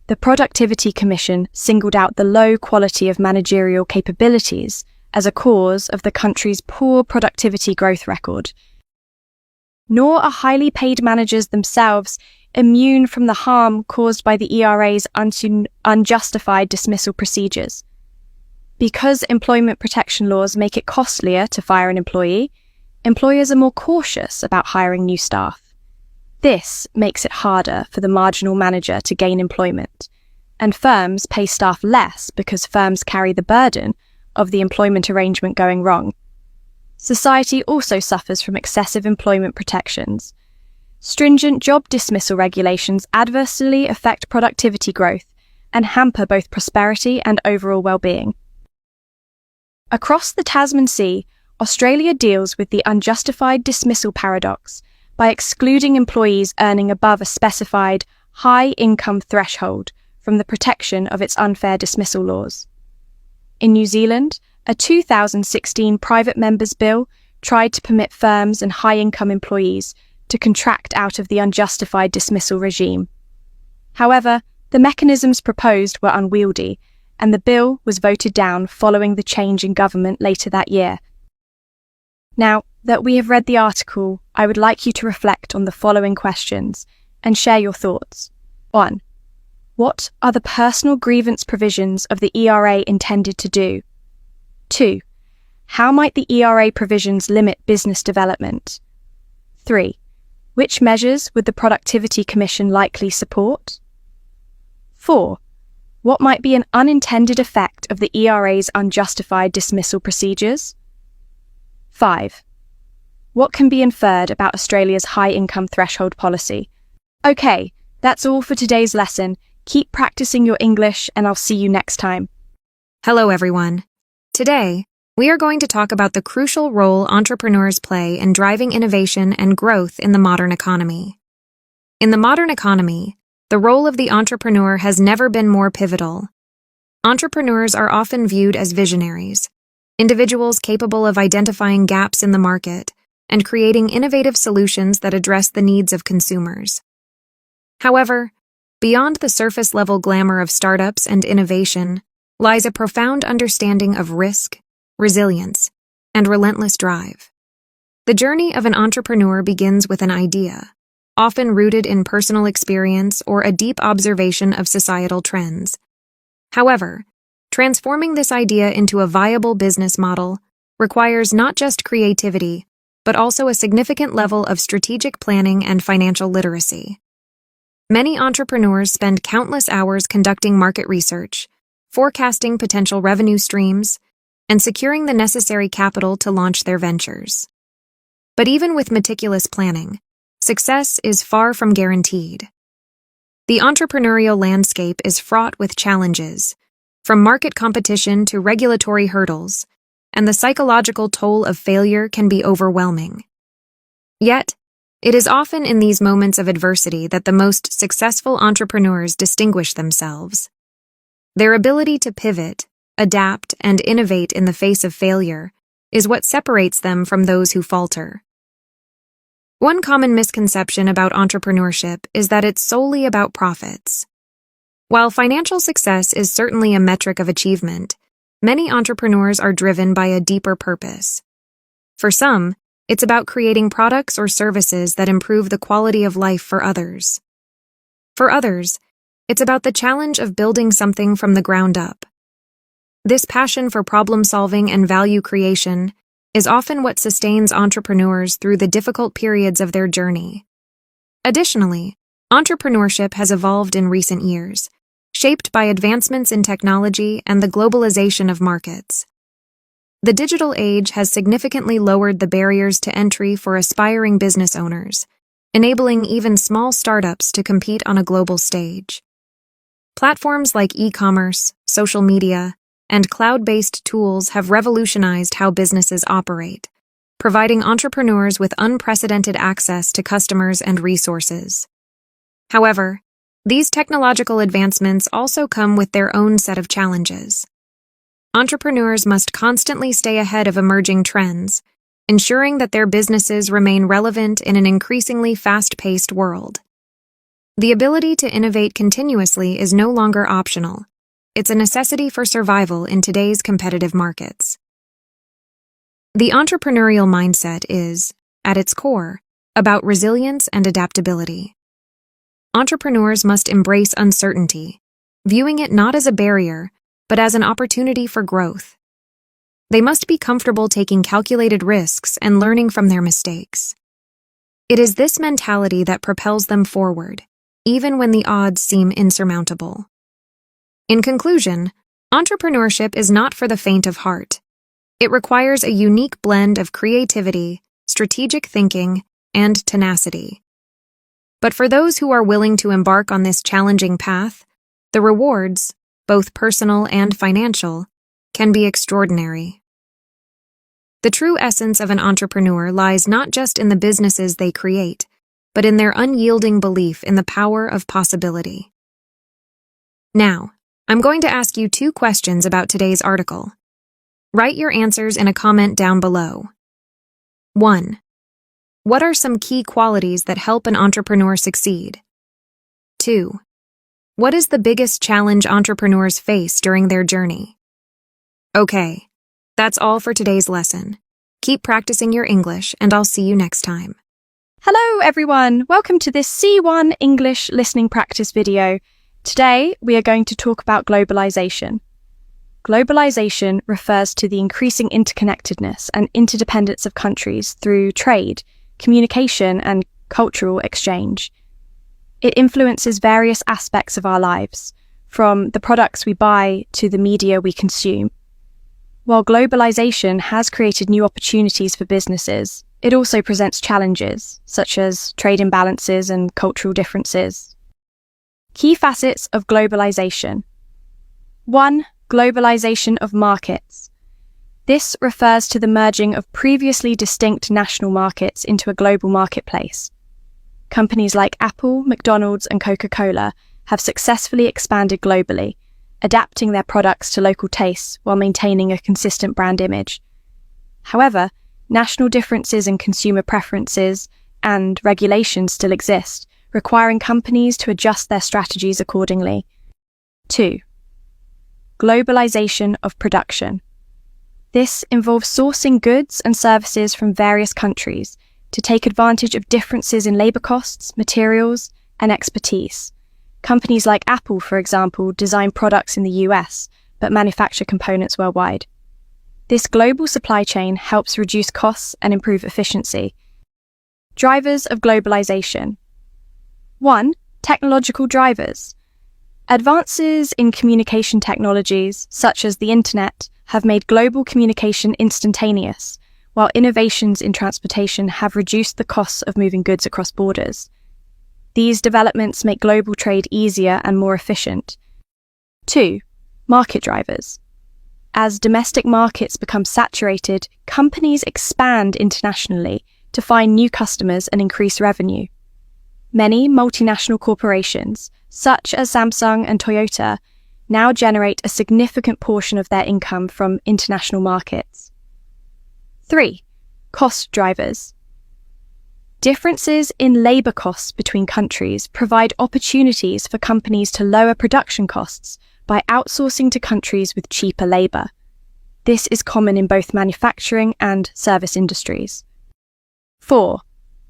the Productivity Commission singled out the low quality of managerial capabilities as a cause of the country's poor productivity growth record. Nor are highly paid managers themselves immune from the harm caused by the ERA's unjustified dismissal procedures. Because employment protection laws make it costlier to fire an employee, employers are more cautious about hiring new staff. This makes it harder for the marginal manager to gain employment, and firms pay staff less because firms carry the burden of the employment arrangement going wrong. Society also suffers from excessive employment protections. Stringent job dismissal regulations adversely affect productivity growth and hamper both prosperity and overall well-being. Across the Tasman Sea, Australia deals with the unjustified dismissal paradox by excluding employees earning above a specified high-income threshold from the protection of its unfair dismissal laws. In New Zealand, a 2016 private members' bill tried to permit firms and high-income employees to contract out of the unjustified dismissal regime. However, the mechanisms proposed were unwieldy, and the bill was voted down following the change in government later that year. Now that we have read the article, I would like you to reflect on the following questions and share your thoughts. 1. What are the personal grievance provisions of the ERA intended to do? 2. How might the ERA provisions limit business development? 3. Which measures would the Productivity Commission likely support? 4. What might be an unintended effect of the ERA's unjustified dismissal procedures? 5. What can be inferred about Australia's high-income threshold policy? Okay, that's all for today's lesson. Keep practicing your English, and I'll see you next time. Hello, everyone. Today, we are going to talk about the crucial role entrepreneurs play in driving innovation and growth in the modern economy. In the modern economy, the role of the entrepreneur has never been more pivotal. Entrepreneurs are often viewed as visionaries, individuals capable of identifying gaps in the market and creating innovative solutions that address the needs of consumers. However, beyond the surface-level glamour of startups and innovation lies a profound understanding of risk, resilience, and relentless drive. The journey of an entrepreneur begins with an idea, often rooted in personal experience or a deep observation of societal trends. However, transforming this idea into a viable business model requires not just creativity, but also a significant level of strategic planning and financial literacy. Many entrepreneurs spend countless hours conducting market research, forecasting potential revenue streams, and securing the necessary capital to launch their ventures. But even with meticulous planning, success is far from guaranteed. The entrepreneurial landscape is fraught with challenges, from market competition to regulatory hurdles, and the psychological toll of failure can be overwhelming. Yet, it is often in these moments of adversity that the most successful entrepreneurs distinguish themselves. Their ability to pivot, adapt, and innovate in the face of failure is what separates them from those who falter. One common misconception about entrepreneurship is that it's solely about profits. While financial success is certainly a metric of achievement, many entrepreneurs are driven by a deeper purpose. For some, it's about creating products or services that improve the quality of life for others. For others, it's about the challenge of building something from the ground up. This passion for problem-solving and value creation is often what sustains entrepreneurs through the difficult periods of their journey. Additionally, entrepreneurship has evolved in recent years, shaped by advancements in technology and the globalization of markets. The digital age has significantly lowered the barriers to entry for aspiring business owners, enabling even small startups to compete on a global stage. Platforms like e-commerce, social media, and cloud-based tools have revolutionized how businesses operate, providing entrepreneurs with unprecedented access to customers and resources. However, these technological advancements also come with their own set of challenges. Entrepreneurs must constantly stay ahead of emerging trends, ensuring that their businesses remain relevant in an increasingly fast-paced world. The ability to innovate continuously is no longer optional. It's a necessity for survival in today's competitive markets. The entrepreneurial mindset is, at its core, about resilience and adaptability. Entrepreneurs must embrace uncertainty, viewing it not as a barrier, but as an opportunity for growth. They must be comfortable taking calculated risks and learning from their mistakes. It is this mentality that propels them forward, even when the odds seem insurmountable. In conclusion, entrepreneurship is not for the faint of heart. It requires a unique blend of creativity, strategic thinking, and tenacity. But for those who are willing to embark on this challenging path, the rewards, both personal and financial, can be extraordinary. The true essence of an entrepreneur lies not just in the businesses they create, but in their unyielding belief in the power of possibility. Now, I'm going to ask you 2 questions about today's article. Write your answers in a comment down below. 1. What are some key qualities that help an entrepreneur succeed? 2. What is the biggest challenge entrepreneurs face during their journey? Okay, that's all for today's lesson. Keep practicing your English, and I'll see you next time. Hello everyone, welcome to this C1 English listening practice video. Today we are going to talk about globalization. Globalization refers to the increasing interconnectedness and interdependence of countries through trade, communication, and cultural exchange. It influences various aspects of our lives, from the products we buy to the media we consume. While globalization has created new opportunities for businesses, it also presents challenges, such as trade imbalances and cultural differences. Key facets of globalization. 1. Globalization of markets. This refers to the merging of previously distinct national markets into a global marketplace. Companies like Apple, McDonald's, and Coca-Cola have successfully expanded globally, adapting their products to local tastes while maintaining a consistent brand image. However, national differences in consumer preferences and regulations still exist, requiring companies to adjust their strategies accordingly. 2. Globalization of production. This involves sourcing goods and services from various countries to take advantage of differences in labor costs, materials, and expertise. Companies like Apple, for example, design products in the US, but manufacture components worldwide. This global supply chain helps reduce costs and improve efficiency. Drivers of globalization. 1. Technological drivers. Advances in communication technologies, such as the Internet, have made global communication instantaneous, while innovations in transportation have reduced the costs of moving goods across borders. These developments make global trade easier and more efficient. 2. Market drivers. As domestic markets become saturated, companies expand internationally to find new customers and increase revenue. Many multinational corporations, such as Samsung and Toyota, now generate a significant portion of their income from international markets. 3. Cost drivers. Differences in labor costs between countries provide opportunities for companies to lower production costs by outsourcing to countries with cheaper labor. This is common in both manufacturing and service industries. 4.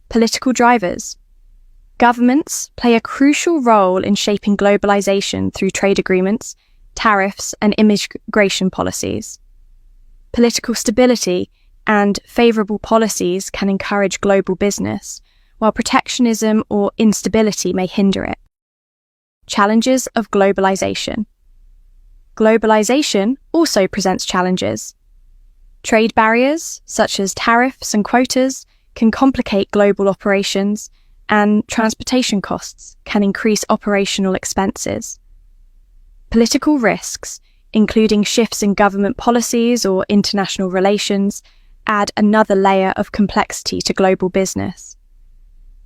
Political drivers. Governments play a crucial role in shaping globalization through trade agreements, tariffs, and immigration policies. Political stability and favorable policies can encourage global business, while protectionism or instability may hinder it. Challenges of globalization. Globalization also presents challenges. Trade barriers, such as tariffs and quotas, can complicate global operations, and transportation costs can increase operational expenses. Political risks, including shifts in government policies or international relations, add another layer of complexity to global business.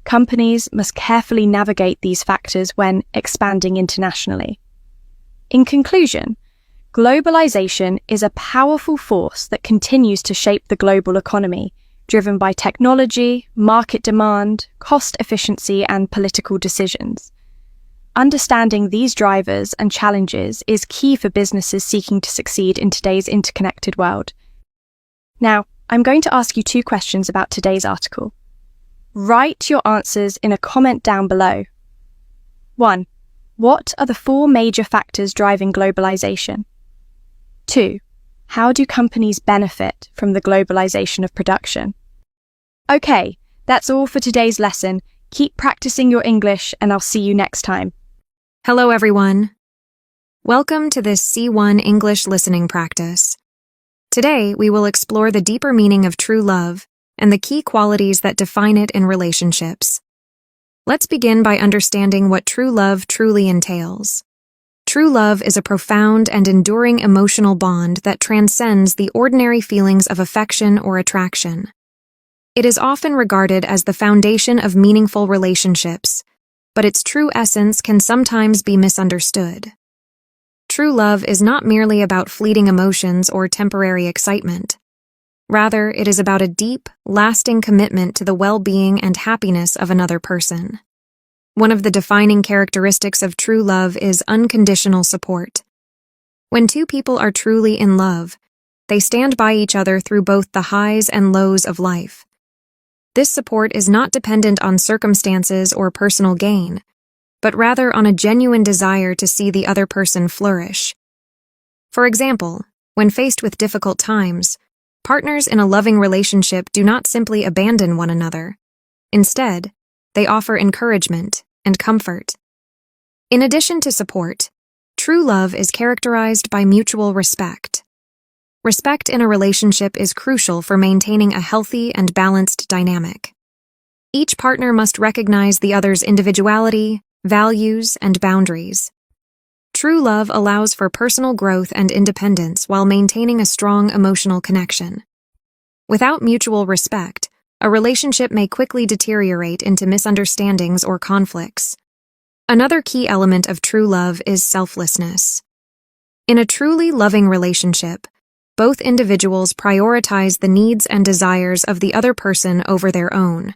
Companies must carefully navigate these factors when expanding internationally. In conclusion, globalization is a powerful force that continues to shape the global economy, driven by technology, market demand, cost efficiency, and political decisions. Understanding these drivers and challenges is key for businesses seeking to succeed in today's interconnected world. Now, I'm going to ask you 2 questions about today's article. Write your answers in a comment down below. 1. What are the 4 major factors driving globalization? 2. How do companies benefit from the globalization of production? Okay, that's all for today's lesson. Keep practicing your English, and I'll see you next time. Hello, everyone. Welcome to this C1 English listening practice. Today, we will explore the deeper meaning of true love and the key qualities that define it in relationships. Let's begin by understanding what true love truly entails. True love is a profound and enduring emotional bond that transcends the ordinary feelings of affection or attraction. It is often regarded as the foundation of meaningful relationships, but its true essence can sometimes be misunderstood. True love is not merely about fleeting emotions or temporary excitement. Rather, it is about a deep, lasting commitment to the well-being and happiness of another person. One of the defining characteristics of true love is unconditional support. When 2 people are truly in love, they stand by each other through both the highs and lows of life. This support is not dependent on circumstances or personal gain, but rather on a genuine desire to see the other person flourish. For example, when faced with difficult times, partners in a loving relationship do not simply abandon one another. Instead, they offer encouragement and comfort. In addition to support, true love is characterized by mutual respect. Respect in a relationship is crucial for maintaining a healthy and balanced dynamic. Each partner must recognize the other's individuality, values, and boundaries. True love allows for personal growth and independence while maintaining a strong emotional connection. Without mutual respect, a relationship may quickly deteriorate into misunderstandings or conflicts. Another key element of true love is selflessness. In a truly loving relationship, both individuals prioritize the needs and desires of the other person over their own.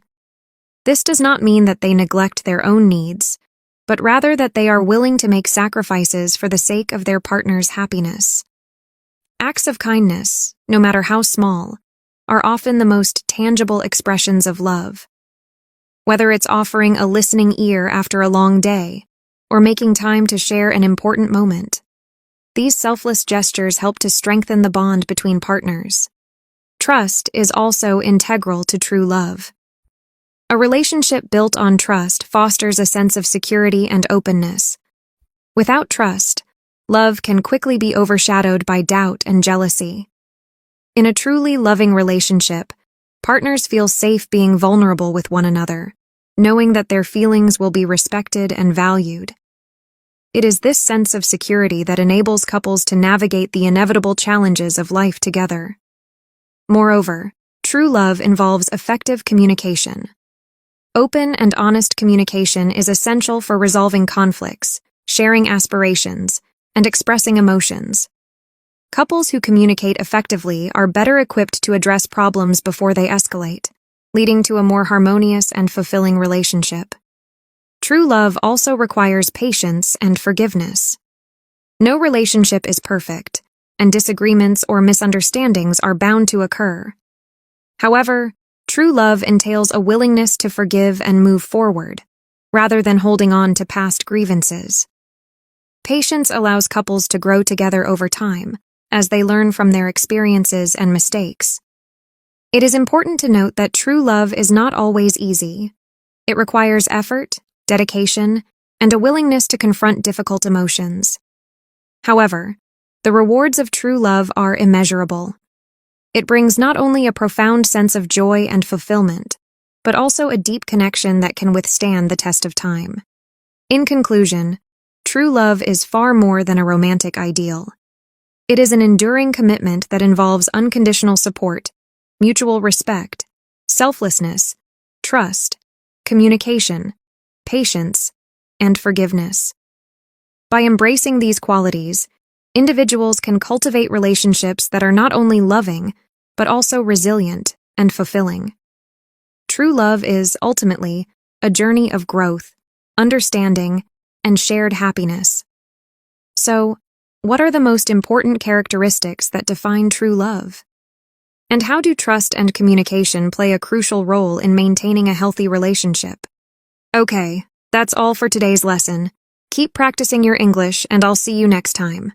This does not mean that they neglect their own needs, but rather that they are willing to make sacrifices for the sake of their partner's happiness. Acts of kindness, no matter how small, are often the most tangible expressions of love. Whether it's offering a listening ear after a long day or making time to share an important moment, these selfless gestures help to strengthen the bond between partners. Trust is also integral to true love. A relationship built on trust fosters a sense of security and openness. Without trust, love can quickly be overshadowed by doubt and jealousy. In a truly loving relationship, partners feel safe being vulnerable with one another, knowing that their feelings will be respected and valued. It is this sense of security that enables couples to navigate the inevitable challenges of life together. Moreover, true love involves effective communication. Open and honest communication is essential for resolving conflicts, sharing aspirations, and expressing emotions. Couples who communicate effectively are better equipped to address problems before they escalate, leading to a more harmonious and fulfilling relationship. True love also requires patience and forgiveness. No relationship is perfect, and disagreements or misunderstandings are bound to occur. However, true love entails a willingness to forgive and move forward, rather than holding on to past grievances. Patience allows couples to grow together over time, as they learn from their experiences and mistakes. It is important to note that true love is not always easy. It requires effort, dedication, and a willingness to confront difficult emotions. However, the rewards of true love are immeasurable. It brings not only a profound sense of joy and fulfillment, but also a deep connection that can withstand the test of time. In conclusion, true love is far more than a romantic ideal. It is an enduring commitment that involves unconditional support, mutual respect, selflessness, trust, communication, patience, and forgiveness. By embracing these qualities, individuals can cultivate relationships that are not only loving, but also resilient and fulfilling. True love is, ultimately, a journey of growth, understanding, and shared happiness. So, what are the most important characteristics that define true love? And how do trust and communication play a crucial role in maintaining a healthy relationship? Okay, that's all for today's lesson. Keep practicing your English, and I'll see you next time.